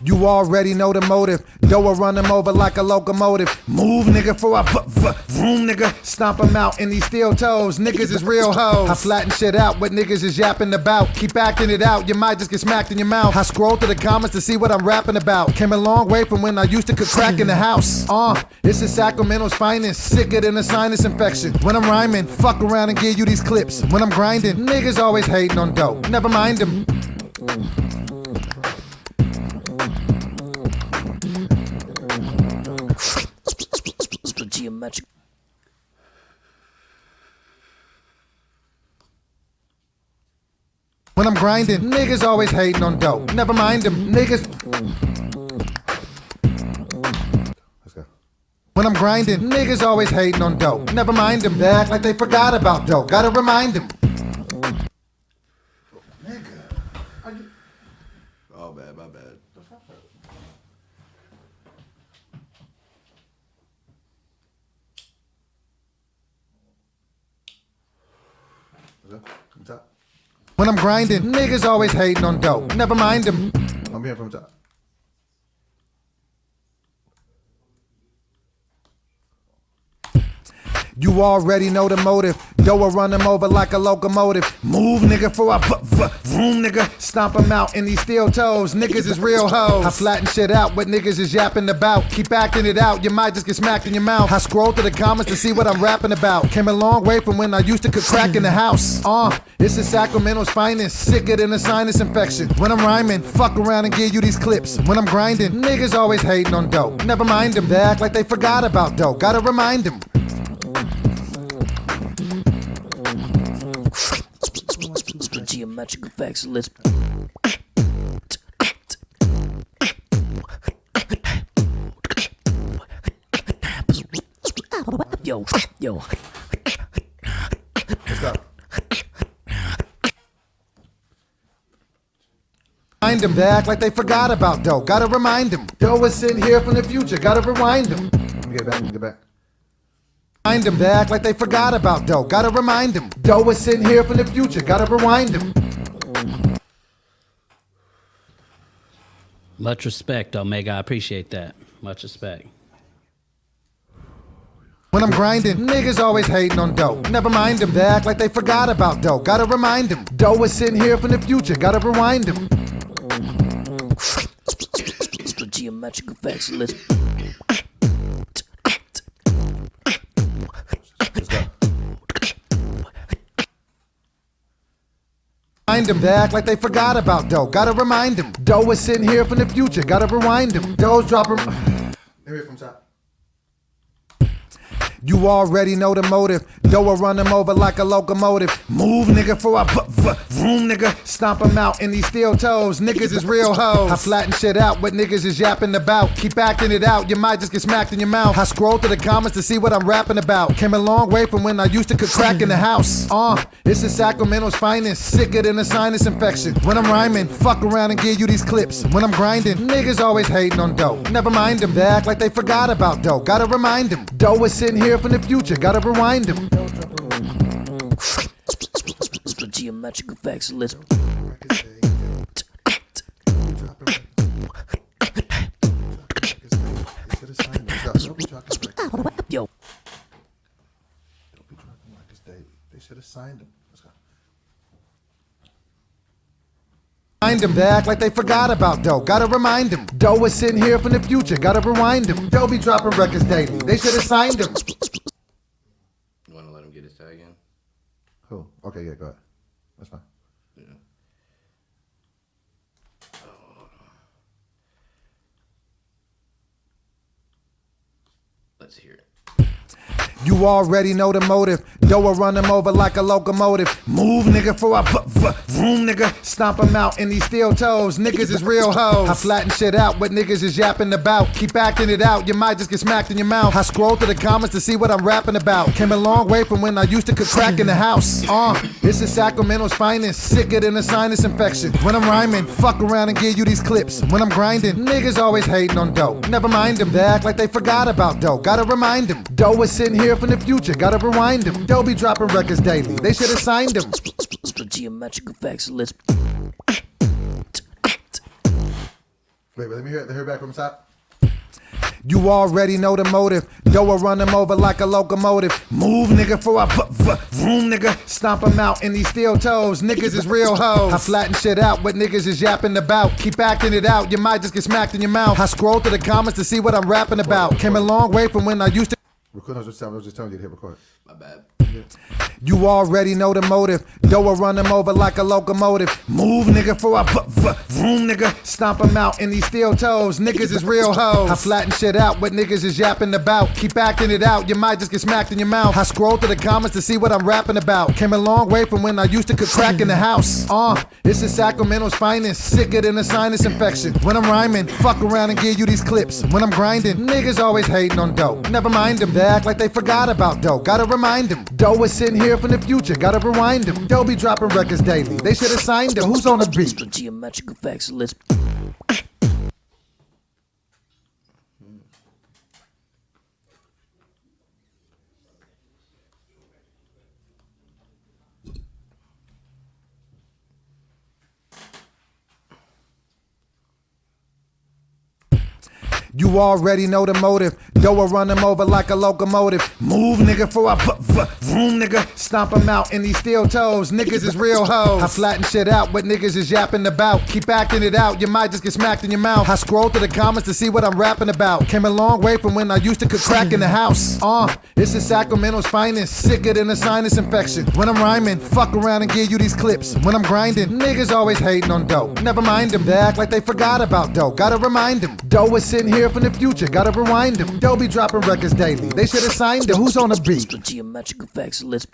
You already know the motive. Dough will run them over like a locomotive. Move, nigga, for a vroom, nigga. Stomp them out in these steel toes. Niggas is real hoes. I flatten shit out, what niggas is yapping about. Keep acting it out, you might just get smacked in your mouth. I scroll through the comments to see what I'm rapping about. Came a long way from when I used to cook crack in the house. This is Sacramento's finest. Sicker than a sinus infection. When I'm rhyming, fuck around and give you these clips. When I'm grinding, niggas always hating on dough. Never mind them. Geometric. When I'm grinding, niggas always hating on dough. Never mind them, niggas. Let's go. When I'm grinding, niggas always hating on dough. Never mind them, they act like they forgot about dough. Gotta remind them. Oh, bad, my bad. When I'm grinding, niggas always hating on dough. Never mind them. I'm here from the top. You already know the motive. Dough will run them over like a locomotive. Move, nigga, for a vroom, nigga. Stomp them out in these steel toes. Niggas is real hoes. I flatten shit out, what niggas is yapping about. Keep acting it out, you might just get smacked in your mouth. I scroll through the comments to see what I'm rapping about. Came a long way from when I used to cook crack in the house. This is Sacramento's finest. Sicker than a sinus infection. When I'm rhyming, fuck around and give you these clips. When I'm grinding, niggas always hating on dough. Never mind them, they act like they forgot about dough. Gotta remind them. GeoMetrickFX. Let's. Yo. Let's go. Remind them, they act like they forgot about dough. Gotta remind them. Dough was sitting here from the future. Gotta rewind them. Let me get back. Remind them, they act like they forgot about dough. Gotta remind them. Dough was sitting here from the future. Gotta rewind them. Much respect, Omega. I appreciate that. Much respect. When I'm grinding, niggas always hating on dough. Never mind them, they act like they forgot about dough. Gotta remind them. Dough was sitting here from the future. Gotta rewind them. GeoMetrickFX. Let's. Remind them, they act like they forgot about dough. Gotta remind them. Dough was sitting here from the future. Gotta rewind them. Dough's dropping. Here from top. You already know the motive. Dough will run them over like a locomotive. Move, nigga, for a vroom, nigga. Stomp them out in these steel toes. Niggas is real hoes. I flatten shit out, what niggas is yapping about. Keep acting it out, you might just get smacked in your mouth. I scroll through the comments to see what I'm rapping about. Came a long way from when I used to cook crack in the house. This is Sacramento's finest. Sicker than a sinus infection. When I'm rhyming, fuck around and give you these clips. When I'm grinding, niggas always hating on dough. Never mind them, they act like they forgot about dough. Gotta remind them. Dough was sitting here from the future. Gotta rewind them. GeoMetrickFX. Let's. Yo. They should have signed them. Let's go. Remind them, they act like they forgot about dough. Gotta remind them. Dough was sitting here from the future. Gotta rewind them. Dough be dropping records daily. They should have signed them. You want to let him get his tag in? Cool. Okay, yeah, go ahead. That's fine. Yeah. Let's hear it. You already know the motive. Dough will run them over like a locomotive. Move, nigga, for a vroom, nigga. Stomp them out in these steel toes. Niggas is real hoes. I flatten shit out, what niggas is yapping about. Keep acting it out, you might just get smacked in your mouth. I scroll through the comments to see what I'm rapping about. Came a long way from when I used to cook crack in the house. This is Sacramento's finest. Sicker than a sinus infection. When I'm rhyming, fuck around and give you these clips. When I'm grinding, niggas always hating on dough. Never mind them, they act like they forgot about dough. Gotta remind them. Dough was sitting here from the future. Gotta rewind them. Dough be dropping records daily. They should have signed them. GeoMetrickFX. Let's. Wait, let me hear it back from the top. You already know the motive. Though I run them over like a locomotive. Move, nigga, for I vroom, nigga. Stomp them out in these steel toes. Niggas is real hoes. I flatten shit out what niggas is yapping about. Keep acting it out, you might just get smacked in your mouth. I scroll through the comments to see what I'm rapping about. Came a long way from when I used to. I was just telling you to hit record. My bad. You already know the motive. Though I run them over like a locomotive. Move, nigga, for I vroom, nigga. Stomp them out in these steel toes. Niggas is real hoes. I flatten shit out what niggas is yapping about. Keep acting it out, you might just get smacked in your mouth. I scroll through the comments to see what I'm rapping about. Came a long way from when I used to could crack in the house. This is Sacramento's finest. Sicker than a sinus infection. When I'm rhyming, fuck around and give you these clips. When I'm grinding, niggas always hating on dough. Never mind them, they act like they forgot about dough. Gotta remind them. Doe is sitting here from the future, gotta rewind him. Doe be dropping records daily, they should've signed him. Who's on the beat? GeoMetrickFX, let's. You already know the motive. Though I run them over like a locomotive. Move, nigga, for I vroom, nigga. Stomp them out in these steel toes. Niggas is real hoes. I flatten shit out what niggas is yapping about. Keep acting it out, you might just get smacked in your mouth. I scroll through the comments to see what I'm rapping about. Came a long way from when I used to could crack in the house. This is Sacramento's finest. Sicker than a sinus infection. When I'm rhyming, fuck around and give you these clips. When I'm grinding, niggas always hating on dough. Never mind them, they act like they forgot about dough. Gotta remind them. Doe is sitting here from the future, gotta rewind them. Doe be dropping records daily, they should've signed him. Who's on the beat? GeoMetrickFX, let's.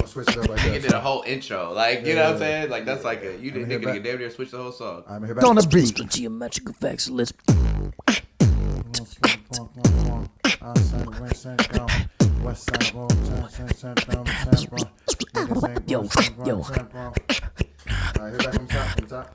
Switch it up right Nigga did a whole intro, like you know what I'm saying? Like that's like a you did nigga damn near switch the whole song. On the beat. GeoMetrickFX, let's. Yo. Alright, hit back from the top.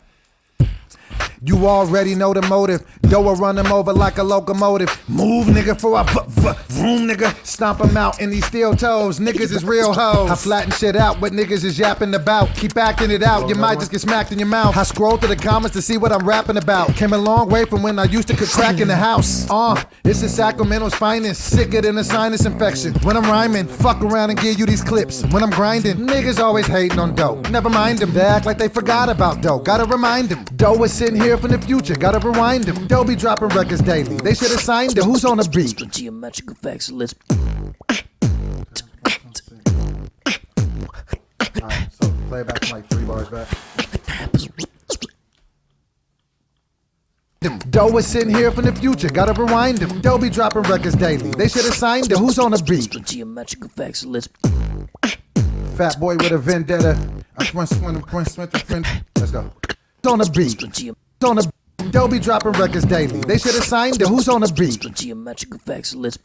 You already know the motive. Though I run them over like a locomotive. Move, nigga, for I vroom, nigga. Stomp them out in these steel toes. Niggas is real hoes. I flatten shit out what niggas is yapping about. Keep acting it out, you might just get smacked in your mouth. I scroll through the comments to see what I'm rapping about. Came a long way from when I used to could crack in the house. This is Sacramento's finest. Sicker than a sinus infection. When I'm rhyming, fuck around and give you these clips. When I'm grinding, niggas always hating on dough. Never mind them, they act like they forgot about dough. Gotta remind them. Doe is sitting here from the future, gotta rewind him. Doe be dropping records daily, they should've signed him. Who's on the beat? GeoMetrickFX, let's. Alright, so play it back from like 3 bars back. Doe is sitting here from the future, gotta rewind him. Doe be dropping records daily, they should've signed him. Who's on the beat? GeoMetrickFX, let's. Fat boy with a vendetta. Let's go. On the beat. On the Doe be dropping records daily, they should've signed him. Who's on the beat? GeoMetrickFX, let's.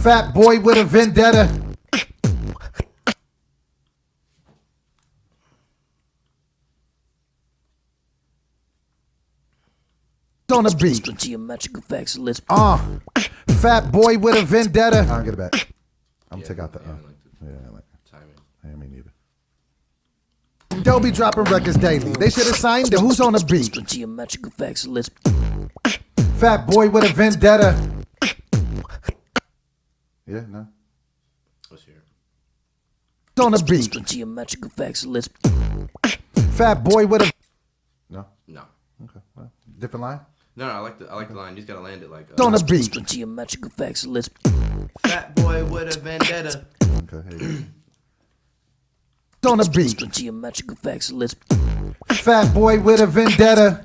Fat boy with a vendetta. On the beat. GeoMetrickFX, let's. Fat boy with a vendetta. I'll get it back. I'm gonna take out the Timing. I mean neither. Doe be dropping records daily, they should've signed him. Who's on the beat? GeoMetrickFX, let's. Fat boy with a vendetta. Yeah, no. Let's hear it. On the beat. GeoMetrickFX, let's. Fat boy with a. No. No. Okay. Well, different line. No, I like the line. You just gotta land it like On the beat. GeoMetrickFX, let's. Fat boy with a vendetta. Okay. Here you go. On the beat. GeoMetrickFX, let's. Fat boy with a vendetta.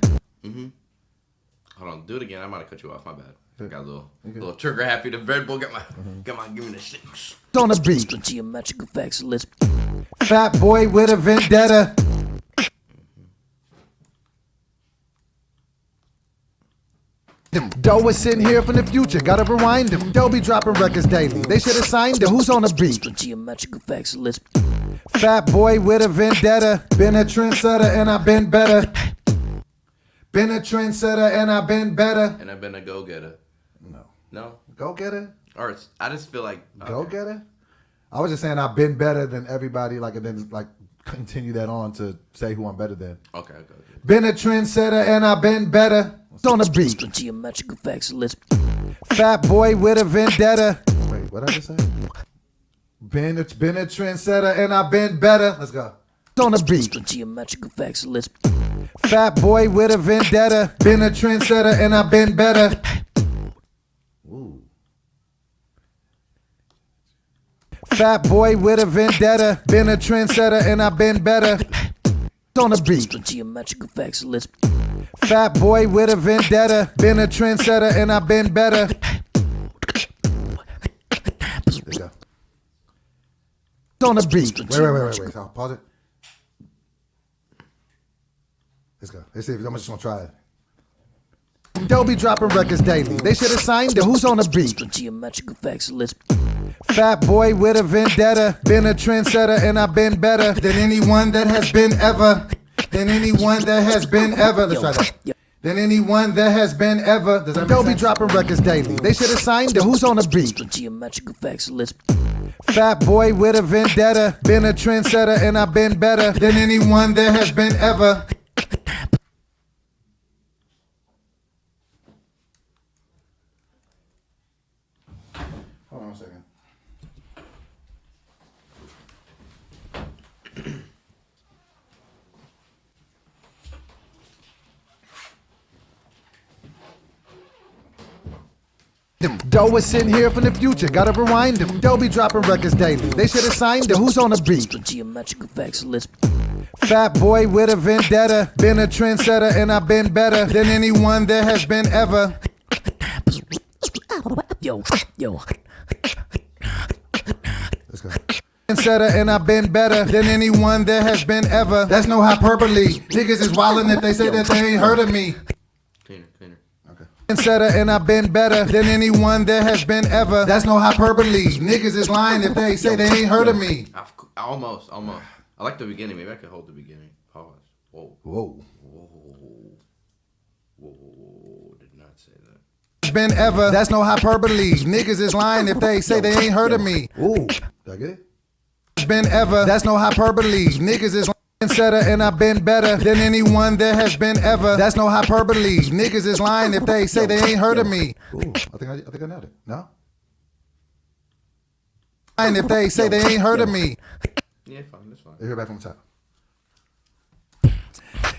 Hold on, do it again. I might have cut you off. My bad. Got a little trigger happy. The Red Bull got my give me the shakes. On the beat. GeoMetrickFX, let's. Fat boy with a vendetta. Doe is sitting here from the future, gotta rewind him. Doe be dropping records daily, they should've signed him. Who's on the beat? GeoMetrickFX, let's. Fat boy with a vendetta. Been a trendsetter and I've been better. Been a trendsetter and I've been better. And I've been a go-getter. No? Go-getter? Or I just feel like... Go-getter? I was just saying I've been better than everybody, like, and then like continue that on to say who I'm better than. Okay. Been a trendsetter and I've been better. It's on the beat. GeoMetrickFX, let's Fat boy with a vendetta. Wait, what did I just say? Been a trendsetter and I've been better. Let's go. It's on the beat. GeoMetrickFX, let's Fat boy with a vendetta. Been a trendsetter and I've been better. Ooh. Fat boy with a vendetta. Been a trendsetter and I've been better. It's on the beat. GeoMetrickFX, let's Fat boy with a vendetta. Been a trendsetter and I've been better. There you go. It's on the beat. Wait. I'll pause it. Let's go. Let's see if I'm just gonna try it. They'll be dropping records daily. They should have signed it. Who's on the beat? GeoMetrickFX, let's Fat boy with a vendetta. Been a trendsetter and I've been better than anyone that has been ever. Than anyone that has been ever. Let's try that. Than anyone that has been ever. They'll be dropping records daily. They should have signed it. Who's on the beat? GeoMetrickFX, let's Fat boy with a vendetta. Been a trendsetter and I've been better than anyone that has been ever. Hold on a second. Doe is sitting here from the future, gotta rewind them. They'll be dropping records daily. They should have signed it. Who's on the beat? GeoMetrickFX, let's Fat boy with a vendetta. Been a trendsetter and I've been better than anyone that has been ever. Yo. Let's go. Trendsetter and I've been better than anyone that has been ever. That's no hyperbole. Niggas is wildin' if they say that they ain't heard of me. Cleaner. Okay. Trendsetter and I've been better than anyone that has been ever. That's no hyperbole. Niggas is lying if they say they ain't heard of me. Almost. I like the beginning. Maybe I could hold the beginning. Pause. Whoa. Did not say that. Been ever. That's no hyperbole. Niggas is lying if they say they ain't heard of me. Ooh. Did I get it? Been ever. That's no hyperbole. Niggas is trendsetter and I've been better than anyone that has been ever. That's no hyperbole. Niggas is lying if they say they ain't heard of me. Ooh. I think I nailed it. No? And if they say they ain't heard of me. Yeah, fine. That's fine. Hear back from the top.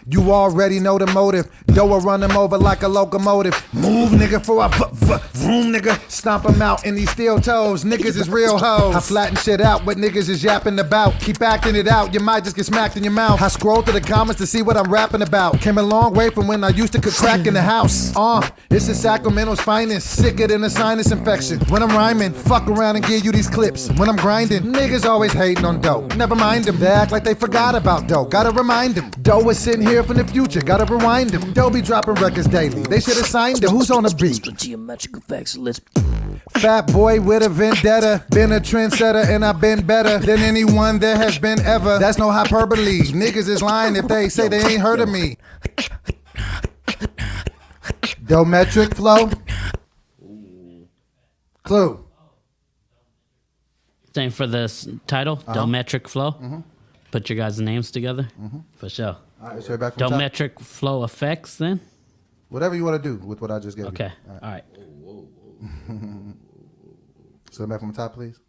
You already know the motive. Doa run them over like a locomotive. Move, nigga, for a vroom, nigga. Stomp them out in these steel toes. Niggas is real hoes. I flatten shit out what niggas is yapping about. Keep acting it out, you might just get smacked in your mouth. I scroll through the comments to see what I'm rapping about. Came a long way from when I used to cook crack in the house. This is Sacramento's finest. Sicker than a sinus infection. When I'm rhyming, fuck around and give you these clips. When I'm grinding, niggas always hating on dough. Never mind them, they act like they forgot about dough. Gotta remind them, dough is sitting here from the future, gotta rewind them. They'll be dropping records daily. They should have signed it. Who's on the beat? GeoMetrickFX, let's Fat boy with a vendetta. Been a trendsetter and I've been better than anyone that has been ever. That's no hyperbole. Niggas is lying if they say they ain't heard of me. GeoMetrick flow. Clue. Same for the title, GeoMetrick Flow. Put your guys' names together. For sure. All right, so back from top. GeoMetrick Flow Effects then? Whatever you want to do with what I just gave you. Okay, all right. So back from the top, please.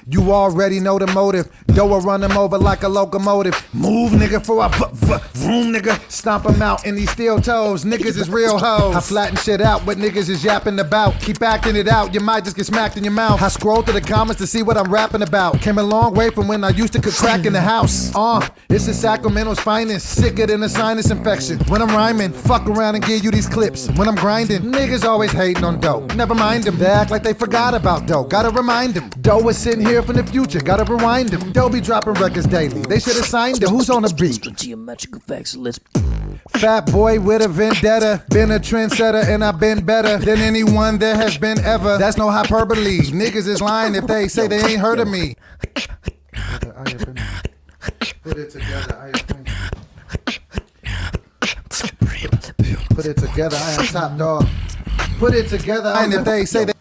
You already know the motive. Doa run them over like a locomotive. Move, nigga, for a vroom, nigga. Stomp them out in these steel toes. Niggas is real hoes. I flatten shit out what niggas is yapping about. Keep acting it out, you might just get smacked in your mouth. I scroll through the comments to see what I'm rapping about. Came a long way from when I used to cook crack in the house. This is Sacramento's finest. Sicker than a sinus infection. When I'm rhyming, fuck around and give you these clips. When I'm grinding, niggas always hating on dough. Never mind them, they act like they forgot about dough. Gotta remind them, dough is sitting here from the future, gotta rewind them. They'll be dropping records daily. They should have signed it. Who's on the beat? GeoMetrickFX, let's Fat boy with a vendetta. Been a trendsetter and I've been better than anyone that has been ever. That's no hyperbole. Niggas is lying if they say they ain't heard of me. Put it together, I Put it together, I am top dog. Put it together, and if they say they.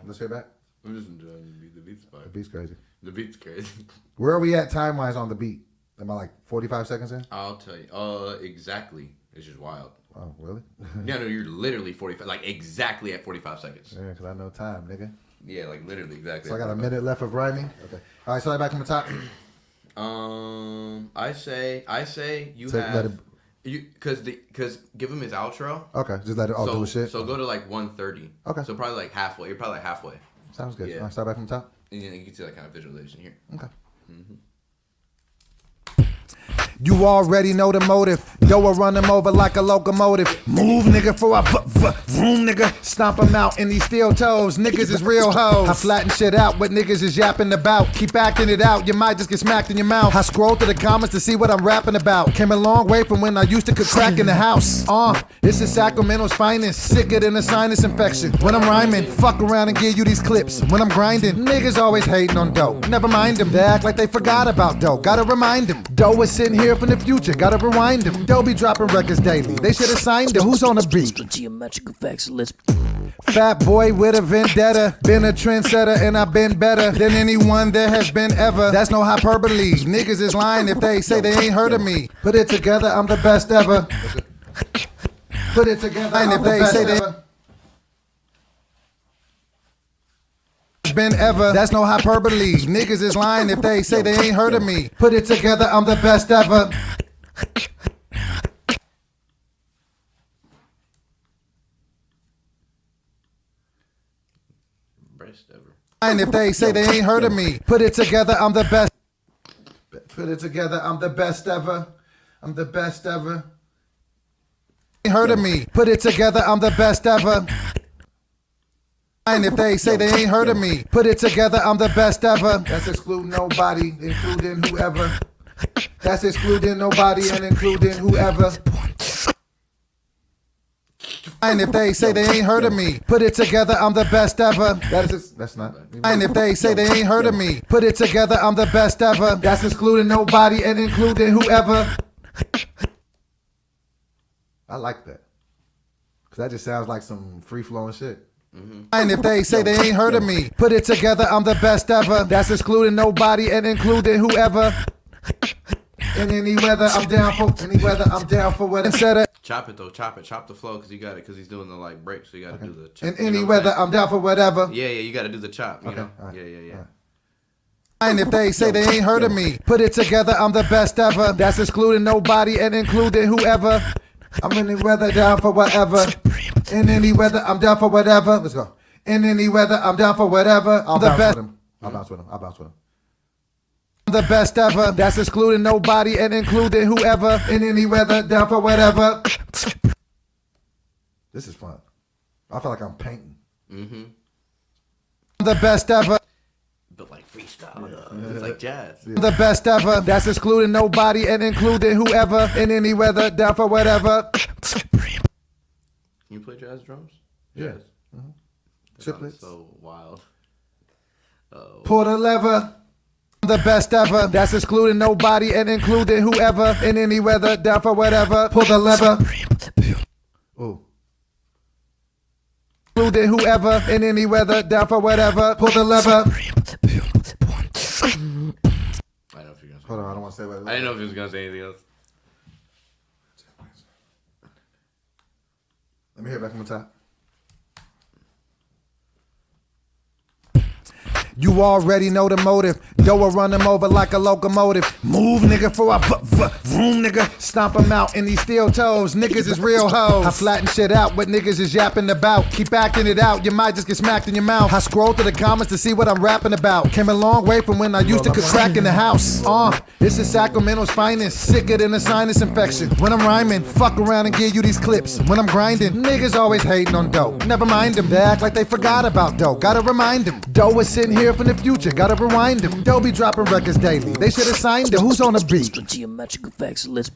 Let's hear back. I'm just enjoying the beat. beat's fire. The beat's crazy. The beat's crazy. Where are we at time-wise on the beat? Am I like 45 seconds in? I'll tell you. Exactly. It's just wild. Oh, really? No, you're literally 45. Like exactly at 45 seconds. Yeah, because I know time, nigga. Yeah, like literally exactly. So I got a minute left of rhyming. Okay. All right, so I back from the top. I say you So let have because give him his outro. Okay, just let it all do the shit. So go to like 130. Okay. So probably like halfway. You're probably like halfway. Sounds good. Yeah. All right, start back from the top. And you can see that kind of visualization here. Okay. You already know the motive. Yo, I run them over like a locomotive. Move, nigga, for a vroom, nigga. Stomp them out in these steel toes. Niggas is real hoes. I flatten shit out, what niggas is yapping about. Keep acting it out, you might just get smacked in your mouth. I scroll through the comments to see what I'm rapping about. Came a long way from when I used to cook crack in the house. This is Sacramento's finest. Sicker than a sinus infection. When I'm rhyming, fuck around and give you these clips. When I'm grinding, niggas always hating on dough. Never mind them, they act like they forgot about dough. Gotta remind them, dough is sitting here from the future. Gotta rewind them. They'll be dropping records daily. They should have signed them. Who's on the beat? GeoMetrickFX, let's. Fat boy with a vendetta. Been a trendsetter and I've been better than anyone there has been ever. That's no hyperbole. Niggas is lying if they say they ain't heard of me. Put it together, I'm the best ever. Put it together, and if they say they been ever. That's no hyperbole. Niggas is lying if they say they ain't heard of me. Put it together, I'm the best ever. Best ever. And if they say they ain't heard of me, put it together, I'm the best. Put it together, I'm the best ever. I'm the best ever. Ain't heard of me. Put it together, I'm the best ever. And if they say they ain't heard of me, put it together, I'm the best ever. That's excluding nobody, including whoever. That's excluding nobody and including whoever. And if they say they ain't heard of me, put it together, I'm the best ever. That's not. And if they say they ain't heard of me, put it together, I'm the best ever. That's excluding nobody and including whoever. I like that. Because that just sounds like some free-flowing shit. And if they say they ain't heard of me, put it together, I'm the best ever. That's excluding nobody and including whoever. In any weather, I'm down for any weather, I'm down for weather. Instead of Chop it though, chop the flow because you got it because he's doing the like break, so you got to do the. in any weather, I'm down for whatever. Yeah, you got to do the chop. You know. All right. Yeah. And if they say they ain't heard of me, put it together, I'm the best ever. That's excluding nobody and including whoever. I'm in any weather, down for whatever. In any weather, I'm down for whatever. Let's go. In any weather, I'm down for whatever. I'm the best. I'll bounce with him. I'm the best ever. That's excluding nobody and including whoever. In any weather, down for whatever. This is fun. I feel like I'm painting. I'm the best ever. But like freestyle, it's like jazz. I'm the best ever. That's excluding nobody and including whoever. In any weather, down for whatever. You play jazz drums? Yeah. Jazz. Triplets. So wild. Pull the lever. I'm the best ever. That's excluding nobody and including whoever. In any weather, down for whatever. Pull the lever. Ooh. Including whoever. In any weather, down for whatever. Pull the lever. I don't know if you're gonna say. Hold on, I don't want to say what. I didn't know if he was gonna say anything else. Let me hear it back from the top. You already know the motive. Yo, I run them over like a locomotive. Move, nigga, for a vroom, nigga. Stomp them out in these steel toes. Niggas is real hoes. I flatten shit out, what niggas is yapping about. Keep acting it out, you might just get smacked in your mouth. I scroll through the comments to see what I'm rapping about. Came a long way from when I used to cook crack in the house. This is Sacramento's finest. Sicker than a sinus infection. When I'm rhyming, fuck around and give you these clips. When I'm grinding, niggas always hating on dough. Never mind them, they act like they forgot about dough. Gotta remind them, dough is sitting here from the future. Gotta rewind them. They'll be dropping records daily. They should have signed them. Who's on the beat? GeoMetrickFX, let's.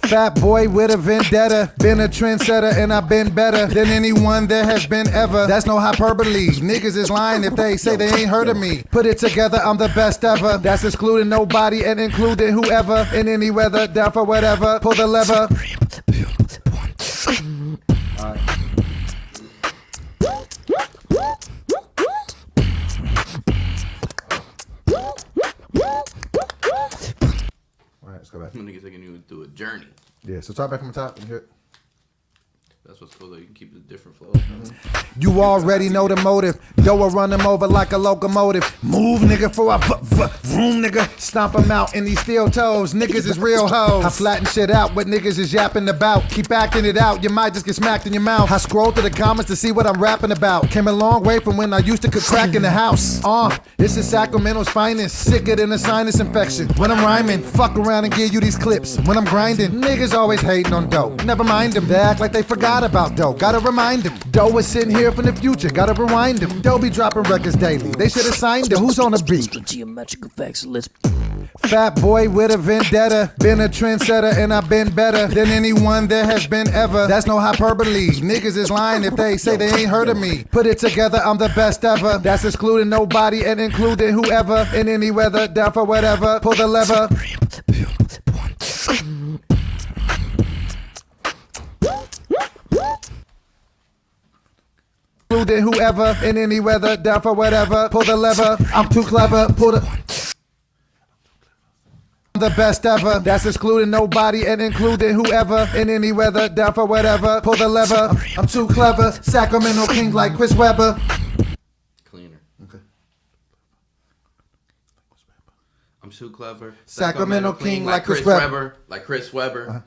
Fat boy with a vendetta. Been a trendsetter and I've been better than anyone there has been ever. That's no hyperbole. Niggas is lying if they say they ain't heard of me. Put it together, I'm the best ever. That's excluding nobody and including whoever. In any weather, down for whatever. Pull the lever. let's go back. Niggas taking you through a journey. Yeah, so start back from the top and hear it. That's what's cool though. You can keep the different flow. You already know the motive. Yo, I run them over like a locomotive. Move, nigga, for a vroom, nigga. Stomp them out in these steel toes. Niggas is real hoes. I flatten shit out. What niggas is yapping about. Keep acting it out. You might just get smacked in your mouth. I scroll through the comments to see what I'm rapping about. Came a long way from when I used to could crack in the house. This is Sacramento's finest. Sicker than a sinus infection. When I'm rhyming, fuck around and give you these clips. When I'm grinding, niggas always hating on dough. Never mind them. They act like they forgot about dough. Gotta remind them. Dough is sitting here from the future. Gotta rewind them. Dough be dropping records daily. They should have signed them. Who's on the beat? GeoMetrickFX, let's. Fat boy with a vendetta. Been a trendsetter and I've been better than anyone there has been ever. That's no hyperbole. Niggas is lying if they say they ain't heard of me. Put it together, I'm the best ever. That's excluding nobody and including whoever. In any weather, down for whatever. Pull the lever. Including whoever. In any weather, down for whatever. Pull the lever. I'm too clever. Pull the... the best ever. That's excluding nobody and including whoever. In any weather, down for whatever. Pull the lever. I'm too clever. Sacramento King like Chris Webber. Cleaner. Okay. I'm too clever. Sacramento King like Chris Webber. Like Chris Webber.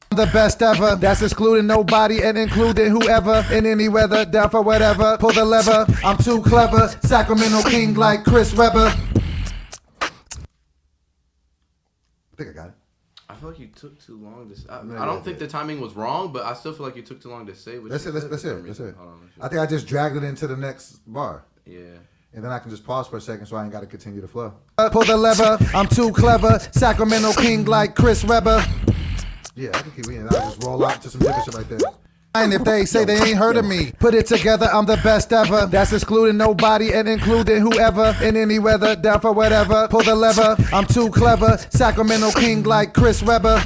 The best ever. That's excluding nobody and including whoever. In any weather, down for whatever. Pull the lever. I'm too clever. Sacramento King like Chris Webber. I think I got it. I feel like you took too long to say. I don't think the timing was wrong, but I still feel like you took too long to say what That's you it. said That's for it. some That's reason. it. Hold on, I think I just dragged it into the next bar. Yeah. And then I can just pause for a second so I ain't got to continue the flow. Pull the lever. I'm too clever. Sacramento King like Chris Webber. Yeah, I can keep reading. I'll just roll out to some different shit like that. And if they say they ain't heard of me, put it together, I'm the best ever. That's excluding nobody and including whoever. In any weather, down for whatever. Pull the lever. I'm too clever. Sacramento King like Chris Webber.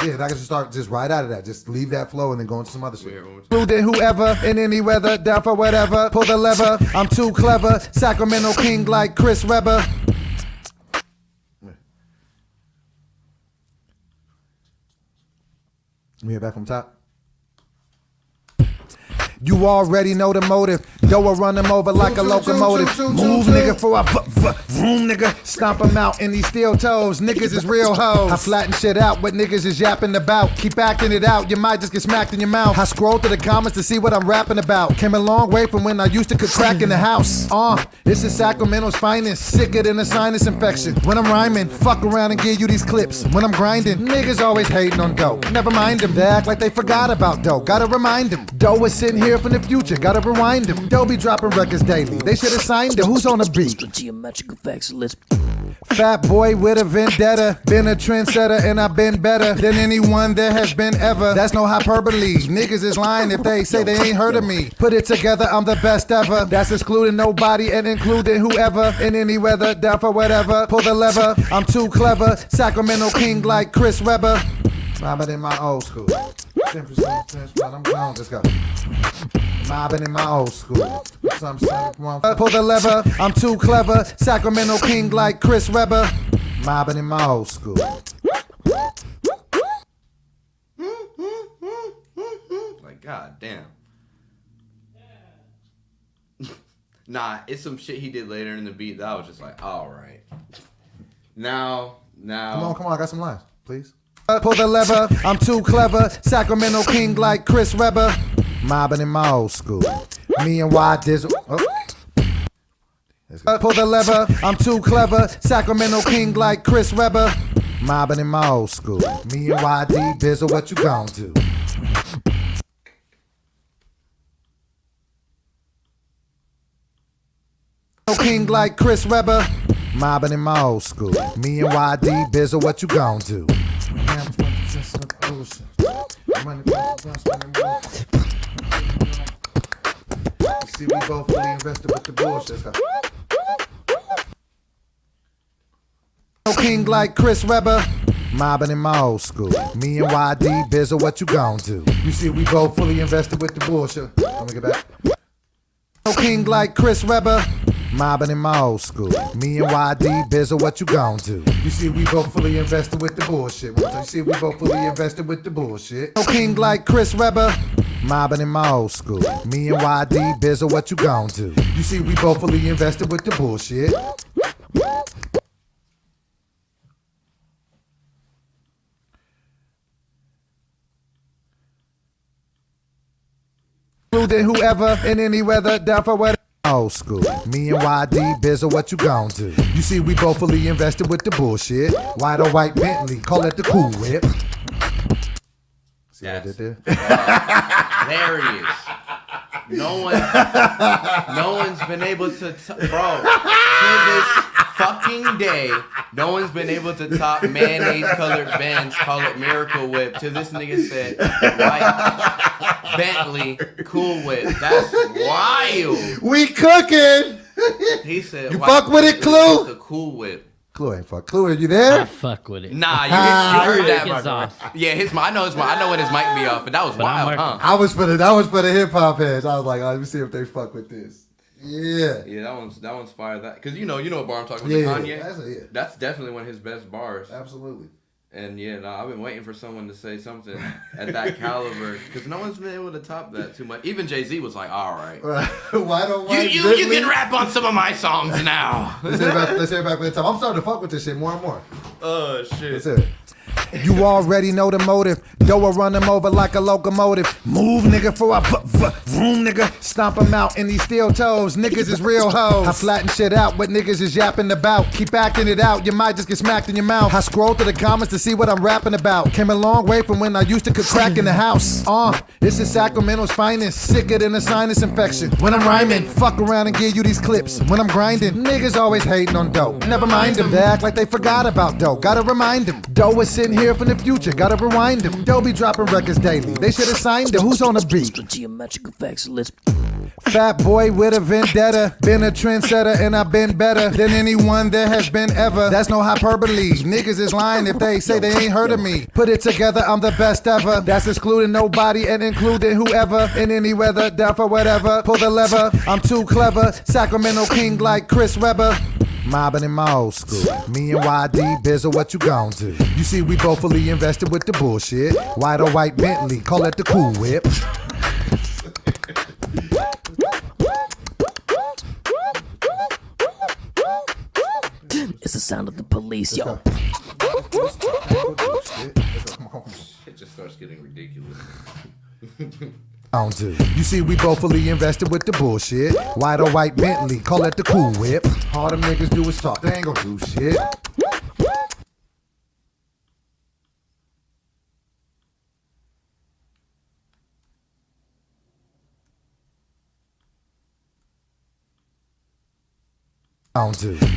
Yeah, I can just start just right out of that. Just leave that flow and then go into some other shit. Including whoever. In any weather, down for whatever. Pull the lever. I'm too clever. Sacramento King like Chris Webber. Let me hear back from top. You already know the motive. Yo, I run them over like a locomotive. Move, nigga, for a vroom, nigga. Stomp them out in these steel toes. Niggas is real hoes. I flatten shit out. What niggas is yapping about. Keep acting it out. You might just get smacked in your mouth. I scroll through the comments to see what I'm rapping about. Came a long way from when I used to could crack in the house. This is Sacramento's finest. Sicker than a sinus infection. When I'm rhyming, fuck around and give you these clips. When I'm grinding, niggas always hating on dough. Never mind them. They act like they forgot about dough. Gotta remind them. Dough is sitting here from the future. Gotta rewind them. Dough be dropping records daily. They should have signed them. Who's on the beat? GeoMetrickFX, let's. Fat boy with a vendetta. Been a trendsetter and I've been better than anyone there has been ever. That's no hyperbole. Niggas is lying if they say they ain't heard of me. Put it together, I'm the best ever. That's excluding nobody and including whoever. In any weather, down for whatever. Pull the lever. I'm too clever. Sacramento King like Chris Webber. Mobbing in my old school. 10%, I'm gone. Let's go. Mobbing in my old school. Pull the lever. I'm too clever. Sacramento King like Chris Webber. Mobbing in my old school. Like, god damn. Nah, it's some shit he did later in the beat that I was just like, all right. Now. Come on. I got some lines, please. Pull the lever. I'm too clever. Sacramento King like Chris Webber. Mobbing in my old school. Me and Y Dizzle. Pull the lever. I'm too clever. Sacramento King like Chris Webber. Mobbing in my old school. Me and YD Bizzle, what you gon' do? King like Chris Webber. Mobbing in my old school. Me and YD Bizzle, what you gon' do? See, we both fully invested with the bullshit. King like Chris Webber. Mobbing in my old school. Me and YD Bizzle, what you gon' do? You see, we both fully invested with the bullshit. Let me get back. King like Chris Webber. Mobbing in my old school. Me and YD, Bizzle, what you gon' do? You see, we both fully invested with the bullshit. You see, we both fully invested with the bullshit. No king like Chris Webber. Mobbing in my old school. Me and YD, Bizzle, what you gon' do? You see, we both fully invested with the bullshit. Including whoever in any weather, down for what. Old school. Me and YD, Bizzle, what you gon' do? You see, we both fully invested with the bullshit. White or white Bentley, call it the Cool Whip. See what I did there? Hilarious. No one's been able to, bro, to this fucking day, no one's been able to top mayonnaise colored Benz, call it Miracle Whip, till this nigga said white Bentley Cool Whip. That's wild. We cooking. He said, you fuck with it, Clue? The Cool Whip. Clue ain't fuck. Clue, are you there? I fuck with it. Nah, you heard that. Off. Yeah, I know when his mic be off, but that was wild, huh? I was for the hip hop heads. I was like, let me see if they fuck with this. Yeah. Yeah, that one's fire. That because you know what bar I'm talking about. Yeah, Kanye. That's definitely one of his best bars. Absolutely. And I've been waiting for someone to say something at that caliber because no one's been able to top that too much. Even Jay-Z was like, "All right, why don't you can rap on some of my songs now." Let's hear it back for the time. I'm starting to fuck with this shit more and more. Oh shit. That's it. You already know the motive. Doa run them over like a locomotive. Move, nigga, for a vroom, nigga. Stomp them out in these steel toes. Niggas is real hoes. I flatten shit out what niggas is yapping about. Keep acting it out, you might just get smacked in your mouth. I scroll through the comments to see what I'm rapping about. Came a long way from when I used to cook crack in the house. This is Sacramento's finest. Sicker than a sinus infection. When I'm rhyming, fuck around and give you these clips. When I'm grinding, niggas always hating on dough. Never mind them, they act like they forgot about dough. Gotta remind them, dough is sitting here from the future. Gotta rewind them. They'll be dropping records daily. They should have signed them. Who's on the beat? GeoMetrickFX, let's. Fat boy with a vendetta. Been a trendsetter and I've been better than anyone there has been ever. That's no hyperbole. Niggas is lying if they say they ain't heard of me. Put it together, I'm the best ever. That's excluding nobody and including whoever. In any weather, down for whatever. Pull the lever, I'm too clever. Sacramento king like Chris Webber. Mobbing in my old school. Me and YD, Bizzle, what you gon' do? You see, we both fully invested with the bullshit. White or white Bentley, call it the Cool Whip. It's the sound of the police, yo. It just starts getting ridiculous. You see, we both fully invested with the bullshit. White or white Bentley, call it the Cool Whip. All them niggas do is talk, they ain't gon' do shit.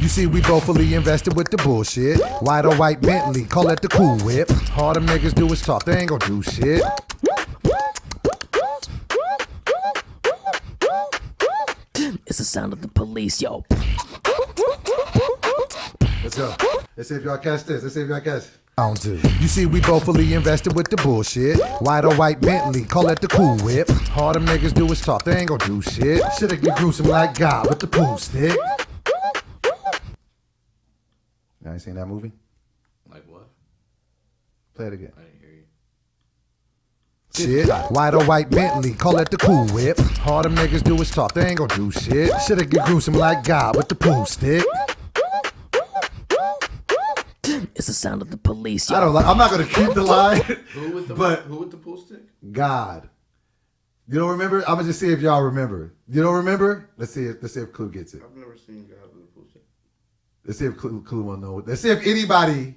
You see, we both fully invested with the bullshit. White or white Bentley, call it the Cool Whip. All them niggas do is talk, they ain't gon' do shit. It's the sound of the police, yo. Let's go. Let's see if y'all catch this. You see, we both fully invested with the bullshit. White or white Bentley, call it the Cool Whip. All them niggas do is talk, they ain't gon' do shit. Shoulda get gruesome like God with the pool stick. You ain't seen that movie? Like what? Play it again. I didn't hear you. Shit. White or white Bentley, call it the Cool Whip. All them niggas do is talk, they ain't gon' do shit. Shoulda get gruesome like God with the pool stick. It's the sound of the police, yo. I'm not gonna keep the line. Who with the pool stick? God. You don't remember? I'm gonna just see if y'all remember. You don't remember? Let's see if Clue gets it. I've never seen God with a pool stick. Let's see if Clue will know. Let's see if anybody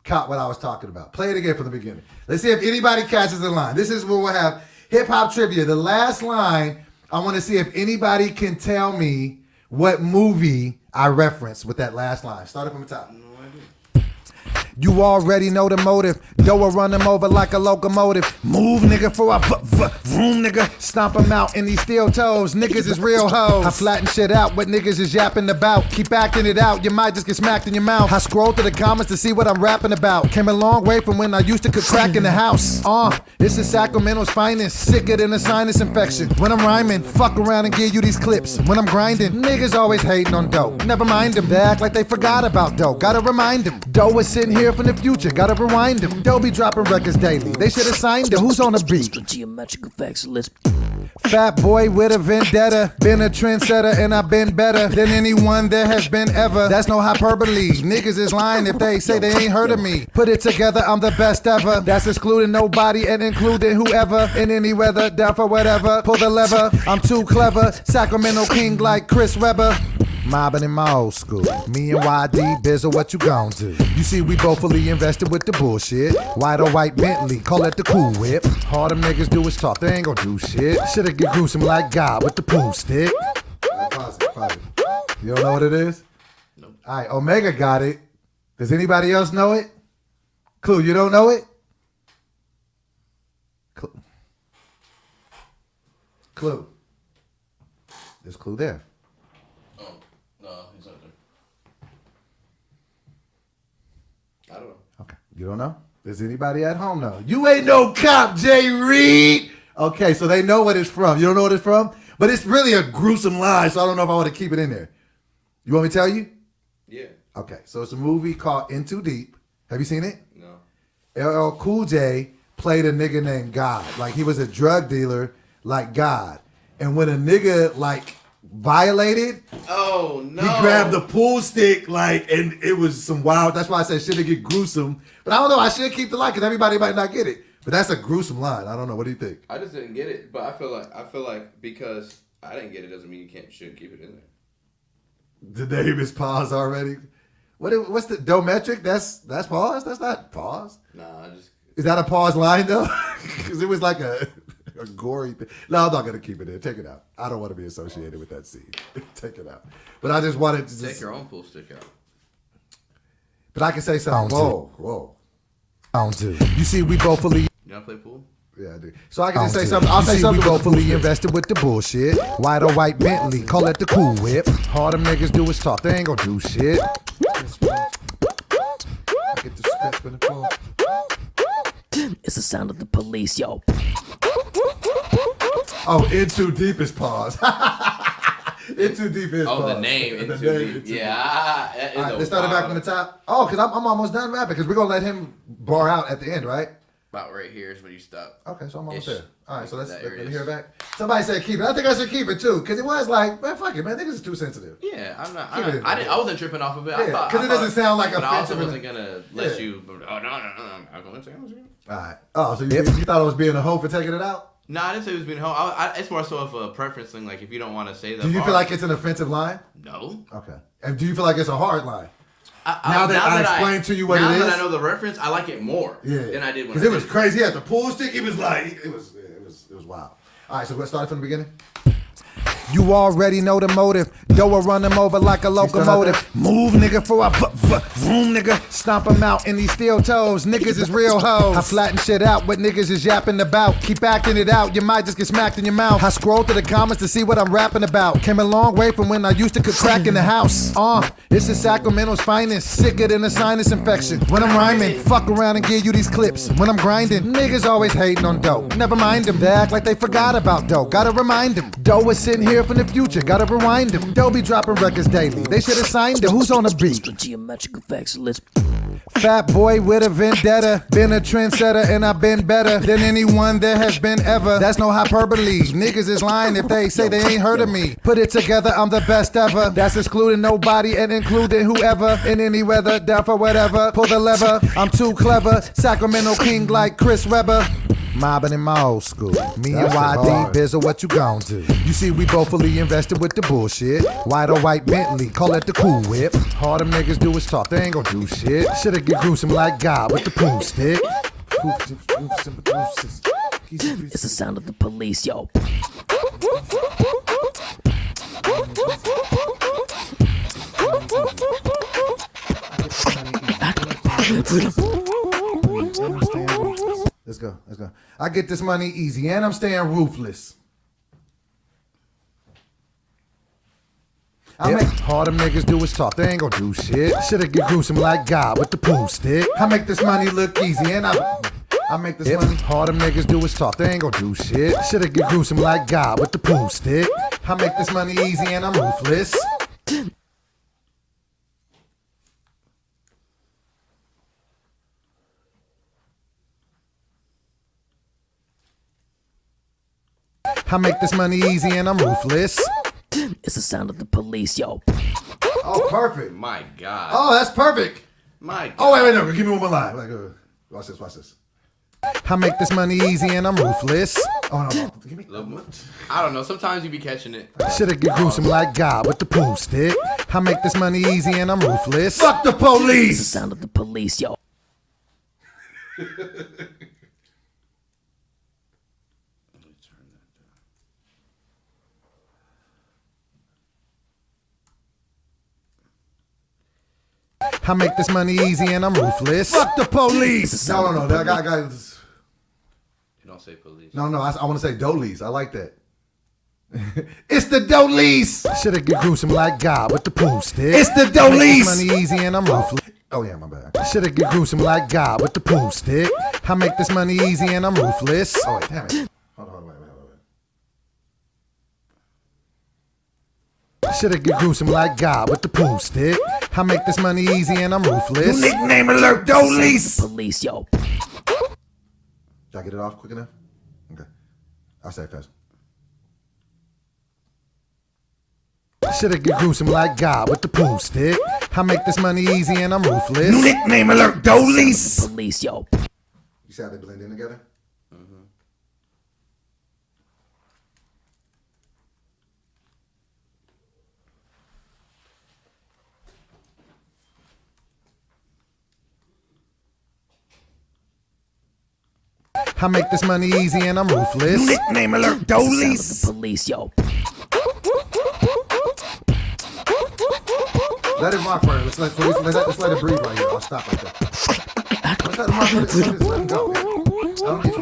caught what I was talking about. Play it again from the beginning. Let's see if anybody catches the line. This is where we'll have hip hop trivia. The last line, I want to see if anybody can tell me what movie I referenced with that last line. Start it from the top. No idea. You already know the motive. Doa run them over like a locomotive. Move, nigga, for a vroom, nigga. Stomp them out in these steel toes. Niggas is real hoes. I flatten shit out, what niggas is yapping about. Keep acting it out, you might just get smacked in your mouth. I scroll through the comments to see what I'm rapping about. Came a long way from when I used to cook crack in the house. This is Sacramento's finest. Sicker than a sinus infection. When I'm rhyming, fuck around and give you these clips. When I'm grinding, niggas always hating on dough. Never mind them, they act like they forgot about dough. Gotta remind them, dough is sitting here from the future. Gotta rewind them. Dough be dropping records daily. They should have signed him. Who's on the beat? GeoMetrickFX, let's. Fat boy with a vendetta. Been a trendsetter and I've been better than anyone there has been ever. That's no hyperbole. Niggas is lying if they say they ain't heard of me. Put it together, I'm the best ever. That's excluding nobody and including whoever. In any weather, down for whatever. Pull the lever, I'm too clever. Sacramento King like Chris Webber. Mobbing in my old school. Me and YD, Bizzle, what you gon' do? You see, we both fully invested with the bullshit. White or white Bentley, call it the cool whip. All them niggas do is talk, they ain't gon' do shit. Shoulda get gruesome like God with the pool stick. Pause it. You don't know what it is? No. Alright, Omega got it. Does anybody else know it? Clue, you don't know it? Clue. There's Clue there. I don't know. Okay. You don't know? Does anybody at home know? You ain't no cop, Jay Reed. Okay, so they know what it's from. You don't know what it's from? But it's really a gruesome lie, so I don't know if I want to keep it in there. You want me to tell you? Yeah. Okay, so it's a movie called In Too Deep. Have you seen it? No. LL Cool J played a nigga named God. Like, he was a drug dealer like God. And when a nigga, like, violated, oh no, he grabbed the pool stick, like, and it was some wild. That's why I said shit to get gruesome. But I don't know, I should keep the line because everybody might not get it. But that's a gruesome line. I don't know. What do you think? I just didn't get it, but I feel like because I didn't get it doesn't mean you shouldn't keep it in there. The name is pause already. What's the GeoMetrick? That's pause. That's not pause. Nah, I just. Is that a pause line though? Because it was like a gory thing. No, I'm not gonna keep it in. Take it out. I don't want to be associated with that scene. Take it out. But I just wanted to take your own pool stick out. But I can say something. Whoa. I don't do. You see, we both fully. You know play pool? Yeah, I do. So I can just say something. I'll say something. We both fully invested with the bullshit. White or white Bentley, call it the cool whip. All them niggas do is talk. They ain't gonna do shit. Get the script in the phone. It's the sound of the police, yo. Oh, In Too Deep is pause. In Too Deep is pause. Oh, the name In Too Deep. Yeah. All right, let's start it back from the top. Oh, because I'm almost done rapping because we're going to let him bar out at the end, right? About right here is when you stop. Okay, so I'm almost there. All right, so let me hear it back. Somebody said keep it. I think I should keep it too because it was like, man, fuck it, man. Niggas is too sensitive. Yeah, I wasn't tripping off of it. Yeah, because it doesn't sound like but offensive. I also wasn't going to let you. Oh, no. I'm going to say it. All right. Oh, so you thought I was being a hoe for taking it out? No, I didn't say it was being home. It's more so of a preference thing. Like, if you don't want to say that. Do you feel like it's an offensive line? No. Okay. And do you feel like it's a hard line? Now that I explained to you what it is? Now that I know the reference, I like it more than I did when because it was crazy. He had the pool stick. It was like, it was wild. All right, so let's start from the beginning. You already know the motive. Doa run them over like a locomotive. Move, nigga, for a vroom, nigga. Stomp them out in these steel toes. Niggas is real hoes. I flatten shit out, what niggas is yapping about. Keep acting it out, you might just get smacked in your mouth. I scroll through the comments to see what I'm rapping about. Came a long way from when I used to cook crack in the house. This is Sacramento's finest. Sicker than a sinus infection. When I'm rhyming, fuck around and give you these clips. When I'm grinding, niggas always hating on dough. Never mind them, they act like they forgot about dough. Gotta remind them, dough is sitting here from the future. Gotta rewind them. They'll be dropping records daily. They should have signed them. Who's on the beat? GeoMetrickFX, let's. Fat boy with a vendetta. Been a trendsetter and I've been better than anyone there has been ever. That's no hyperbole. Niggas is lying if they say they ain't heard of me. Put it together, I'm the best ever. That's excluding nobody and including whoever. In any weather, down for whatever. Pull the lever, I'm too clever. Sacramento King like Chris Webber. Mobbing in my old school. Me and YD, Bizzle, what you gon' do? You see, we both fully invested with the bullshit. White or white Bentley, call it the cool whip. All them niggas do is talk, they ain't gon' do shit. Shoulda get gruesome like God with the pool stick. It's the sound of the police, yo. Let's go. Let's go. I get this money easy, and I'm staying ruthless. I make all them niggas do is talk, they ain't gonna do shit. Shoulda get gruesome like God with the pool stick. I make this money look easy, and I make this money. All them niggas do is talk, they ain't gonna do shit. Shoulda get gruesome like God with the pool stick. I make this money easy, and I'm ruthless. I make this money easy and I'm ruthless. It's the sound of the police, yo. Oh, perfect. My God. Oh, that's perfect. My God. Oh, wait, no. Give me one more line. Like, watch this, watch this. I make this money easy and I'm ruthless. Oh, no. Give me I don't know. Sometimes you be catching it. Shoulda get gruesome like God with the pool stick. I make this money easy and I'm ruthless. Fuck the police. It's the sound of the police, yo. I make this money easy and I'm ruthless. Fuck the police. No. I got this. You don't say police. No. I want to say dolies. I like that. It's the dolies. Shoulda get gruesome like God with the pool stick. It's the dolies. I make this money easy and I'm ruthless. Oh yeah, my bad. Shoulda get gruesome like God with the pool stick. I make this money easy and I'm ruthless. Oh wait, damn it. Hold on, wait. Shoulda get gruesome like God with the pool stick. I make this money easy and I'm ruthless. Nickname alert, dolies. Police, yo. Did I get it off quick enough? Okay. I'll say it fast. Shoulda get gruesome like God with the pool stick. I make this money easy and I'm ruthless. Nickname alert, dolies. Police, yo. You see how they blend in together? I make this money easy and I'm ruthless. Nickname alert, dolies. Police, yo. Let it rock for it. Let's let it breathe right here. I'll stop right there. Let's let it rock. Let's let it go. I don't need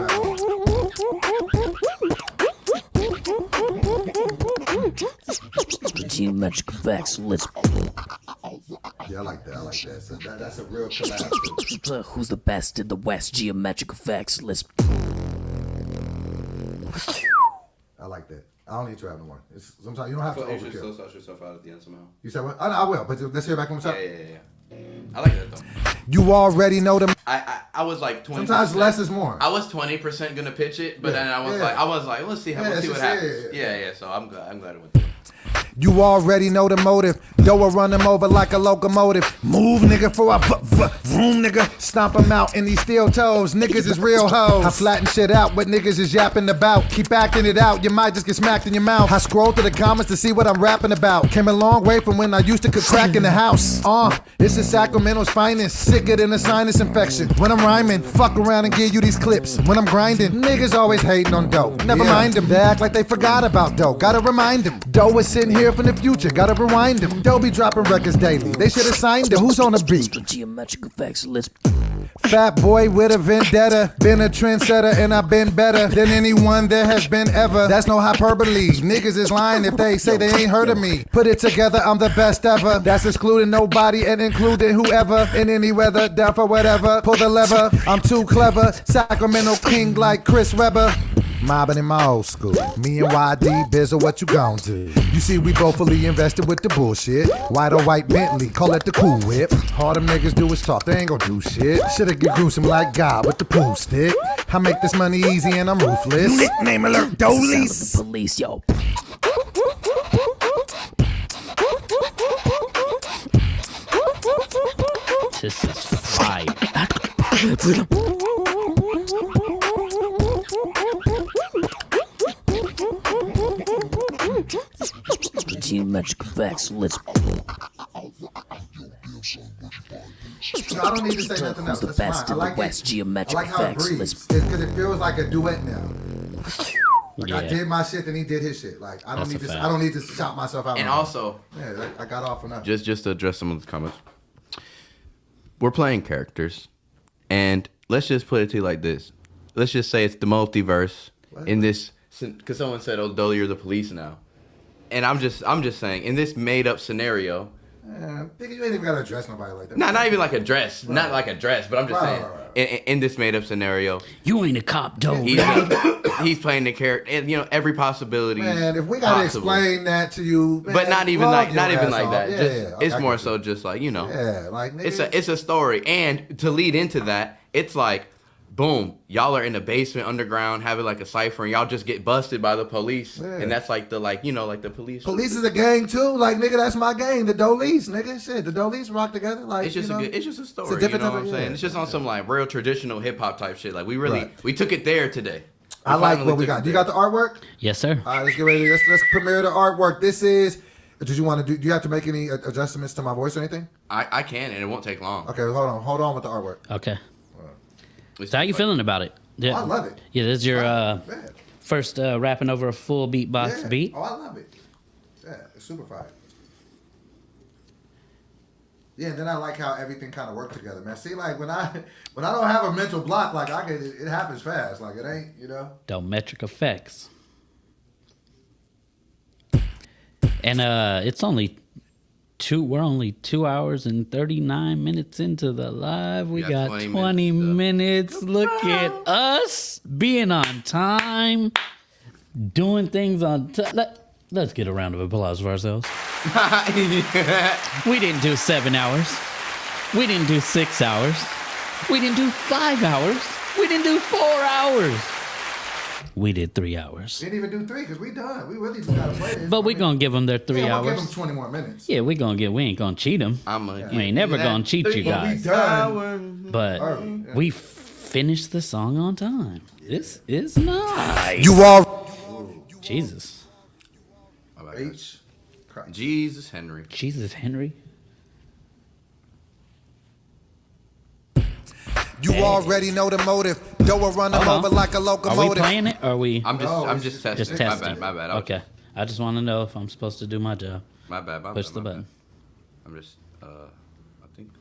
GeoMetrickFX, let's. Yeah, I like that. So that's a real collab. Who's the best in the West? GeoMetrickFX, let's. I like that. I don't need to have no more. Sometimes you don't have to You should overkill. still sort yourself out at the end somehow. You said what? I will, but let's hear it back from myself. Yeah. I like that though. You already know them. I was like 20%. Sometimes less is more. I was 20% gonna pitch it, but then I was like, let's see what happens. Yeah. So I'm glad it went through. You already know the motive. Though I run them over like a locomotive. Move, nigga, for a vroom, nigga. Stomp them out in these steel toes. Niggas is real hoes. I flatten shit out what niggas is yapping about. Keep acting it out, you might just get smacked in your mouth. I scroll through the comments to see what I'm rapping about. Came a long way from when I used to could crack in the house. This is Sacramento's finest. Sicker than a sinus infection. When I'm rhyming, fuck around and give you these clips. When I'm grinding, niggas always hating on dough. Never mind them, they act like they forgot about dough. Gotta remind them, dough is sitting here from the future. Gotta rewind them. Dough be dropping records daily. They should have signed him. Who's on the beat? GeoMetrickFX, let's. Fat boy with a vendetta. Been a trendsetter and I've been better than anyone there has been ever. That's no hyperbole. Niggas is lying if they say they ain't heard of me. Put it together, I'm the best ever. That's excluding nobody and including whoever. In any weather, down for whatever. Pull the lever, I'm too clever. Sacramento king like Chris Webber. Mobbing in my old school. Me and YD, Biz, what you gon' do? You see, we both fully invested with the bullshit. White or white Bentley, call it the cool whip. All them niggas do is talk, they ain't gon' do shit. Shoulda get gruesome like God with the pool stick. I make this money easy and I'm ruthless. Nickname alert, dolies. Police, yo. This is fire. GeoMetrickFX, let's. No, I don't need to say nothing else. Who's the That's best fine. in I like the West? it. I like how it GeoMetrickFX, breathes. let's. Because it feels like a duet now. Like Yeah. I did my shit, then he did his shit. Like I don't That's need a to. fact. I don't need to shout myself out. And right also, now. Yeah, I got off enough. just to address some of the comments. we're playing characters, and let's just put it to you like this. Let's just say it's the multiverse in this, because someone said, "Oh, Dolly, you're the police now," and I'm just saying, in this made up scenario. Nigga, you ain't even gotta address nobody like that. Not even like a dress, not like a dress, but I'm just saying, in this made up scenario, You ain't a cop, dog. he's playing the character, and every possibility. Man, if we gotta explain that to you, man, but not even like that. Yeah, it's more so just like Yeah, like it's a story, and to lead into that, it's like, boom, y'all are in the basement underground having like a cipher, and y'all just get busted by the police, and that's like the like the police. Police is a gang too, like nigga, that's my gang, the Dolies, nigga. Shit, the Dolies rock together, like it's just it's just a story. It's a different you know type what I'm saying? It's just on some like real traditional hip hop type shit. Like we took it there today. I like what we got. You got the artwork? Yes, sir. All right, let's get ready. Let's premiere the artwork. This is. Did you want to do? Do you have to make any adjustments to my voice or anything? I can, and it won't take long. Okay, hold on with the artwork. Okay. So how you feeling about it? Yeah. I love it. Yeah, this is your first rapping over a full beatbox beat. Oh, I love it. Yeah, it's super fire. Yeah, and then I like how everything kind of worked together, man. See, like when I don't have a mental block, like I get it happens fast. Like it ain't, GeoMetrickFX. And it's only we're only 2 hours and 39 minutes into the live. We got 20 minutes. Look at us being on time, doing things on time. Let's get a round of applause for ourselves. We didn't do 7 hours. We didn't do 6 hours. We didn't do 5 hours. We didn't do 4 hours. We did 3 hours. We didn't even do 3 because we done. We really just gotta play this. But we gonna give them their 3 hours. We'll give them 20 more minutes. Yeah, we ain't gonna cheat them. We ain't never gonna cheat you guys. But we finished the song on time. This is nice. You all. Jesus. Jesus Henry. Jesus Henry. You already know the motive. Don't run them over like a locomotive. Are we playing it? Or are we? I'm just testing. Just testing. My bad. Okay. I just want to know if I'm supposed to do my job. My bad. Push the button. I'm just, I think.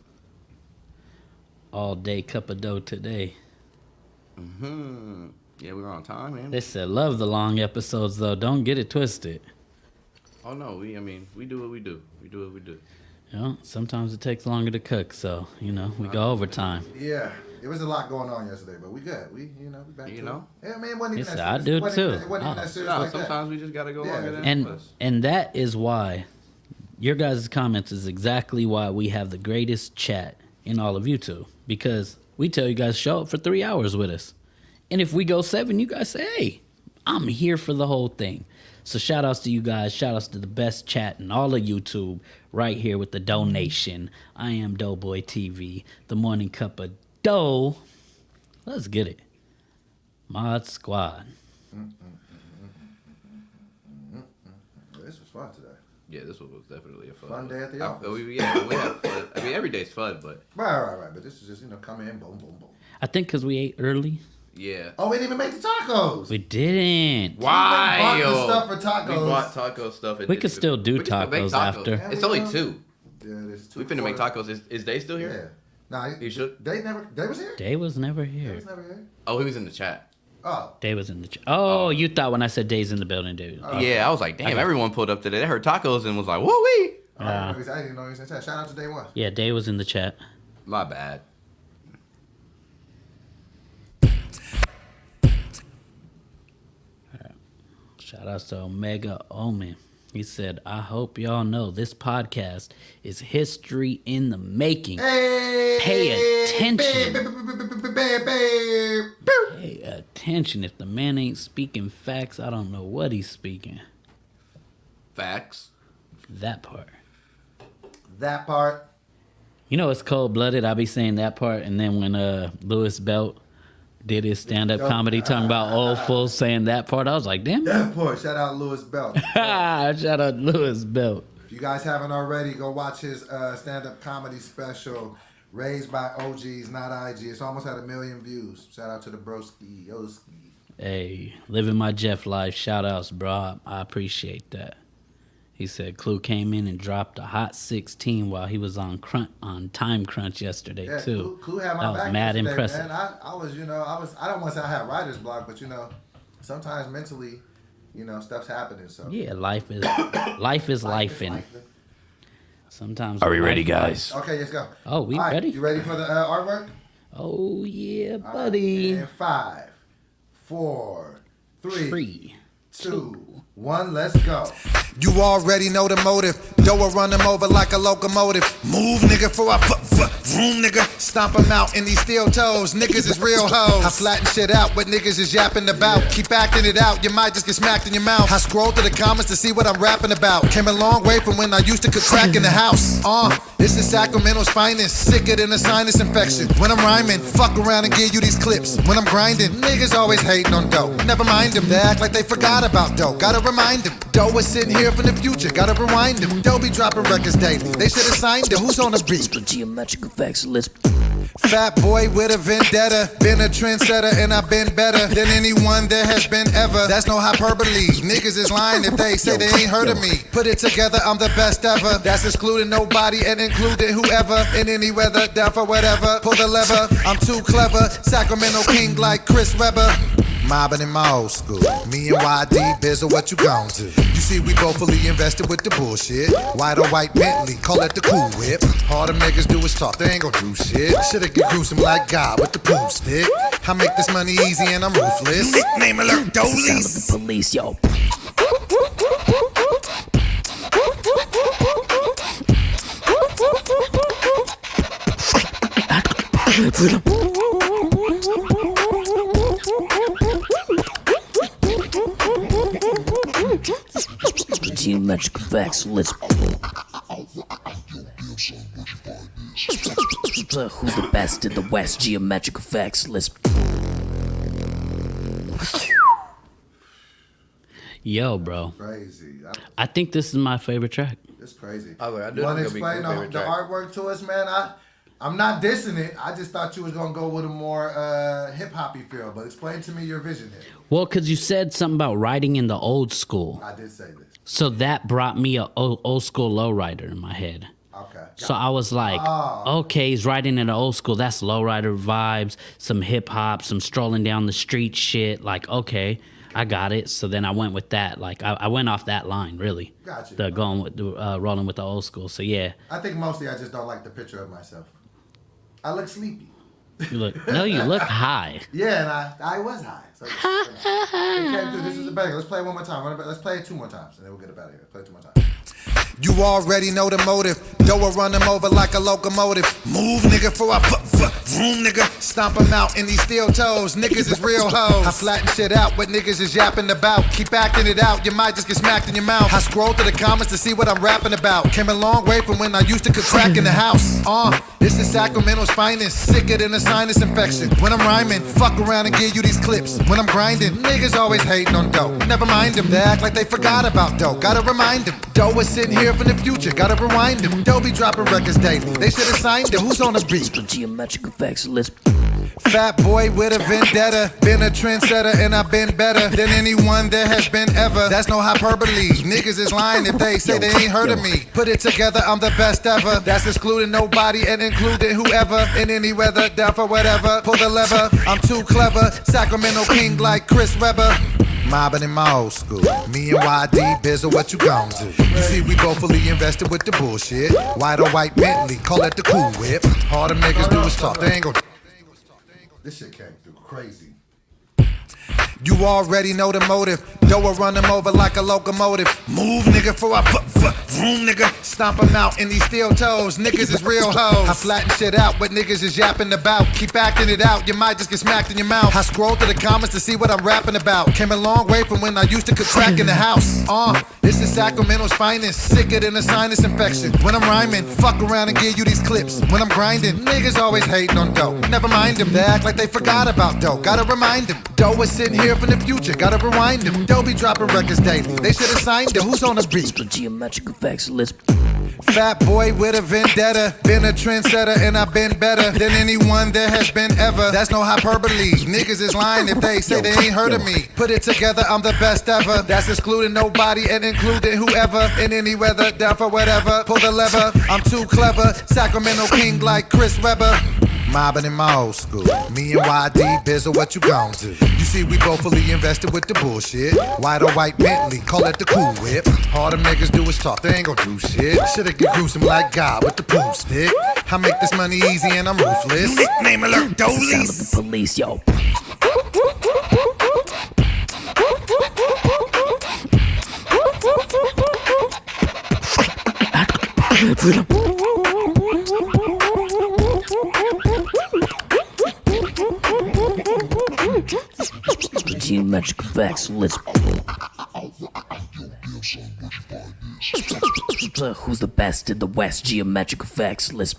All day cup of dough today. Yeah, we were on time, man. They said love the long episodes though. Don't get it twisted. Oh no, we do what we do. We do what we do. You know, sometimes it takes longer to cook, so we go overtime. Yeah, there was a lot going on yesterday, but we good. We back to it. Yeah, man, it wasn't even that I do serious. too. It wasn't even that serious like sometimes that. we just gotta go longer than And that is why your guys' comments is exactly why we have the greatest chat in all of YouTube, because we tell you guys show up for 3 hours with us, and if we go 7, you guys say, hey, I'm here for the whole thing. So shout outs to you guys. Shout outs to the best chat in all of YouTube right here with the donation. I am Doughboy TV, the morning cup of dough. Let's get it. Mod Squad. This was fun today. Yeah, this was definitely a fun day at the office. We have fun. I mean, every day's fun, but right. But this is just come in, boom, boom, boom. I think because we ate early. Yeah. Oh, we didn't even make the tacos. We didn't. Why? We bought the stuff for tacos. We bought taco stuff. We could still do tacos after. Yeah, it's only 2. Yeah, there's 2. We finna make tacos. Is Day still here? Yeah. Nah, you should. Day was here? Day was never here. Oh, he was in the chat. Oh. Day was in the chat. Oh, you thought when I said Day's in the building, Day. Yeah, I was like, damn, everyone pulled up today. They heard tacos and was like, woo-wee. I didn't know he was in the chat. Shout out to Day 1. Yeah, Day was in the chat. My bad. Shout out to Omega Omen. He said, I hope y'all know this podcast is history in the making. Hey, pay attention. Pay attention. If the man ain't speaking facts, I don't know what he's speaking. Facts. That part. That part. You know it's cold-blooded. I be saying that part, and then when Louis Belt did his stand-up comedy talking about old fools saying that part, I was like, damn. That part. Shout out Louis Belt. Shout out Louis Belt. If you guys haven't already, go watch his stand-up comedy special, Raised by OGs, Not IG. It's almost had 1 million views. Shout out to the broski. Yoski. Hey, living my Jeff life. Shout outs, bro. I appreciate that. He said Clue came in and dropped a hot 16 while he was on time crunch yesterday too. Clue had my that was back mad yesterday, impressive. Man. I was, I don't want to say I had writer's block, but sometimes mentally, stuff's happening. So Yeah, life is lifing. Sometimes. Are we ready, guys? Okay, let's go. Oh, we All right, ready? You ready for the artwork? Oh yeah, buddy. And 5, 4, 3, 2, 1, let's go. You already know the motive. Doa run them over like a locomotive. Move, nigga, for I vroom, nigga. Stomp them out in these steel toes. Niggas is real hoes. I flatten shit out what niggas is yapping about. Keep acting it out, you might just get smacked in your mouth. I scroll through the comments to see what I'm rapping about. Came a long way from when I used to cook crack in the house. This is Sacramento's finest. Sicker than a sinus infection. When I'm rhyming, fuck around and give you these clips. When I'm grinding, niggas always hating on dough. Never mind them, they act like they forgot about dough. Gotta remind them, dough is sitting here from the future. Gotta rewind them. Dough be dropping records daily. They should have signed him. Who's on the beat? GeoMetrickFX, let's. Fat boy with a vendetta. Been a trendsetter and I've been better than anyone there has been ever. That's no hyperbole. Niggas is lying if they say they ain't heard of me. Put it together, I'm the best ever. That's excluding nobody and including whoever. In any weather, down for whatever. Pull the lever, I'm too clever. Sacramento King like Chris Webber. Mobbing in my old school. Me and YD, Biz, what you gon' do? You see, we both fully invested with the bullshit. White or white Bentley, call it the cool whip. All them niggas do is talk, they ain't gon' do shit. Shoulda get gruesome like God with the pool stick. I make this money easy and I'm ruthless. Nickname alert, Dolies. The police, yo. GeoMetrickFX, let's. Who's the best in the West? GeoMetrickFX, let's. Yo, bro. Crazy. I think this is my favorite track. It's crazy. I do You want to think it'll be explain your favorite the track. artwork to us, man? I'm not dissing it. I just thought you was going to go with a more hip-hoppy feel. But explain to me your vision here. Well, because you said something about writing in the old school. I did say this. So that brought me a old school lowrider in my head. Okay. So I was like, okay, he's writing in the old school. That's lowrider vibes, some hip hop, some strolling down the street shit. Like, okay, I got it. So then I went with that. Like, I went off that line, really. Gotcha. The going with the rolling with the old school. So yeah. I think mostly I just don't like the picture of myself. I look sleepy. You look high. Yeah, and I was high. So it came through. This is a banger. Let's play it one more time. Let's play it 2 more times, and then we'll get it out of here. Play it 2 more times. You already know the motive. Doa run them over like a locomotive. Move, nigga, for I vroom, nigga. Stomp them out in these steel toes. Niggas is real hoes. I flatten shit out what niggas is yapping about. Keep acting it out, you might just get smacked in your mouth. I scroll through the comments to see what I'm rapping about. Came a long way from when I used to cook crack in the house. This is Sacramento's finest. Sicker than a sinus infection. When I'm rhyming, fuck around and give you these clips. When I'm grinding, niggas always hating on dough. Never mind them, they act like they forgot about dough. Gotta remind them, dough is sitting here from the future. Gotta rewind them, dough be dropping records daily. They should have signed them. Who's on the beat? GeoMetrickFX, let's. Fat boy with a vendetta. Been a trendsetter and I've been better than anyone there has been ever. That's no hyperbole. Niggas is lying if they say they ain't heard of me. Put it together, I'm the best ever. That's excluding nobody and including whoever. In any weather, down for whatever. Pull the lever, I'm too clever. Sacramento King like Chris Webber. Mobbing in my old school. Me and YD, Biz, what you gon' do? You see, we both fully invested with the bullshit. White or white Bentley, call it the cool whip. All them niggas do is talk, they ain't gon'. This shit came through crazy. You already know the motive. Doa run them over like a locomotive. Move, nigga, for I vroom, nigga. Stomp them out in these steel toes. Niggas is real hoes. I flatten shit out what niggas is yapping about. Keep acting it out, you might just get smacked in your mouth. I scroll through the comments to see what I'm rapping about. Came a long way from when I used to cook crack in the house. This is Sacramento's finest. Sicker than a sinus infection. When I'm rhyming, fuck around and give you these clips. When I'm grinding, niggas always hating on dough. Never mind them, they act like they forgot about dough. Gotta remind them, dough is sitting here from the future. Gotta rewind them, dough be dropping records daily. They should have signed them. Who's on the beat? GeoMetrickFX, let's. Fat boy with a vendetta. Been a trendsetter and I've been better than anyone there has been ever. That's no hyperbole. Niggas is lying if they say they ain't heard of me. Put it together, I'm the best ever. That's excluding nobody and including whoever. In any weather, down for whatever. Pull the lever, I'm too clever. Sacramento King like Chris Webber. Mobbing in my old school. Me and YD, Bizzle, what you gon' do? You see, we both fully invested with the bullshit. White or white Bentley, call it the cool whip. All them niggas do is talk, they ain't gon' do shit. Shoulda get gruesome like God with the pool stick. I make this money easy and I'm ruthless. Nickname alert, Dolies. Police, yo. GeoMetrickFX, let's. Who's the best in the West? GeoMetrickFX, let's.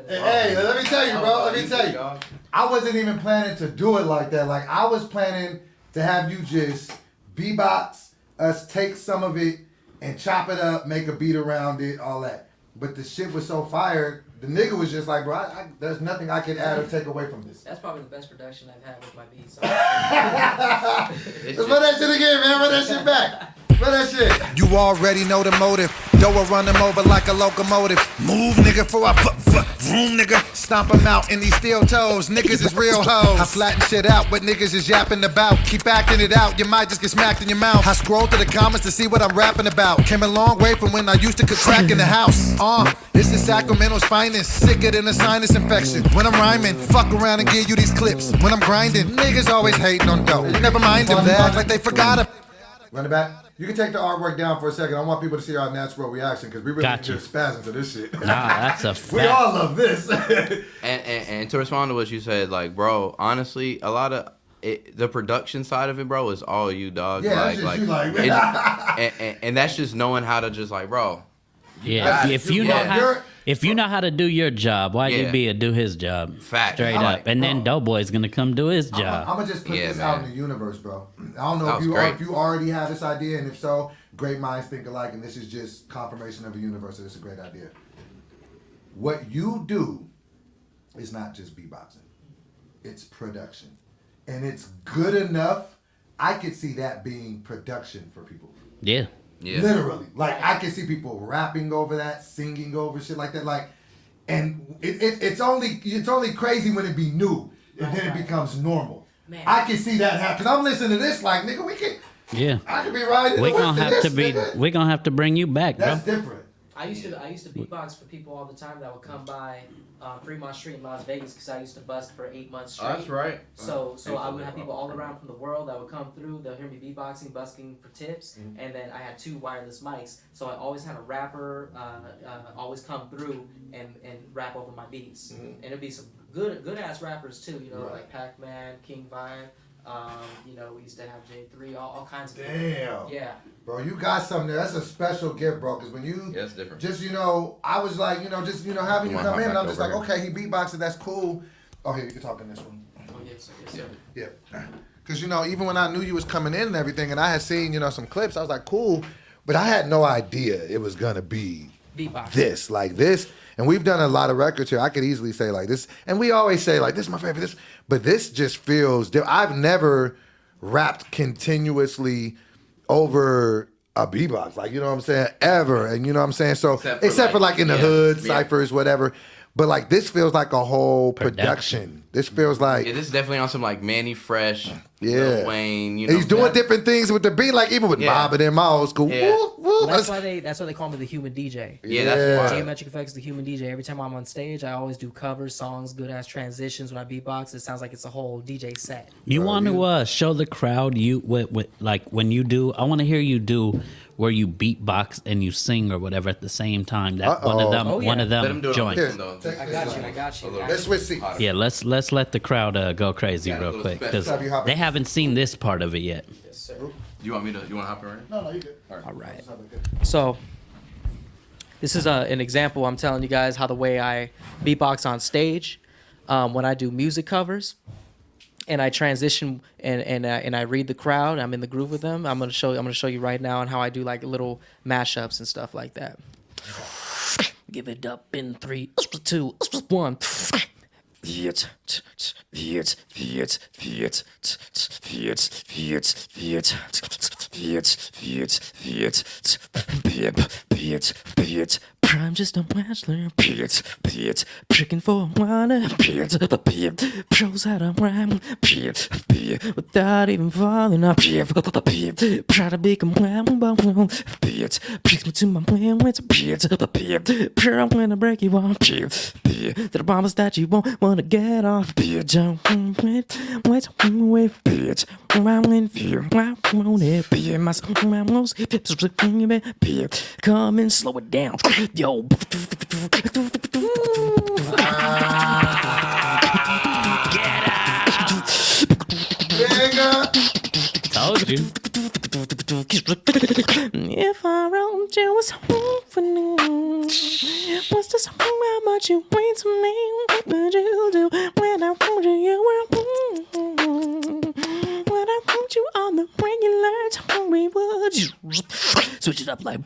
Hey, let me tell you, bro. Let me tell you. I wasn't even planning to do it like that. Like, I was planning to have you just beatbox, us take some of it and chop it up, make a beat around it, all that. But the shit was so fired, the nigga was just like, bro, there's nothing I can add or take away from this. That's probably the best production I've had with my beats. Let's run that shit again, man. Run that shit back. Run that shit. You already know the motive. Doa run them over like a locomotive. Move, nigga, for I vroom, nigga. Stomp them out in these steel toes. Niggas is real hoes. I flatten shit out, what niggas is yapping about. Keep acting it out, you might just get smacked in your mouth. I scroll through the comments to see what I'm rapping about. Came a long way from when I used to contract in the house. This is Sacramento's finest. Sicker than a sinus infection. When I'm rhyming, fuck around and give you these clips. When I'm grinding, niggas always hating on dope. Never mind them, they act like they forgot it. Run it back. You can take the artwork down for a second. I want people to see our natural reaction because we really Got just spazzing to this shit. Nah, that's a fact. We all love this. And to respond to what you said, like, bro, honestly, a lot of the production side of it, bro, is all you, dog. Yeah, like, that's just you, like, and that's just knowing how to just like, bro. Yeah, if you know how to do your job, why you be a do his job? Fact. Straight up. And then Doughboy's gonna come do his job. I'm gonna just put this out in the universe, bro. I don't know if you already have this idea, and if so, great minds think alike, and this is just confirmation of the universe that it's a great idea. What you do is not just beatboxing. It's production. And it's good enough. I could see that being production for people. Yeah. Yeah. Literally. Like, I can see people rapping over that, singing over shit like that. Like, and it's only crazy when it be new, and then it becomes normal. Man. I can see that happen. Cause I'm listening to this like, nigga, we can. Yeah. I can be riding. We're gonna have to bring you back, bro. That's different. I used to beatbox for people all the time that would come by Fremont Street in Las Vegas because I used to bust for 8 months straight. That's right. So I would have people all around from the world that would come through. They'll hear me beatboxing, busking for tips, and then I had 2 wireless mics. So I always had a rapper always come through and rap over my beats, and it'd be some good ass rappers too. You know, like Pac-Man, King Vibe. You know, we used to have J3, all kinds of people. Damn. Yeah. Bro, you got something there. That's a special gift, bro. Because when you, that's different. Just, you know, I was like, you know, just, you know, having you come in, and I'm just like, okay, he beatboxing, that's cool. Oh, here, you can talk in this one. Oh, yes, sir. Yeah. Because, you know, even when I knew you was coming in and everything, and I had seen, you know, some clips, I was like, cool. But I had no idea it was going to be this, like this. And we've done a lot of records here. I could easily say like this. And we always say like, this is my favorite, this. But this just feels different. I've never rapped continuously over a beatbox. Like, you know what I'm saying? Ever. And you know what I'm saying? So, except for like in the hood, ciphers, whatever. But like this feels like a whole production. This feels like this is definitely on some like Manny Fresh, yeah, Lil Wayne. You know, he's doing different things with the beat, like even with Bob and in my old school. Yeah. Woo, woo. That's why they call me the human DJ. Yeah, that's why. GeoMetrickFX, the human DJ. Every time I'm on stage, I always do covers, songs, good ass transitions. When I beatbox, it sounds like it's a whole DJ set. You want to show the crowd like when you do? I want to hear you do where you beatbox and you sing or whatever at the same time. That one of them join. I got you. Let's switch seats. Yeah, let's let the crowd go crazy real quick because they haven't seen this part of it yet. Yes, sir. You want to hop in right now? No, you good. All right. So this is an example. I'm telling you guys how the way I beatbox on stage when I do music covers. and I transition and I read the crowd. I'm in the groove with them. I'm gonna show you right now on how I do like little mashups and stuff like that. Give it up in 3, 2, 1. I'm just a bachelor, pricking for a water, pros how to rhyme, without even falling up, try to become well, pricks me to my plan, pure, I'm gonna break you off, the promise that you won't wanna get off, don't wait, I'm in fear, I won't it, my come and slow it down. Yo. Told you. If I wrote you a song for me, what's the song how much you mean to me? What would you do when I want you? When I want you on the regular, tell me would you switch it up like.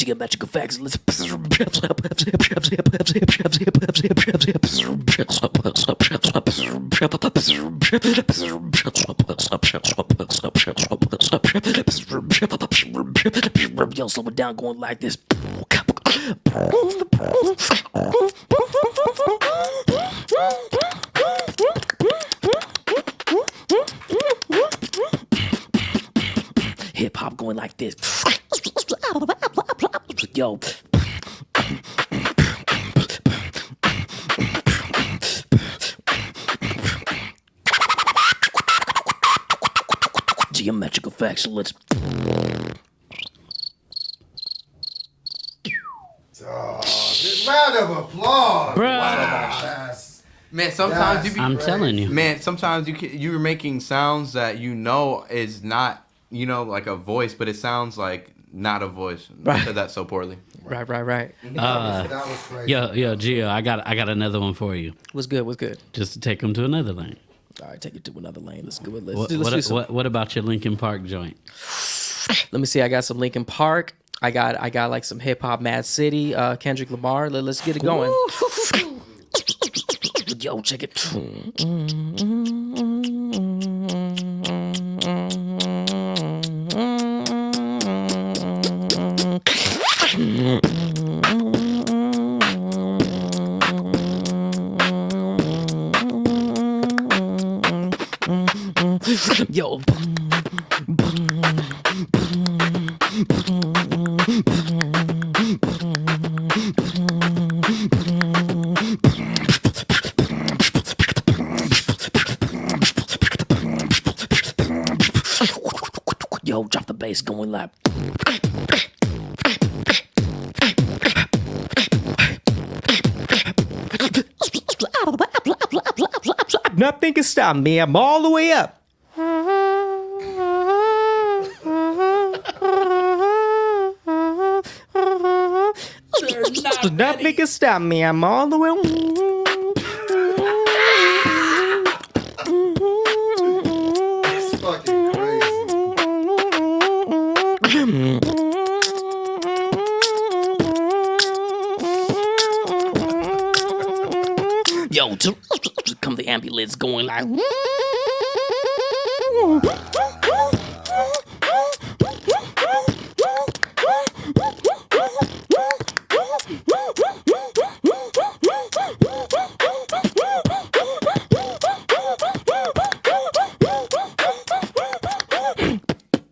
GeoMetrickFX, let's yo, slow it down, going like this. Hip hop going like this. Yo. GeoMetrickFX, let's. Round of applause. Bruh. Wow. Man, sometimes you be, I'm telling you. man, sometimes you're making sounds that you know is not, you know, like a voice, but it sounds like not a voice. I said that so poorly. Right. That was crazy. Yo, Gio, I got another one for you. What's good? Just to take them to another lane. All right, take it to another lane. Let's go. What about your Linkin Park joint? Let me see. I got some Linkin Park. I got like some hip hop, Mad City, Kendrick Lamar. Let's get it going. Yo, check it. Yo. Yo, drop the bass going like. Nothing can stop me. I'm all the way up. Nothing can stop me. I'm all the way. It's fucking crazy. Yo, come the ambulance going like.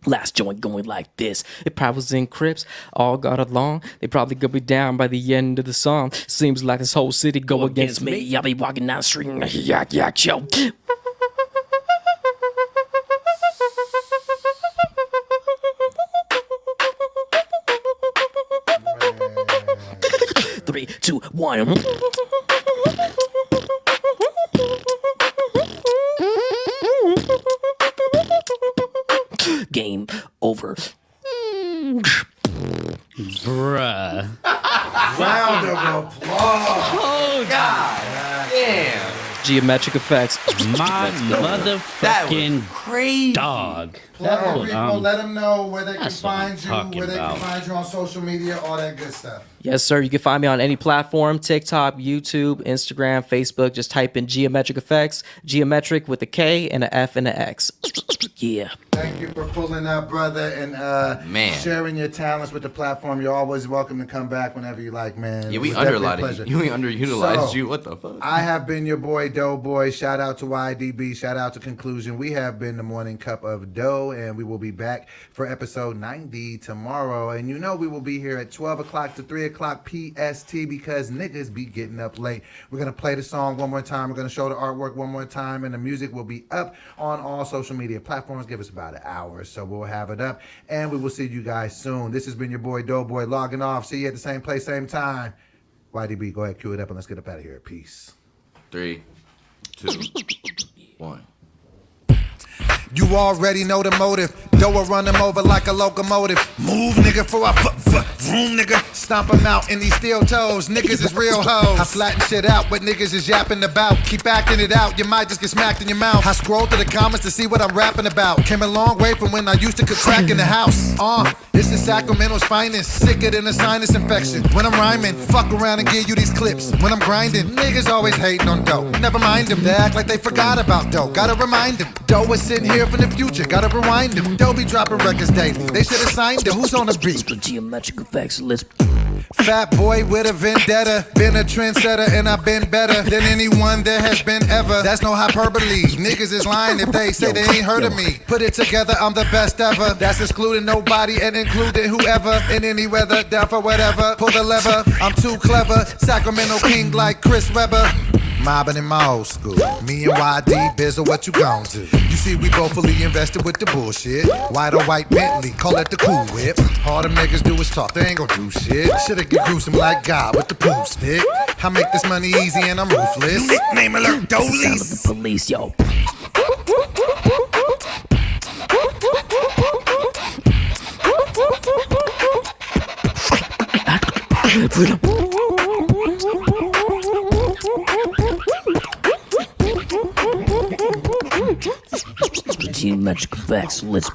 Last joint going like this. It probably was in Crips, all got along. They probably gonna be down by the end of the song. Seems like this whole city go against me. I'll be walking down the street and yak, yo. 3, 2, 1. of applause. Oh, God damn. GeoMetrickFX. my motherfucking Crazy. dog. Plug That's on what people, I'm. let them know where they can That's what I'm find you, talking where they about. can find you on social media, all that good stuff. Yes, sir. You can find me on any platform: TikTok, YouTube, Instagram, Facebook. Just type in GeoMetrickFX, Geometric with a K and an F and an X. Yeah. Thank you for pulling up, brother, and Man. sharing your talents with the platform. You're always welcome to come back whenever you like, man. Yeah, we It was definitely a underutilized pleasure. you. We underutilized So, you. What the fuck? I have been your boy Doughboy. Shout out to YDB. Shout out to Conclusion. We have been the Morning Cup of Dough, and we will be back for episode 90 tomorrow. And you know we will be here at 12 o'clock to 3 o'clock PST because niggas be getting up late. We're going to play the song one more time. We're going to show the artwork one more time, and the music will be up on all social media platforms. Give us about an hour, so we'll have it up, and we will see you guys soon. This has been your boy Doughboy logging off. See you at the same place, same time. YDB, go ahead, cue it up, and let's get up out of here. Peace. 3, 2, 1. You already know the motive. Dough will run them over like a locomotive. Move, nigga, for I vroom, nigga. Stomp them out in these steel toes. Niggas is real hoes. I flatten shit out, what niggas is yapping about. Keep acting it out, you might just get smacked in your mouth. I scroll through the comments to see what I'm rapping about. Came a long way from when I used to could crack in the house. This is Sacramento's finest. Sicker than a sinus infection. When I'm rhyming, fuck around and give you these clips. When I'm grinding, niggas always hating on Dough. Never mind them, they act like they forgot about Dough. Gotta remind them, Dough is sitting here from the future. Gotta rewind them. Dough be dropping records daily. They should have signed him. Who's on the beat? GeoMetrickFX. Let's. Fat boy with a vendetta. Been a trendsetter and I've been better than anyone there has been ever. That's no hyperbole. Niggas is lying if they say they ain't heard of me. Put it together, I'm the best ever. That's excluding nobody and including whoever. In any weather, down for whatever. Pull the lever, I'm too clever. Sacramento King like Chris Webber. Mobbing in my old school. Me and YD, Bizzle, what you gon' do? You see, we both fully invested with the bullshit. White or white Bentley, call it the cool whip. All them niggas do is talk, they ain't gon' do shit. Shoulda get gruesome like God with the pool stick. I make this money easy and I'm ruthless. Nickname alert, Doleys. The police, yo. GeoMetrickFX. Let's.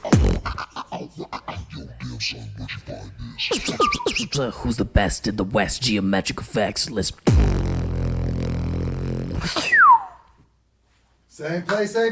Who's the best in the West? GeoMetrickFX. Let's. Same place, same